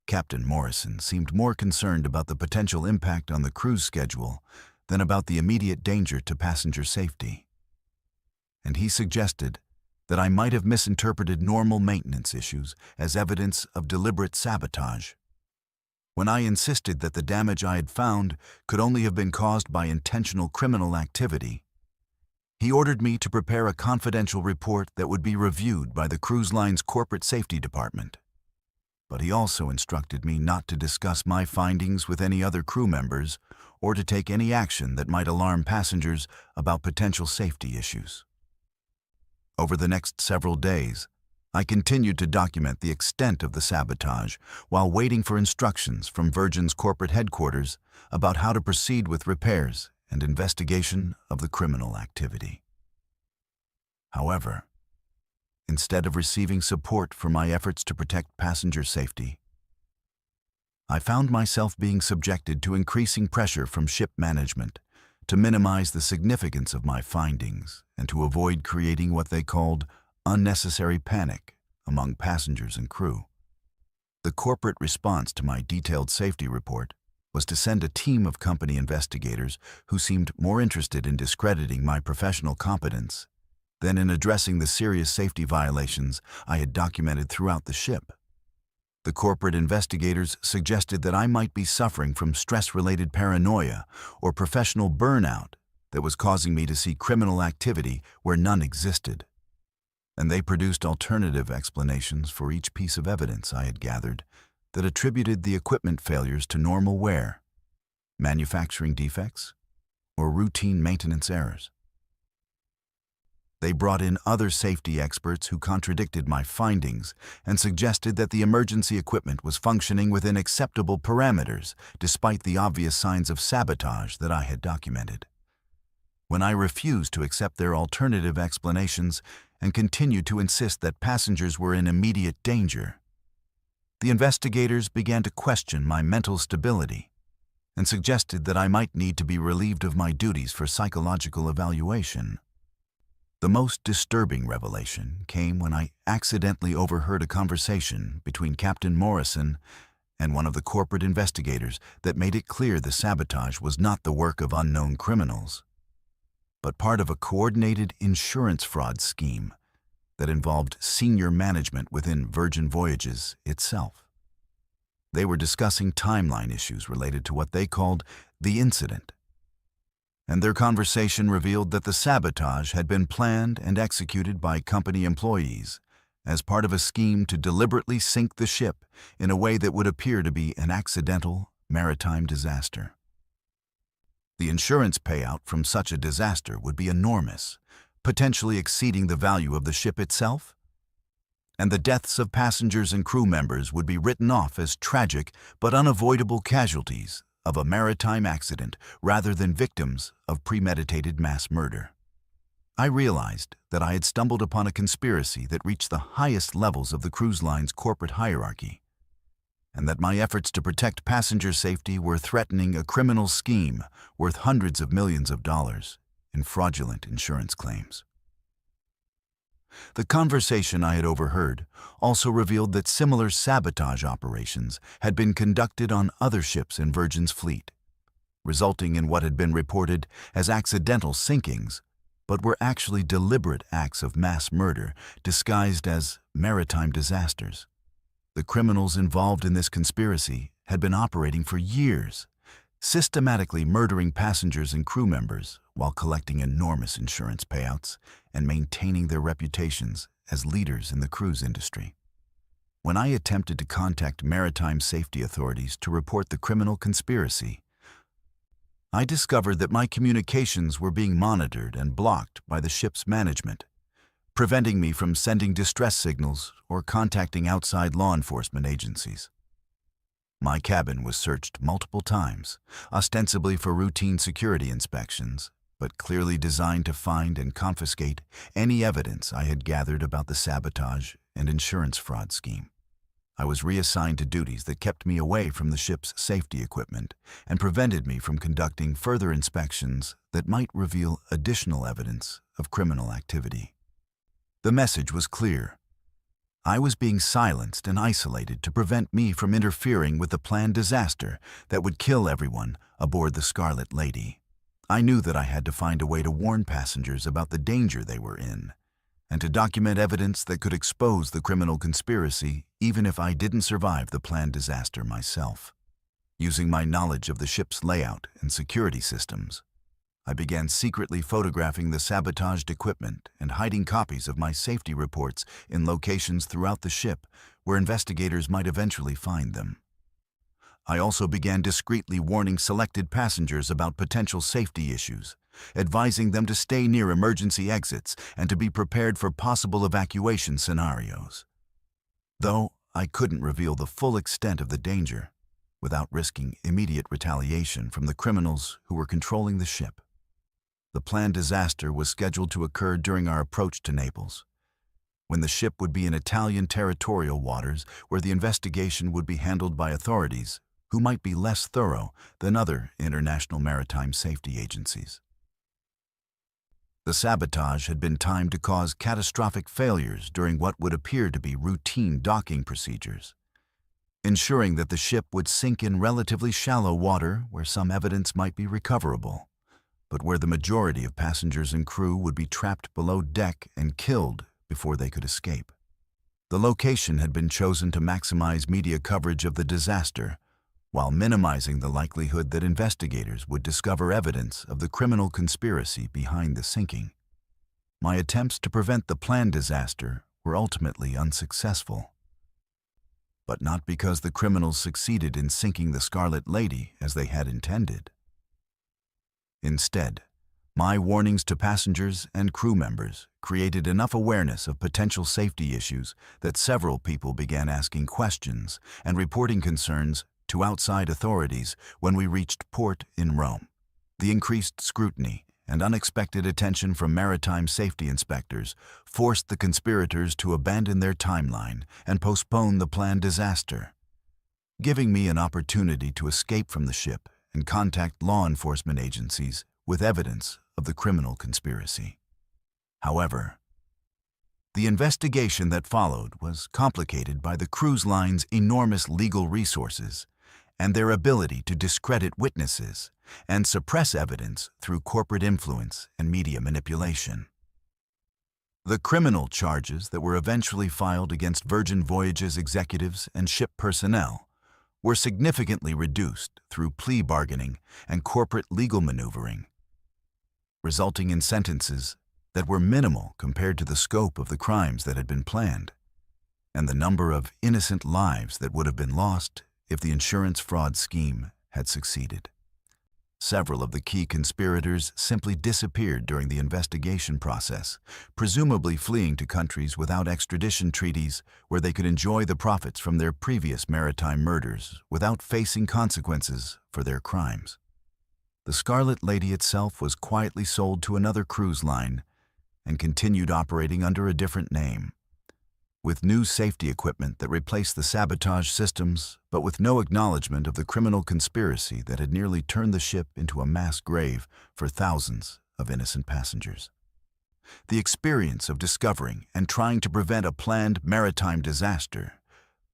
Captain Morrison seemed more concerned about the potential impact on the cruise schedule than about the immediate danger to passenger safety. And he suggested that I might have misinterpreted normal maintenance issues as evidence of deliberate sabotage. When I insisted that the damage I had found could only have been caused by intentional criminal activity, he ordered me to prepare a confidential report that would be reviewed by the cruise line's corporate safety department. But he also instructed me not to discuss my findings with any other crew members or to take any action that might alarm passengers about potential safety issues. Over the next several days, I continued to document the extent of the sabotage while waiting for instructions from Virgin's corporate headquarters about how to proceed with repairs and investigation of the criminal activity. However, instead of receiving support for my efforts to protect passenger safety, I found myself being subjected to increasing pressure from ship management to minimize the significance of my findings and to avoid creating what they called unnecessary panic among passengers and crew. The corporate response to my detailed safety report was to send a team of company investigators who seemed more interested in discrediting my professional competence than in addressing the serious safety violations I had documented throughout the ship. The corporate investigators suggested that I might be suffering from stress-related paranoia or professional burnout that was causing me to see criminal activity where none existed. And they produced alternative explanations for each piece of evidence I had gathered that attributed the equipment failures to normal wear, manufacturing defects, or routine maintenance errors. They brought in other safety experts who contradicted my findings and suggested that the emergency equipment was functioning within acceptable parameters despite the obvious signs of sabotage that I had documented. When I refused to accept their alternative explanations and continued to insist that passengers were in immediate danger, the investigators began to question my mental stability and suggested that I might need to be relieved of my duties for psychological evaluation. The most disturbing revelation came when I accidentally overheard a conversation between Captain Morrison and one of the corporate investigators that made it clear the sabotage was not the work of unknown criminals, but part of a coordinated insurance fraud scheme that involved senior management within Virgin Voyages itself. They were discussing timeline issues related to what they called the incident, and their conversation revealed that the sabotage had been planned and executed by company employees as part of a scheme to deliberately sink the ship in a way that would appear to be an accidental maritime disaster. The insurance payout from such a disaster would be enormous, potentially exceeding the value of the ship itself, and the deaths of passengers and crew members would be written off as tragic but unavoidable casualties of a maritime accident rather than victims of premeditated mass murder. I realized that I had stumbled upon a conspiracy that reached the highest levels of the cruise line's corporate hierarchy, and that my efforts to protect passenger safety were threatening a criminal scheme worth hundreds of millions of dollars in fraudulent insurance claims. The conversation I had overheard also revealed that similar sabotage operations had been conducted on other ships in Virgin's fleet, resulting in what had been reported as accidental sinkings, but were actually deliberate acts of mass murder disguised as maritime disasters. The criminals involved in this conspiracy had been operating for years, systematically murdering passengers and crew members while collecting enormous insurance payouts and maintaining their reputations as leaders in the cruise industry. When I attempted to contact maritime safety authorities to report the criminal conspiracy, I discovered that my communications were being monitored and blocked by the ship's management, preventing me from sending distress signals or contacting outside law enforcement agencies. My cabin was searched multiple times, ostensibly for routine security inspections, but clearly designed to find and confiscate any evidence I had gathered about the sabotage and insurance fraud scheme. I was reassigned to duties that kept me away from the ship's safety equipment and prevented me from conducting further inspections that might reveal additional evidence of criminal activity. The message was clear. I was being silenced and isolated to prevent me from interfering with the planned disaster that would kill everyone aboard the Scarlet Lady. I knew that I had to find a way to warn passengers about the danger they were in, and to document evidence that could expose the criminal conspiracy even if I didn't survive the planned disaster myself. Using my knowledge of the ship's layout and security systems, I began secretly photographing the sabotaged equipment and hiding copies of my safety reports in locations throughout the ship where investigators might eventually find them. I also began discreetly warning selected passengers about potential safety issues, advising them to stay near emergency exits and to be prepared for possible evacuation scenarios. Though I couldn't reveal the full extent of the danger without risking immediate retaliation from the criminals who were controlling the ship. The planned disaster was scheduled to occur during our approach to Naples, when the ship would be in Italian territorial waters where the investigation would be handled by authorities who might be less thorough than other international maritime safety agencies. The sabotage had been timed to cause catastrophic failures during what would appear to be routine docking procedures, ensuring that the ship would sink in relatively shallow water where some evidence might be recoverable, but where the majority of passengers and crew would be trapped below deck and killed before they could escape. The location had been chosen to maximize media coverage of the disaster, while minimizing the likelihood that investigators would discover evidence of the criminal conspiracy behind the sinking. My attempts to prevent the planned disaster were ultimately unsuccessful, but not because the criminals succeeded in sinking the Scarlet Lady as they had intended. Instead, my warnings to passengers and crew members created enough awareness of potential safety issues that several people began asking questions and reporting concerns to outside authorities when we reached port in Rome. The increased scrutiny and unexpected attention from maritime safety inspectors forced the conspirators to abandon their timeline and postpone the planned disaster, giving me an opportunity to escape from the ship and contact law enforcement agencies with evidence of the criminal conspiracy. However, the investigation that followed was complicated by the cruise line's enormous legal resources and their ability to discredit witnesses and suppress evidence through corporate influence and media manipulation. The criminal charges that were eventually filed against Virgin Voyages executives and ship personnel were significantly reduced through plea bargaining and corporate legal maneuvering, resulting in sentences that were minimal compared to the scope of the crimes that had been planned, and the number of innocent lives that would have been lost if the insurance fraud scheme had succeeded. Several of the key conspirators simply disappeared during the investigation process, presumably fleeing to countries without extradition treaties where they could enjoy the profits from their previous maritime murders without facing consequences for their crimes. The Scarlet Lady itself was quietly sold to another cruise line and continued operating under a different name, with new safety equipment that replaced the sabotage systems, but with no acknowledgement of the criminal conspiracy that had nearly turned the ship into a mass grave for thousands of innocent passengers. The experience of discovering and trying to prevent a planned maritime disaster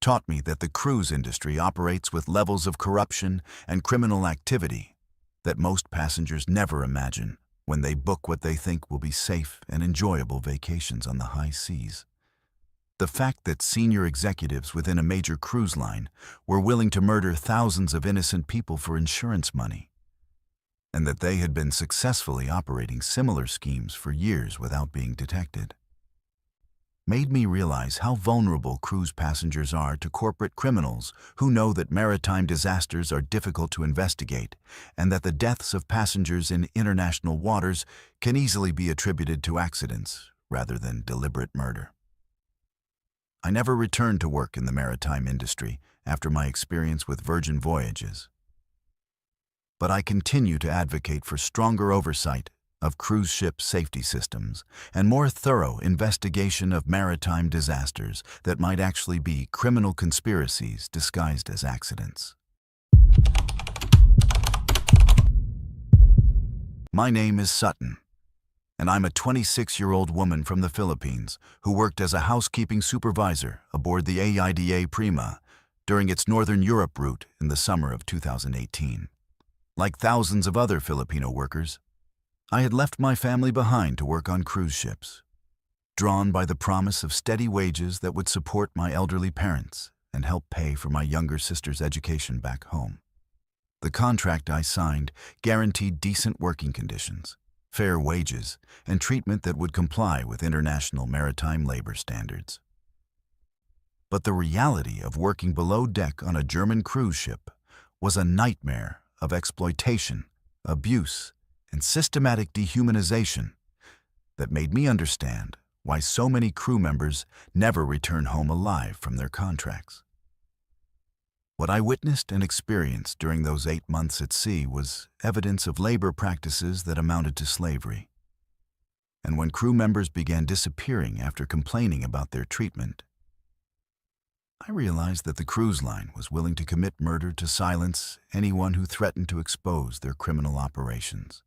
taught me that the cruise industry operates with levels of corruption and criminal activity that most passengers never imagine when they book what they think will be safe and enjoyable vacations on the high seas. The fact that senior executives within a major cruise line were willing to murder thousands of innocent people for insurance money, and that they had been successfully operating similar schemes for years without being detected, made me realize how vulnerable cruise passengers are to corporate criminals who know that maritime disasters are difficult to investigate and that the deaths of passengers in international waters can easily be attributed to accidents rather than deliberate murder. I never returned to work in the maritime industry after my experience with Virgin Voyages, but I continue to advocate for stronger oversight of cruise ship safety systems and more thorough investigation of maritime disasters that might actually be criminal conspiracies disguised as accidents. My name is Sutton, and I'm a 26-year-old woman from the Philippines who worked as a housekeeping supervisor aboard the AIDA Prima during its Northern Europe route in the summer of 2018. Like thousands of other Filipino workers, I had left my family behind to work on cruise ships, drawn by the promise of steady wages that would support my elderly parents and help pay for my younger sister's education back home. The contract I signed guaranteed decent working conditions, fair wages, and treatment that would comply with international maritime labor standards. But the reality of working below deck on a German cruise ship was a nightmare of exploitation, abuse, and systematic dehumanization that made me understand why so many crew members never return home alive from their contracts. What I witnessed and experienced during those 8 months at sea was evidence of labor practices that amounted to slavery. And when crew members began disappearing after complaining about their treatment, I realized that the cruise line was willing to commit murder to silence anyone who threatened to expose their criminal operations.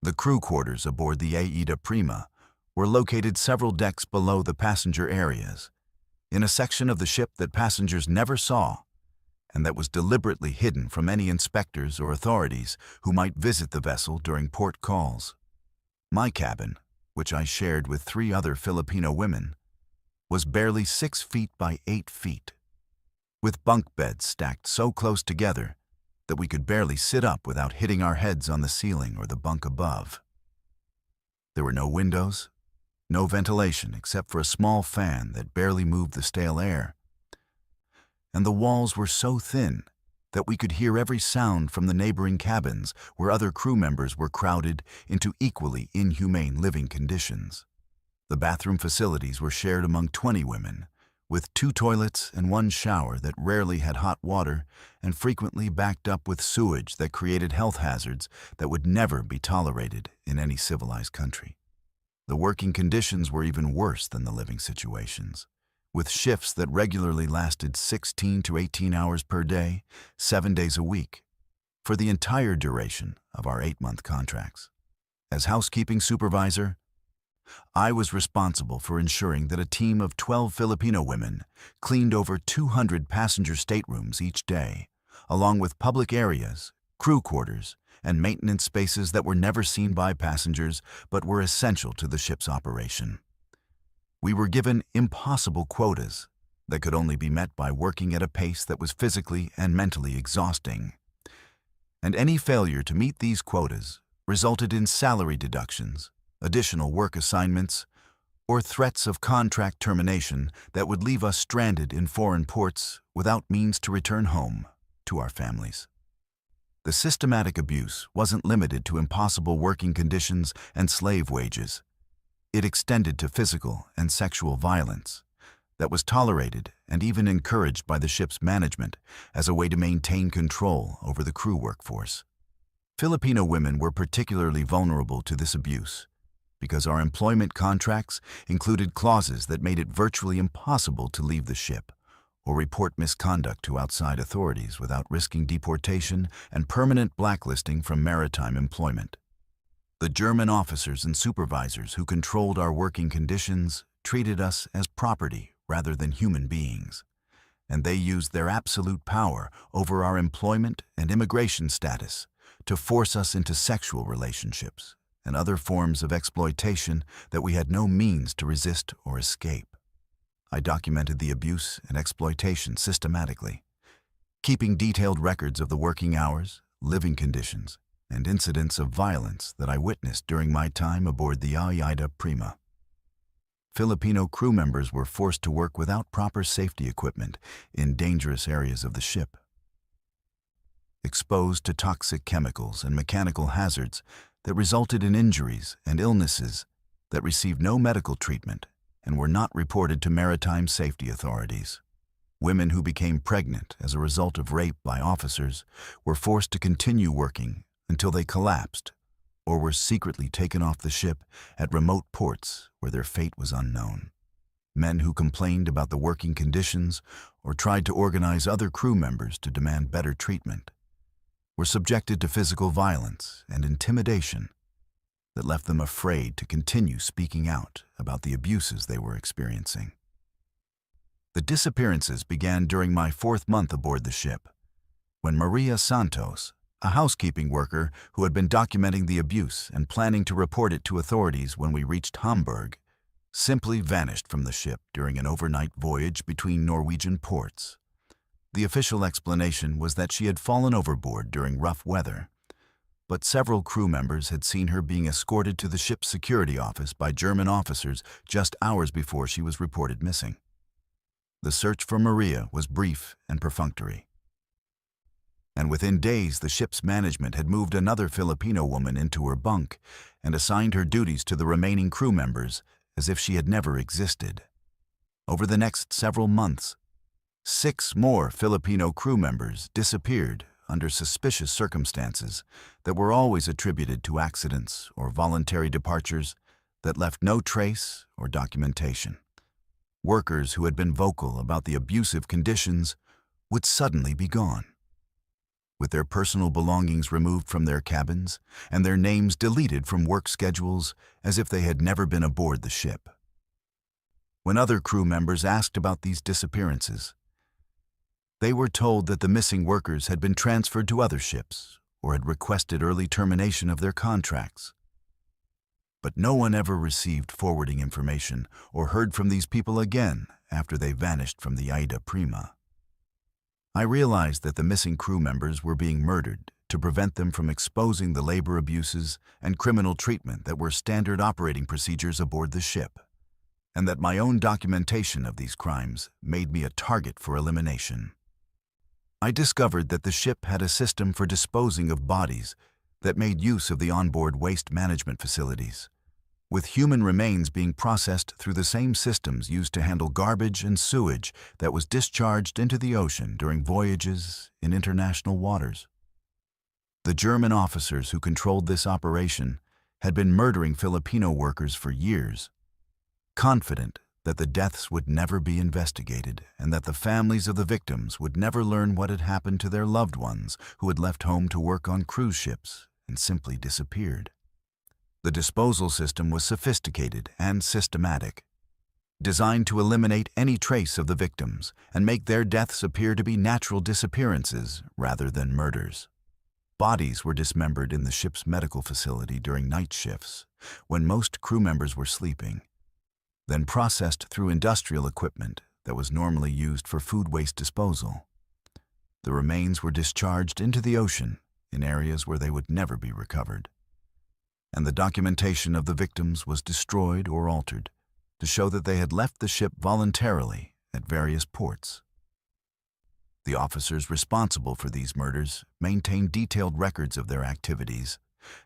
The crew quarters aboard the Aida Prima were located several decks below the passenger areas, in a section of the ship that passengers never saw and that was deliberately hidden from any inspectors or authorities who might visit the vessel during port calls. My cabin, which I shared with 3 other Filipino women, was barely 6 feet by 8 feet, with bunk beds stacked so close together that we could barely sit up without hitting our heads on the ceiling or the bunk above. There were no windows, no ventilation except for a small fan that barely moved the stale air, and the walls were so thin that we could hear every sound from the neighboring cabins where other crew members were crowded into equally inhumane living conditions. The bathroom facilities were shared among 20 women, with 2 toilets and 1 shower that rarely had hot water and frequently backed up with sewage that created health hazards that would never be tolerated in any civilized country. The working conditions were even worse than the living situations, with shifts that regularly lasted 16 to 18 hours per day, 7 days a week, for the entire duration of our 8-month contracts. As housekeeping supervisor, I was responsible for ensuring that a team of 12 Filipino women cleaned over 200 passenger staterooms each day, along with public areas, crew quarters, and maintenance spaces that were never seen by passengers but were essential to the ship's operation. We were given impossible quotas that could only be met by working at a pace that was physically and mentally exhausting. And any failure to meet these quotas resulted in salary deductions, additional work assignments, or threats of contract termination that would leave us stranded in foreign ports without means to return home to our families. The systematic abuse wasn't limited to impossible working conditions and slave wages. It extended to physical and sexual violence that was tolerated and even encouraged by the ship's management as a way to maintain control over the crew workforce. Filipino women were particularly vulnerable to this abuse because our employment contracts included clauses that made it virtually impossible to leave the ship or report misconduct to outside authorities without risking deportation and permanent blacklisting from maritime employment. The German officers and supervisors who controlled our working conditions treated us as property rather than human beings, and they used their absolute power over our employment and immigration status to force us into sexual relationships and other forms of exploitation that we had no means to resist or escape. I documented the abuse and exploitation systematically, keeping detailed records of the working hours, living conditions, and incidents of violence that I witnessed during my time aboard the Aida Prima. Filipino crew members were forced to work without proper safety equipment in dangerous areas of the ship, exposed to toxic chemicals and mechanical hazards that resulted in injuries and illnesses that received no medical treatment and were not reported to maritime safety authorities. Women who became pregnant as a result of rape by officers were forced to continue working until they collapsed or were secretly taken off the ship at remote ports where their fate was unknown. Men who complained about the working conditions or tried to organize other crew members to demand better treatment were subjected to physical violence and intimidation that left them afraid to continue speaking out about the abuses they were experiencing. The disappearances began during my 4th month aboard the ship, when Maria Santos, a housekeeping worker who had been documenting the abuse and planning to report it to authorities when we reached Hamburg, simply vanished from the ship during an overnight voyage between Norwegian ports. The official explanation was that she had fallen overboard during rough weather, but several crew members had seen her being escorted to the ship's security office by German officers just hours before she was reported missing. The search for Maria was brief and perfunctory. and within days the ship's management had moved another Filipino woman into her bunk and assigned her duties to the remaining crew members as if she had never existed. Over the next several months, 6 more Filipino crew members disappeared under suspicious circumstances that were always attributed to accidents or voluntary departures that left no trace or documentation. Workers who had been vocal about the abusive conditions would suddenly be gone, with their personal belongings removed from their cabins and their names deleted from work schedules as if they had never been aboard the ship. When other crew members asked about these disappearances, they were told that the missing workers had been transferred to other ships or had requested early termination of their contracts. But no one ever received forwarding information or heard from these people again after they vanished from the Aida Prima. I realized that the missing crew members were being murdered to prevent them from exposing the labor abuses and criminal treatment that were standard operating procedures aboard the ship, and that my own documentation of these crimes made me a target for elimination. I discovered that the ship had a system for disposing of bodies that made use of the onboard waste management facilities, with human remains being processed through the same systems used to handle garbage and sewage that was discharged into the ocean during voyages in international waters. The German officers who controlled this operation had been murdering Filipino workers for years, confident that the deaths would never be investigated and that the families of the victims would never learn what had happened to their loved ones who had left home to work on cruise ships and simply disappeared. The disposal system was sophisticated and systematic, designed to eliminate any trace of the victims and make their deaths appear to be natural disappearances rather than murders. Bodies were dismembered in the ship's medical facility during night shifts, when most crew members were sleeping, then processed through industrial equipment that was normally used for food waste disposal. The remains were discharged into the ocean in areas where they would never be recovered, and the documentation of the victims was destroyed or altered to show that they had left the ship voluntarily at various ports. The officers responsible for these murders maintained detailed records of their activities,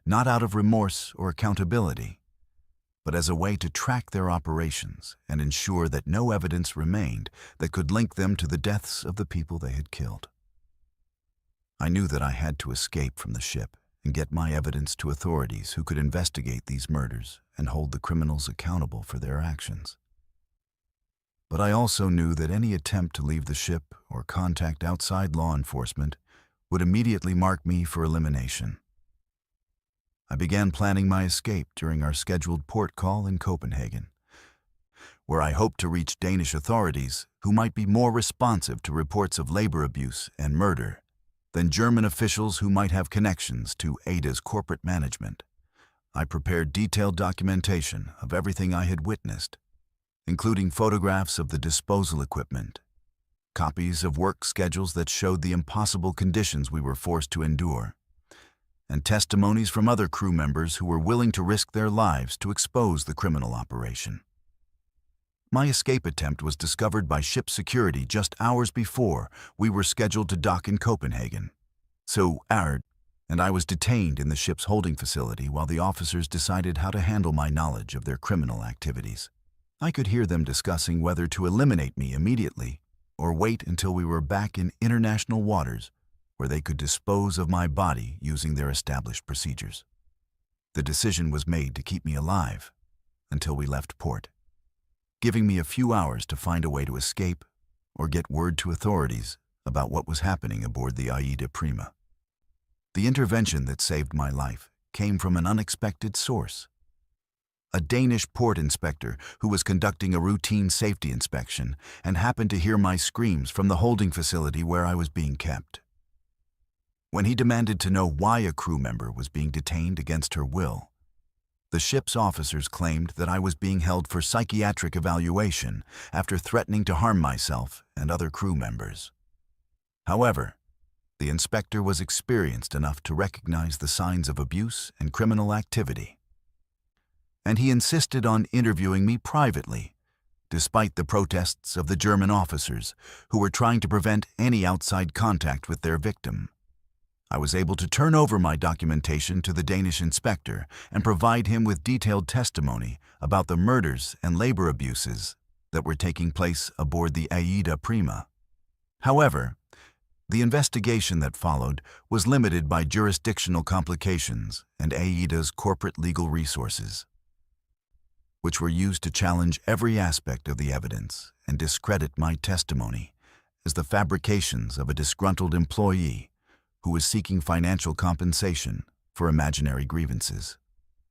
not out of remorse or accountability, but as a way to track their operations and ensure that no evidence remained that could link them to the deaths of the people they had killed. I knew that I had to escape from the ship and get my evidence to authorities who could investigate these murders and hold the criminals accountable for their actions. But I also knew that any attempt to leave the ship or contact outside law enforcement would immediately mark me for elimination. I began planning my escape during our scheduled port call in Copenhagen, where I hoped to reach Danish authorities who might be more responsive to reports of labor abuse and murder than German officials who might have connections to Aida's corporate management. I prepared detailed documentation of everything I had witnessed, including photographs of the disposal equipment, copies of work schedules that showed the impossible conditions we were forced to endure, and testimonies from other crew members who were willing to risk their lives to expose the criminal operation. My escape attempt was discovered by ship security just hours before we were scheduled to dock in Copenhagen. So Ard and I was detained in the ship's holding facility while the officers decided how to handle my knowledge of their criminal activities. I could hear them discussing whether to eliminate me immediately or wait until we were back in international waters where they could dispose of my body using their established procedures. The decision was made to keep me alive until we left port, giving me a few hours to find a way to escape or get word to authorities about what was happening aboard the Aida Prima. The intervention that saved my life came from an unexpected source. A Danish port inspector who was conducting a routine safety inspection and happened to hear my screams from the holding facility where I was being kept. When he demanded to know why a crew member was being detained against her will, the ship's officers claimed that I was being held for psychiatric evaluation after threatening to harm myself and other crew members. However, the inspector was experienced enough to recognize the signs of abuse and criminal activity, and he insisted on interviewing me privately, despite the protests of the German officers who were trying to prevent any outside contact with their victim. I was able to turn over my documentation to the Danish inspector and provide him with detailed testimony about the murders and labor abuses that were taking place aboard the Aida Prima. However, the investigation that followed was limited by jurisdictional complications and Aida's corporate legal resources, which were used to challenge every aspect of the evidence and discredit my testimony as the fabrications of a disgruntled employee who was seeking financial compensation for imaginary grievances.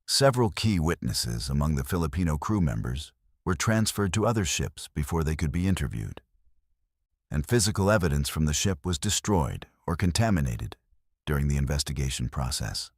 Several key witnesses among the Filipino crew members were transferred to other ships before they could be interviewed, and physical evidence from the ship was destroyed or contaminated during the investigation process.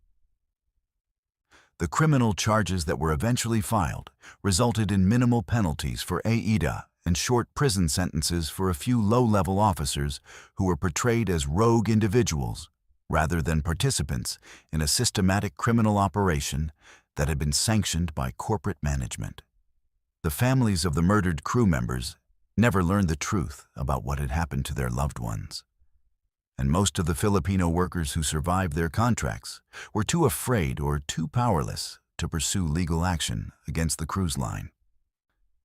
The criminal charges that were eventually filed resulted in minimal penalties for Aida and short prison sentences for a few low-level officers who were portrayed as rogue individuals rather than participants in a systematic criminal operation that had been sanctioned by corporate management. The families of the murdered crew members never learned the truth about what had happened to their loved ones, and most of the Filipino workers who survived their contracts were too afraid or too powerless to pursue legal action against the cruise line.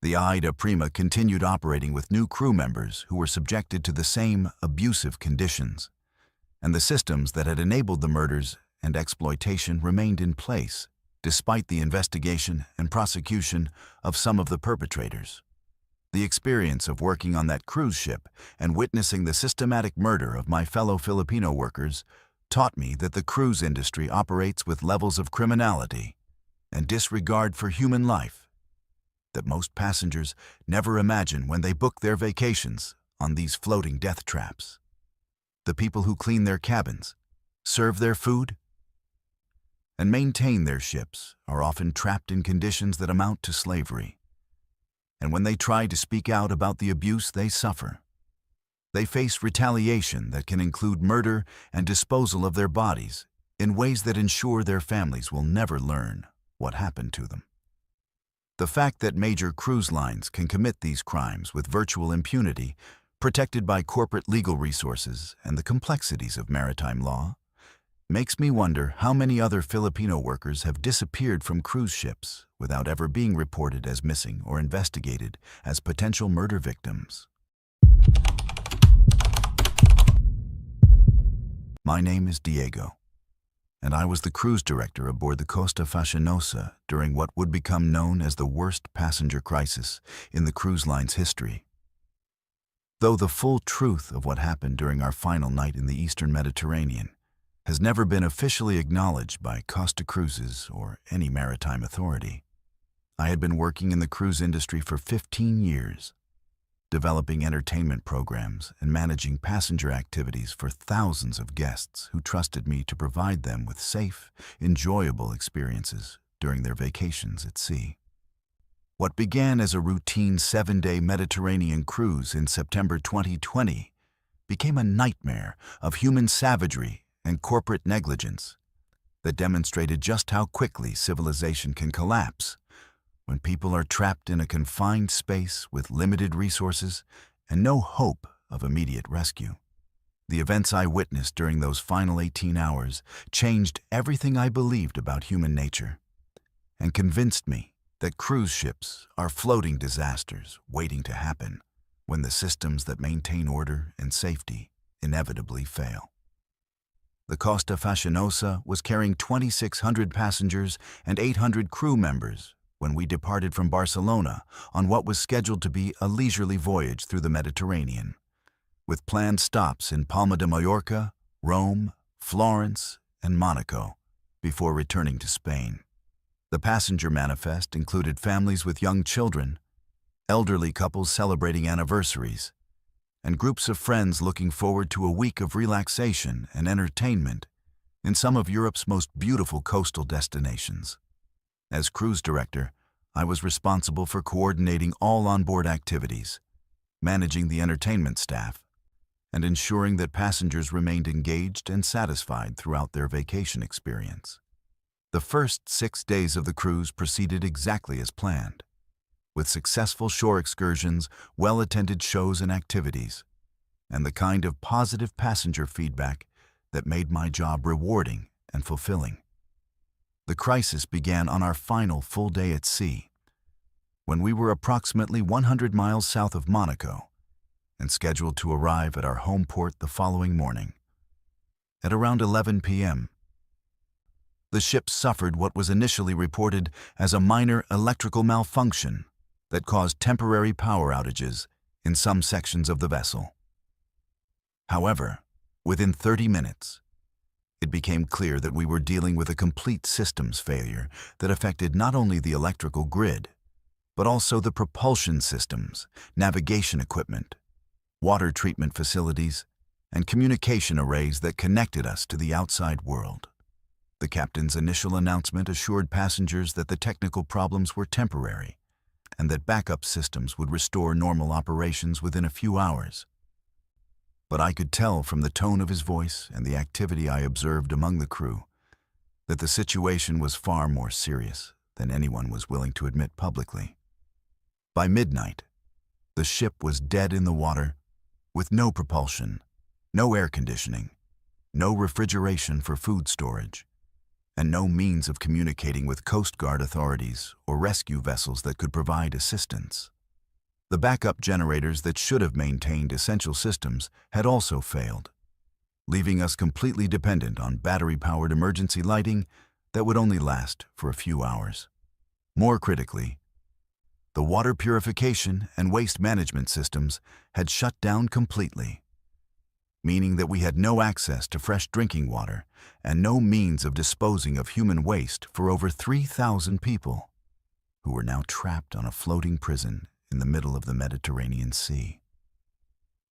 The Aida Prima continued operating with new crew members who were subjected to the same abusive conditions, and the systems that had enabled the murders and exploitation remained in place despite the investigation and prosecution of some of the perpetrators. The experience of working on that cruise ship and witnessing the systematic murder of my fellow Filipino workers taught me that the cruise industry operates with levels of criminality and disregard for human life that most passengers never imagine when they book their vacations on these floating death traps. The people who clean their cabins, serve their food, and maintain their ships are often trapped in conditions that amount to slavery. And when they try to speak out about the abuse they suffer, they face retaliation that can include murder and disposal of their bodies in ways that ensure their families will never learn what happened to them. The fact that major cruise lines can commit these crimes with virtual impunity, protected by corporate legal resources and the complexities of maritime law, makes me wonder how many other Filipino workers have disappeared from cruise ships without ever being reported as missing or investigated as potential murder victims. My name is Diego, and I was the cruise director aboard the Costa Fascinosa during what would become known as the worst passenger crisis in the cruise line's history. Though the full truth of what happened during our final night in the Eastern Mediterranean has never been officially acknowledged by Costa Cruises or any maritime authority, I had been working in the cruise industry for 15 years, developing entertainment programs and managing passenger activities for thousands of guests who trusted me to provide them with safe, enjoyable experiences during their vacations at sea. What began as a routine 7-day Mediterranean cruise in September 2020 became a nightmare of human savagery and corporate negligence that demonstrated just how quickly civilization can collapse when people are trapped in a confined space with limited resources and no hope of immediate rescue. The events I witnessed during those final 18 hours changed everything I believed about human nature and convinced me that cruise ships are floating disasters waiting to happen when the systems that maintain order and safety inevitably fail. The Costa Fascinosa was carrying 2,600 passengers and 800 crew members when we departed from Barcelona on what was scheduled to be a leisurely voyage through the Mediterranean, with planned stops in Palma de Mallorca, Rome, Florence, and Monaco before returning to Spain. The passenger manifest included families with young children, elderly couples celebrating anniversaries, and groups of friends looking forward to a week of relaxation and entertainment in some of Europe's most beautiful coastal destinations. As cruise director, I was responsible for coordinating all onboard activities, managing the entertainment staff, and ensuring that passengers remained engaged and satisfied throughout their vacation experience. The first 6 days of the cruise proceeded exactly as planned, with successful shore excursions, well-attended shows and activities, and the kind of positive passenger feedback that made my job rewarding and fulfilling. The crisis began on our final full day at sea, when we were approximately 100 miles south of Monaco and scheduled to arrive at our home port the following morning. At around 11 p.m., the ship suffered what was initially reported as a minor electrical malfunction that caused temporary power outages in some sections of the vessel. However, within 30 minutes, it became clear that we were dealing with a complete systems failure that affected not only the electrical grid, but also the propulsion systems, navigation equipment, water treatment facilities, and communication arrays that connected us to the outside world. The captain's initial announcement assured passengers that the technical problems were temporary and that backup systems would restore normal operations within a few hours. But I could tell from the tone of his voice and the activity I observed among the crew that the situation was far more serious than anyone was willing to admit publicly. By midnight, the ship was dead in the water with no propulsion, no air conditioning, no refrigeration for food storage, and no means of communicating with Coast Guard authorities or rescue vessels that could provide assistance. The backup generators that should have maintained essential systems had also failed, leaving us completely dependent on battery-powered emergency lighting that would only last for a few hours. More critically, the water purification and waste management systems had shut down completely, meaning that we had no access to fresh drinking water and no means of disposing of human waste for over 3,000 people who were now trapped on a floating prison in the middle of the Mediterranean Sea.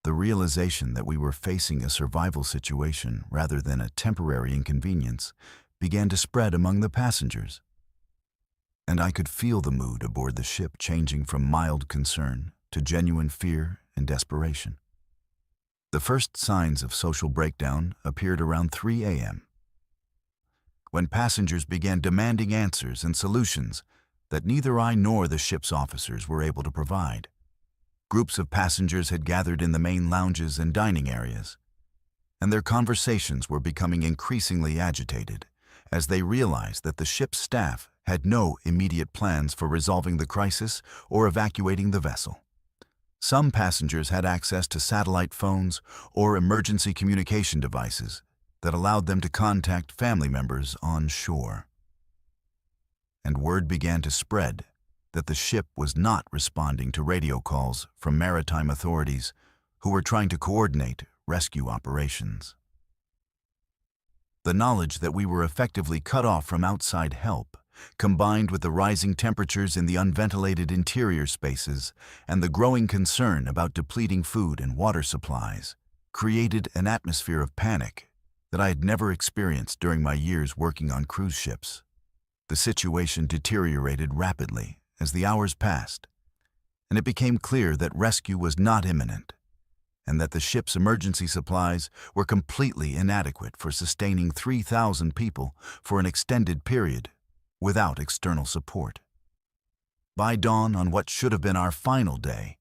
The realization that we were facing a survival situation rather than a temporary inconvenience began to spread among the passengers, and I could feel the mood aboard the ship changing from mild concern to genuine fear and desperation. The first signs of social breakdown appeared around 3 a.m., when passengers began demanding answers and solutions that neither I nor the ship's officers were able to provide. Groups of passengers had gathered in the main lounges and dining areas, and their conversations were becoming increasingly agitated as they realized that the ship's staff had no immediate plans for resolving the crisis or evacuating the vessel. Some passengers had access to satellite phones or emergency communication devices that allowed them to contact family members on shore. And word began to spread that the ship was not responding to radio calls from maritime authorities who were trying to coordinate rescue operations. The knowledge that we were effectively cut off from outside help, combined with the rising temperatures in the unventilated interior spaces and the growing concern about depleting food and water supplies, created an atmosphere of panic that I had never experienced during my years working on cruise ships. The situation deteriorated rapidly as the hours passed, and it became clear that rescue was not imminent, and that the ship's emergency supplies were completely inadequate for sustaining 3,000 people for an extended period without external support. By dawn on what should have been our final day,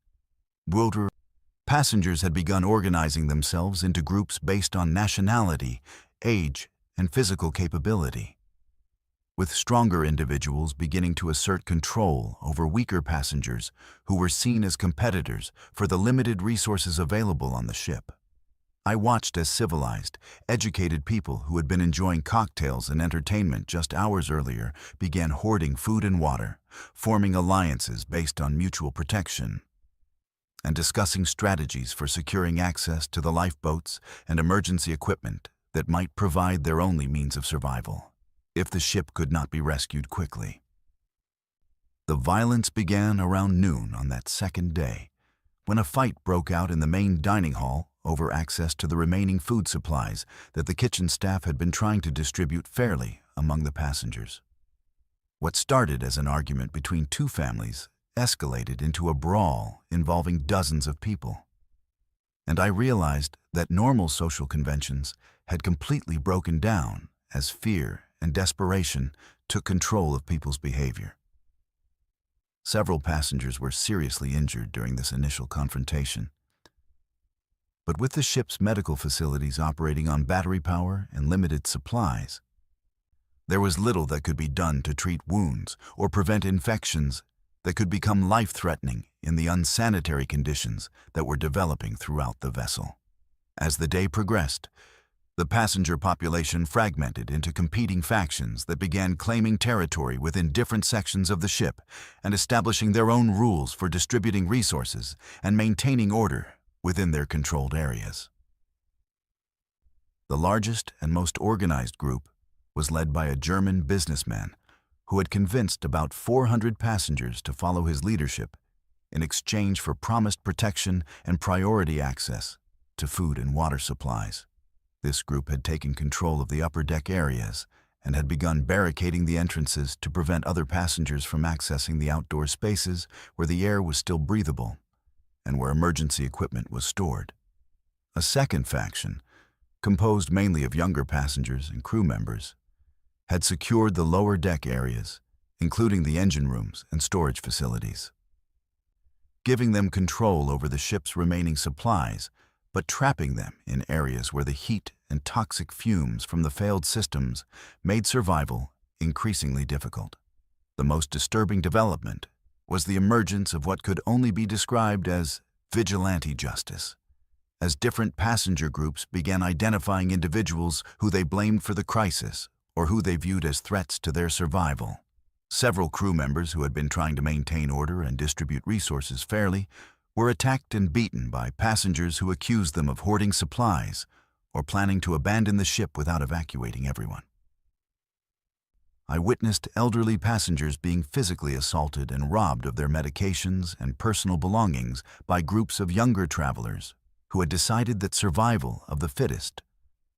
passengers had begun organizing themselves into groups based on nationality, age, and physical capability, with stronger individuals beginning to assert control over weaker passengers who were seen as competitors for the limited resources available on the ship. I watched as civilized, educated people who had been enjoying cocktails and entertainment just hours earlier began hoarding food and water, forming alliances based on mutual protection, and discussing strategies for securing access to the lifeboats and emergency equipment that might provide their only means of survival if the ship could not be rescued quickly. The violence began around noon on that second day, when a fight broke out in the main dining hall over access to the remaining food supplies that the kitchen staff had been trying to distribute fairly among the passengers. What started as an argument between two families escalated into a brawl involving dozens of people, and I realized that normal social conventions had completely broken down as fear and desperation took control of people's behavior. Several passengers were seriously injured during this initial confrontation, But with the ship's medical facilities operating on battery power and limited supplies, there was little that could be done to treat wounds or prevent infections that could become life-threatening in the unsanitary conditions that were developing throughout the vessel. As the day progressed, the passenger population fragmented into competing factions that began claiming territory within different sections of the ship and establishing their own rules for distributing resources and maintaining order within their controlled areas. The largest and most organized group was led by a German businessman who had convinced about 400 passengers to follow his leadership in exchange for promised protection and priority access to food and water supplies. This group had taken control of the upper deck areas and had begun barricading the entrances to prevent other passengers from accessing the outdoor spaces where the air was still breathable and where emergency equipment was stored. A second faction, composed mainly of younger passengers and crew members, had secured the lower deck areas, including the engine rooms and storage facilities, giving them control over the ship's remaining supplies, but trapping them in areas where the heat and toxic fumes from the failed systems made survival increasingly difficult. The most disturbing development was the emergence of what could only be described as vigilante justice, as different passenger groups began identifying individuals who they blamed for the crisis or who they viewed as threats to their survival. Several crew members who had been trying to maintain order and distribute resources fairly were attacked and beaten by passengers who accused them of hoarding supplies or planning to abandon the ship without evacuating everyone. I witnessed elderly passengers being physically assaulted and robbed of their medications and personal belongings by groups of younger travelers who had decided that survival of the fittest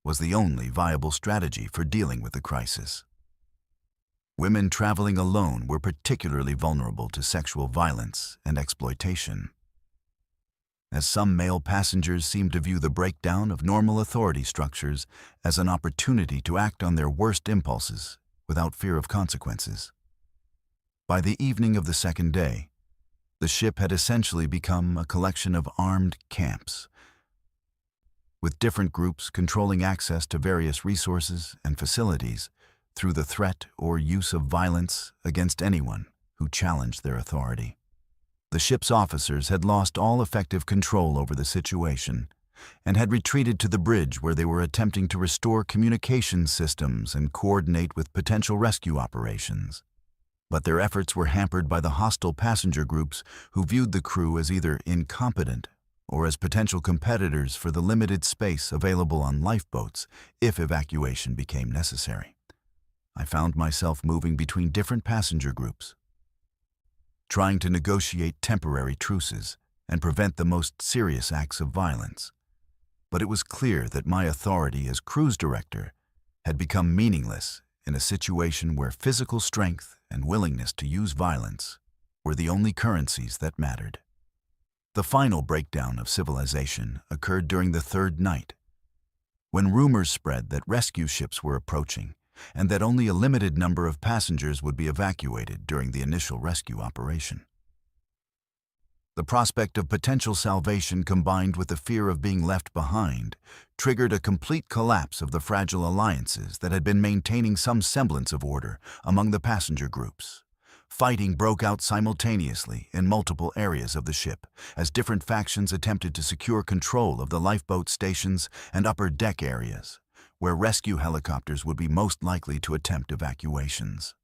was the only viable strategy for dealing with the crisis. Women traveling alone were particularly vulnerable to sexual violence and exploitation, as some male passengers seemed to view the breakdown of normal authority structures as an opportunity to act on their worst impulses without fear of consequences. By the evening of the second day, the ship had essentially become a collection of armed camps, with different groups controlling access to various resources and facilities through the threat or use of violence against anyone who challenged their authority. The ship's officers had lost all effective control over the situation and had retreated to the bridge where they were attempting to restore communication systems and coordinate with potential rescue operations. But their efforts were hampered by the hostile passenger groups who viewed the crew as either incompetent or as potential competitors for the limited space available on lifeboats if evacuation became necessary. I found myself moving between different passenger groups, trying to negotiate temporary truces and prevent the most serious acts of violence. But it was clear that my authority as cruise director had become meaningless in a situation where physical strength and willingness to use violence were the only currencies that mattered. The final breakdown of civilization occurred during the third night, when rumors spread that rescue ships were approaching and that only a limited number of passengers would be evacuated during the initial rescue operation. The prospect of potential salvation combined with the fear of being left behind triggered a complete collapse of the fragile alliances that had been maintaining some semblance of order among the passenger groups. Fighting broke out simultaneously in multiple areas of the ship as different factions attempted to secure control of the lifeboat stations and upper deck areas, where rescue helicopters would be most likely to attempt evacuations.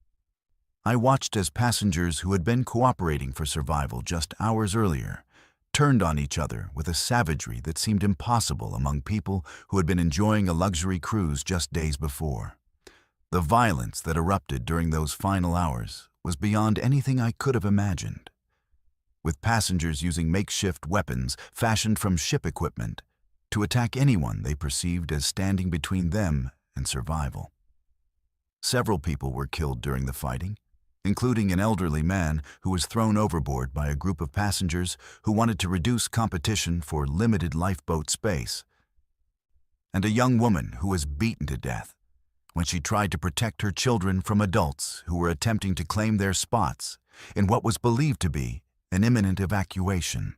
I watched as passengers who had been cooperating for survival just hours earlier turned on each other with a savagery that seemed impossible among people who had been enjoying a luxury cruise just days before. The violence that erupted during those final hours was beyond anything I could have imagined, with passengers using makeshift weapons fashioned from ship equipment to attack anyone they perceived as standing between them and survival. Several people were killed during the fighting, including an elderly man who was thrown overboard by a group of passengers who wanted to reduce competition for limited lifeboat space, and a young woman who was beaten to death when she tried to protect her children from adults who were attempting to claim their spots in what was believed to be an imminent evacuation.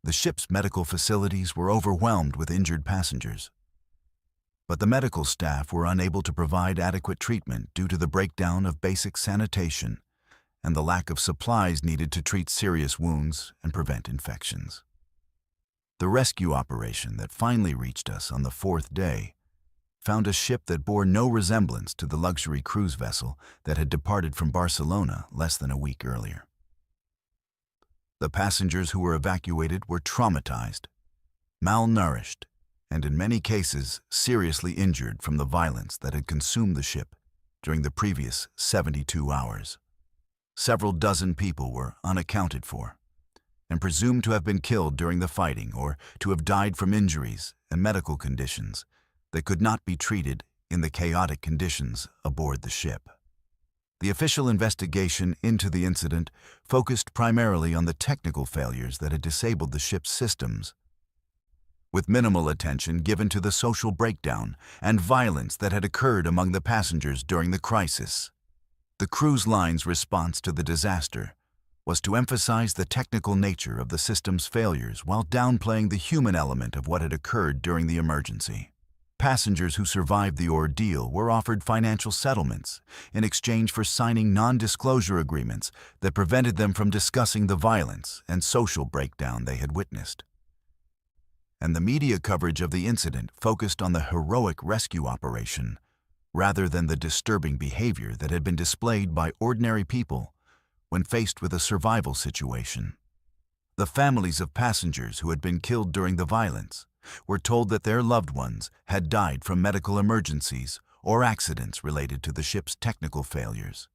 The ship's medical facilities were overwhelmed with injured passengers. But the medical staff were unable to provide adequate treatment due to the breakdown of basic sanitation and the lack of supplies needed to treat serious wounds and prevent infections. The rescue operation that finally reached us on the fourth day found a ship that bore no resemblance to the luxury cruise vessel that had departed from Barcelona less than a week earlier. The passengers who were evacuated were traumatized, malnourished, and in many cases seriously injured from the violence that had consumed the ship during the previous 72 hours. Several dozen people were unaccounted for and presumed to have been killed during the fighting or to have died from injuries and medical conditions that could not be treated in the chaotic conditions aboard the ship. The official investigation into the incident focused primarily on the technical failures that had disabled the ship's systems, with minimal attention given to the social breakdown and violence that had occurred among the passengers during the crisis. The cruise line's response to the disaster was to emphasize the technical nature of the system's failures while downplaying the human element of what had occurred during the emergency. Passengers who survived the ordeal were offered financial settlements in exchange for signing non-disclosure agreements that prevented them from discussing the violence and social breakdown they had witnessed. And the media coverage of the incident focused on the heroic rescue operation rather than the disturbing behavior that had been displayed by ordinary people when faced with a survival situation. The families of passengers who had been killed during the violence were told that their loved ones had died from medical emergencies or accidents related to the ship's technical failures,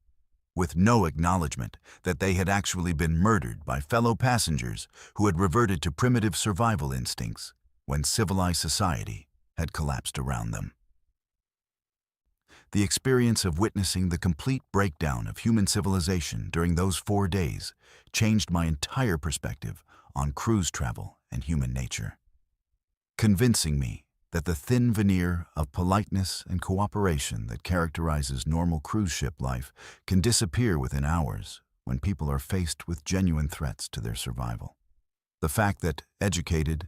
with no acknowledgement that they had actually been murdered by fellow passengers who had reverted to primitive survival instincts when civilized society had collapsed around them. The experience of witnessing the complete breakdown of human civilization during those 4 days changed my entire perspective on cruise travel and human nature, convincing me that the thin veneer of politeness and cooperation that characterizes normal cruise ship life can disappear within hours when people are faced with genuine threats to their survival. The fact that educated,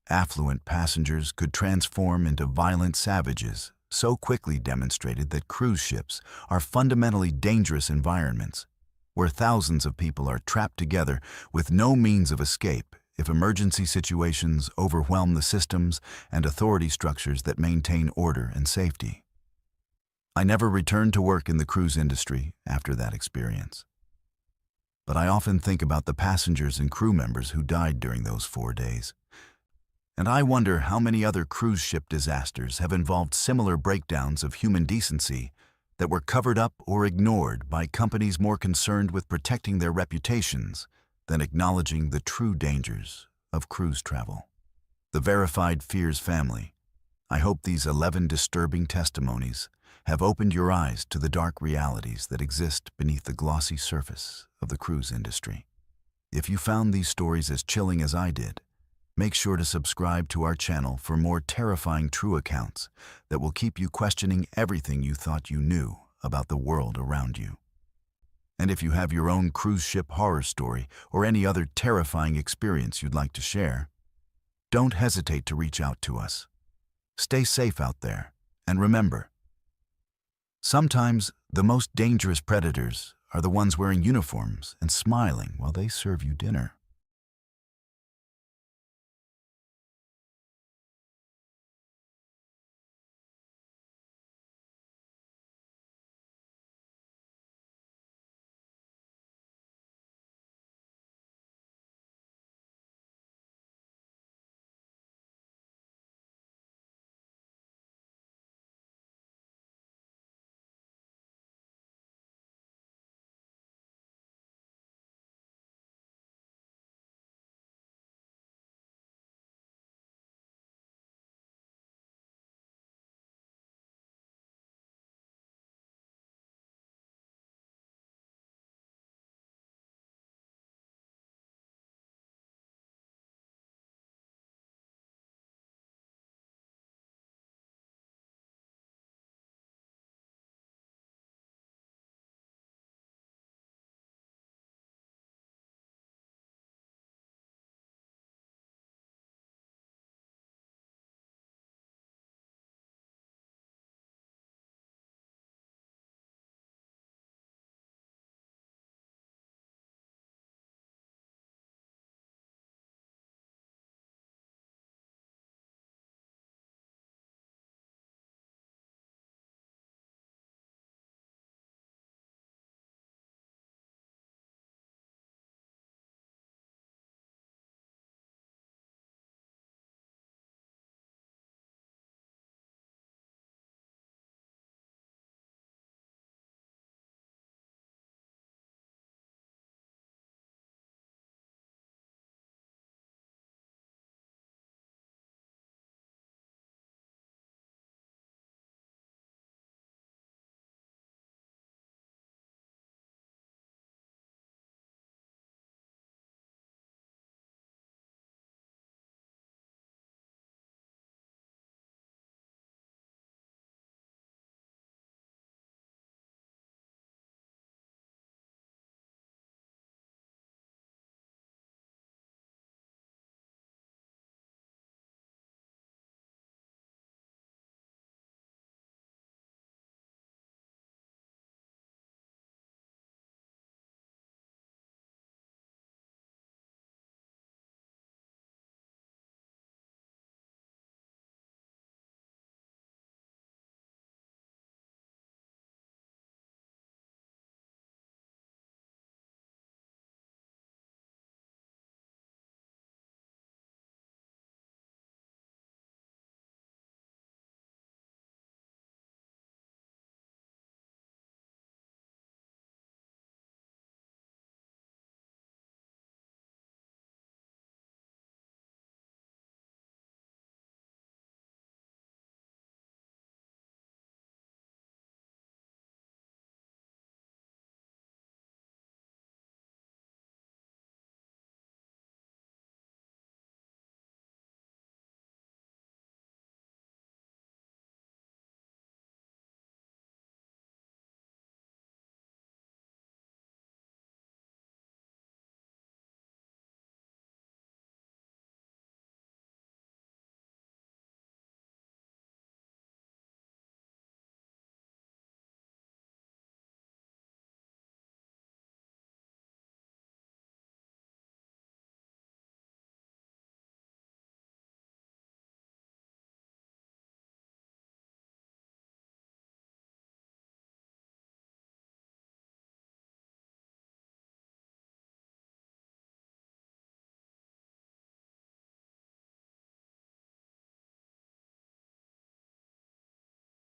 affluent passengers could transform into violent savages so quickly demonstrated that cruise ships are fundamentally dangerous environments where thousands of people are trapped together with no means of escape if emergency situations overwhelm the systems and authority structures that maintain order and safety. I never returned to work in the cruise industry after that experience, but I often think about the passengers and crew members who died during those 4 days. And I wonder how many other cruise ship disasters have involved similar breakdowns of human decency that were covered up or ignored by companies more concerned with protecting their reputations than acknowledging the true dangers of cruise travel. The Verified Fears family, I hope these 11 disturbing testimonies have opened your eyes to the dark realities that exist beneath the glossy surface of the cruise industry. If you found these stories as chilling as I did, make sure to subscribe to our channel for more terrifying true accounts that will keep you questioning everything you thought you knew about the world around you. And if you have your own cruise ship horror story or any other terrifying experience you'd like to share, don't hesitate to reach out to us. Stay safe out there, and remember, sometimes the most dangerous predators are the ones wearing uniforms and smiling while they serve you dinner.